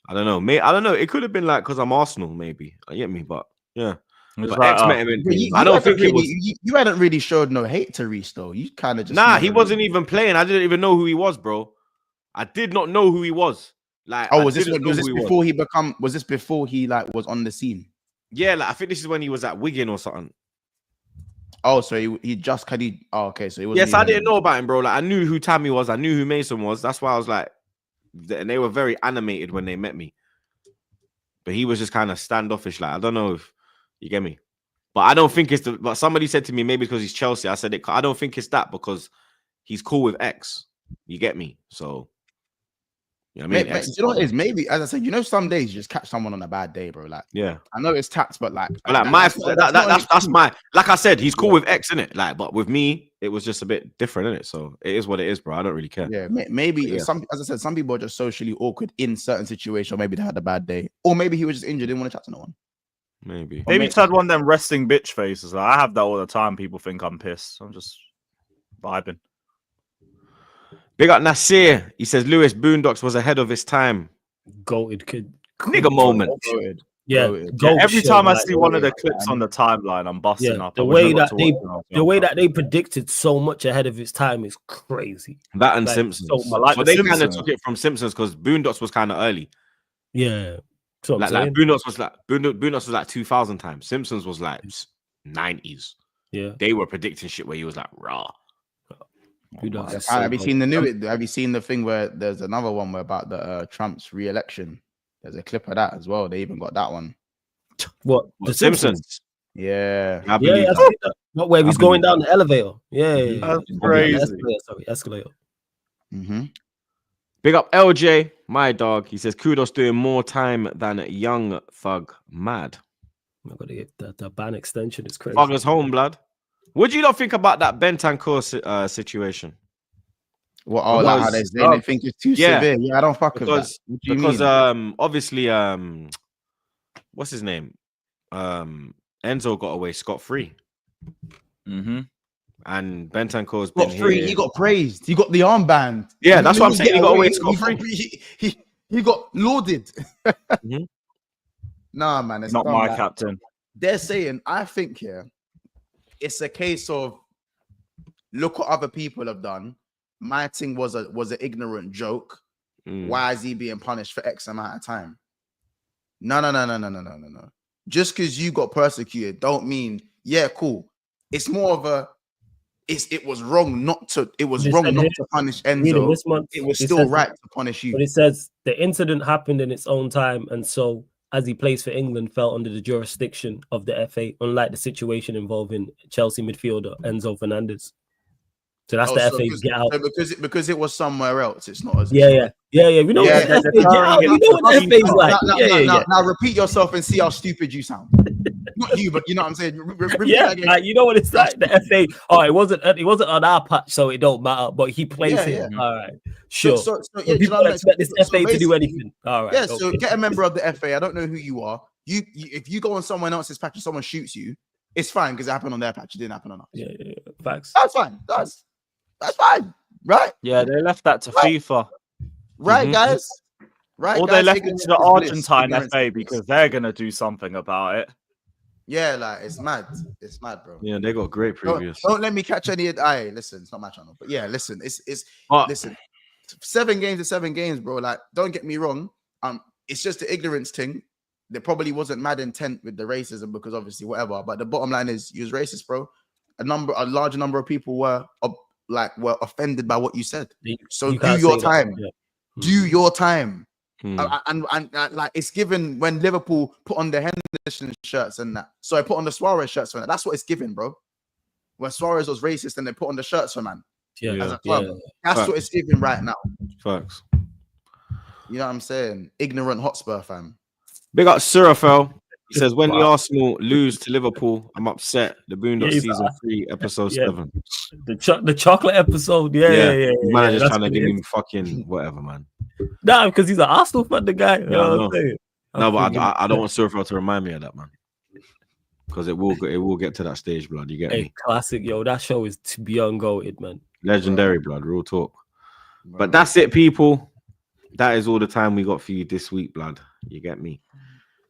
I don't know. I don't know. It could have been like because I'm Arsenal, maybe. You get me? But yeah. But like, X met him. You I don't think really, it was. You hadn't really showed no hate to Reece though. You kind of just Nah, he wasn't even playing. I didn't even know who he was, bro. I did not know who he was. Like, oh, was this before he become? Was this before he like was on the scene? Yeah, like I think this is when he was at Wigan or something. Oh, so he just kind of. Oh, okay. So he was. Yes, I didn't know about him, bro. Like I knew who Tammy was. I knew who Mason was. That's why I was like, and they were very animated when they met me. But he was just kind of standoffish. Like I don't know if you get me. But I don't think it's the. But somebody said to me maybe because he's Chelsea. I said it. I don't think it's that because he's cool with X. You get me? So. You know what I mean? You know what it is? Maybe, as I said, you know, some days you just catch someone on a bad day, bro. Like, yeah, I know it's tax, but like that's my. Like I said, he's cool with X, innit? Like, but with me, it was just a bit different, innit? So it is what it is, bro. I don't really care. Yeah, maybe some, as I said, some people are just socially awkward in certain situations. Maybe they had a bad day, or maybe he was just injured, didn't want to chat to no one. Maybe he just had one of them resting bitch faces. Like, I have that all the time. People think I'm pissed. I'm just vibing. Big up Nasir. He says Lewis Boondocks was ahead of his time. Goated kid. Nigga moment. Yeah. Every time I see one of the clips on the timeline, I'm busting up. The way that they predicted so much ahead of its time is crazy. That and like, Simpsons. So they kind of took it from Simpsons because Boondocks was kind of early. Yeah. Like Boondocks was like 2000 times. Simpsons was like 90s. Yeah. They were predicting shit where he was like raw. Have you seen have you seen the thing where there's another one where about the Trump's re-election? There's a clip of that as well. They even got that one. What? The Simpsons? Yeah. I believe that. Not where he's going down the elevator. Yeah. That's crazy. Escalator. Mm-hmm. Big up LJ, my dog. He says Kudos doing more time than Young Thug. Mad. I'm gonna get the ban extension. It's crazy. Thugger's home, blood. What do you not think about that Bentancur situation? What? Oh, like how they think it's too severe. Yeah, I don't fuck with that. Because obviously what's his name? Enzo got away scot-free. Mm-hmm. And Bentancur's been free. Here. He got praised. He got the armband. Yeah, that's what I'm saying. He got away scot-free. He got lauded. Mm-hmm. Nah, man, it's not my captain. They're saying, I think here, it's a case of look what other people have done. My thing was an ignorant joke. Why is he being punished for X amount of time? No. Just because you got persecuted don't mean cool. It's more of a it was wrong not to punish Enzo. This month, it was still right to punish you. But it says the incident happened in its own time, and so as he plays for England, fell under the jurisdiction of the FA, unlike the situation involving Chelsea midfielder Enzo Fernandez. So that's the FA's get out. So because it was somewhere else, it's not as Yeah. We know what the FA get out. You know what the FA's like. Now repeat yourself and see how stupid you sound. Not you, but you know what I'm saying. Like, you know what it's like. The FA. Oh, it wasn't on our patch, so it don't matter. But he plays it. Yeah. All right, sure. So people expect this FA to do anything. All right. Yeah. So get a member of the FA. I don't know who you are. You if you go on someone else's patch and someone shoots you, it's fine because it happened on their patch. It didn't happen on ours. Yeah. Facts. That's fine. That's fine, right? Yeah, they left that to FIFA. Right, guys? Right, or guys? they left it to the Argentine FA because they're going to do something about it. Yeah, like, it's mad. It's mad, bro. Yeah, they got great previous. Don't let me catch any of listen, it's not my channel. But yeah, listen, listen, 7 games to 7 games, bro. Like, don't get me wrong. It's just the ignorance thing. There probably wasn't mad intent with the racism because obviously whatever. But the bottom line is you was racist, bro. A large number of people were offended by what you said. So do your time. Yeah. Do your time. And like it's given when Liverpool put on the Henderson shirts and that. So I put on the Suarez shirts for that. That's what it's given, bro. When Suarez was racist and they put on the shirts for man. As a club. That's Facts. what it's given right now. Facts. You know what I'm saying? Ignorant Hotspur fam. Big up Surafel. He says, when the Arsenal lose to Liverpool, I'm upset. The Boondock season 3, episode 7. The chocolate episode. Yeah. Man, just trying to give him fucking whatever, man. Nah, because he's an Arsenal fan, the guy. No, but I don't want Surafel to remind me of that, man. Because it will get to that stage, blood. You get me? Classic, yo. That show is beyond goated, man. Legendary, blood. Real talk. But that's it, people. That is all the time we got for you this week, blood. You get me?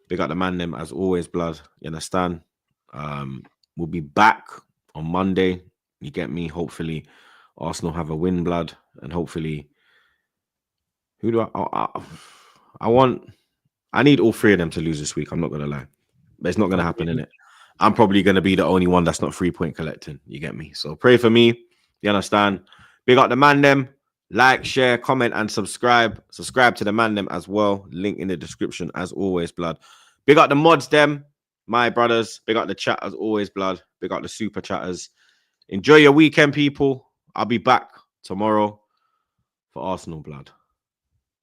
Big up the man them as always, blood. You understand? We'll be back on Monday. You get me? Hopefully, Arsenal have a win, blood, and hopefully, who do I need all 3 of them to lose this week. I'm not gonna lie, but it's not gonna happen, innit? I'm probably gonna be the only one that's not 3-point collecting. You get me? So pray for me. You understand? Big up the man them. Like, share, comment, and subscribe. Subscribe to the man them as well. Link in the description as always, blood. Big up the mods them, my brothers. Big up the chat as always, blood. Big up the super chatters. Enjoy your weekend, people. I'll be back tomorrow for Arsenal, blood.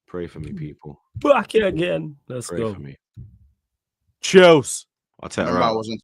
Pray for me, people. Back here again. Let's Pray go. for me. Cheers. I'll tell you.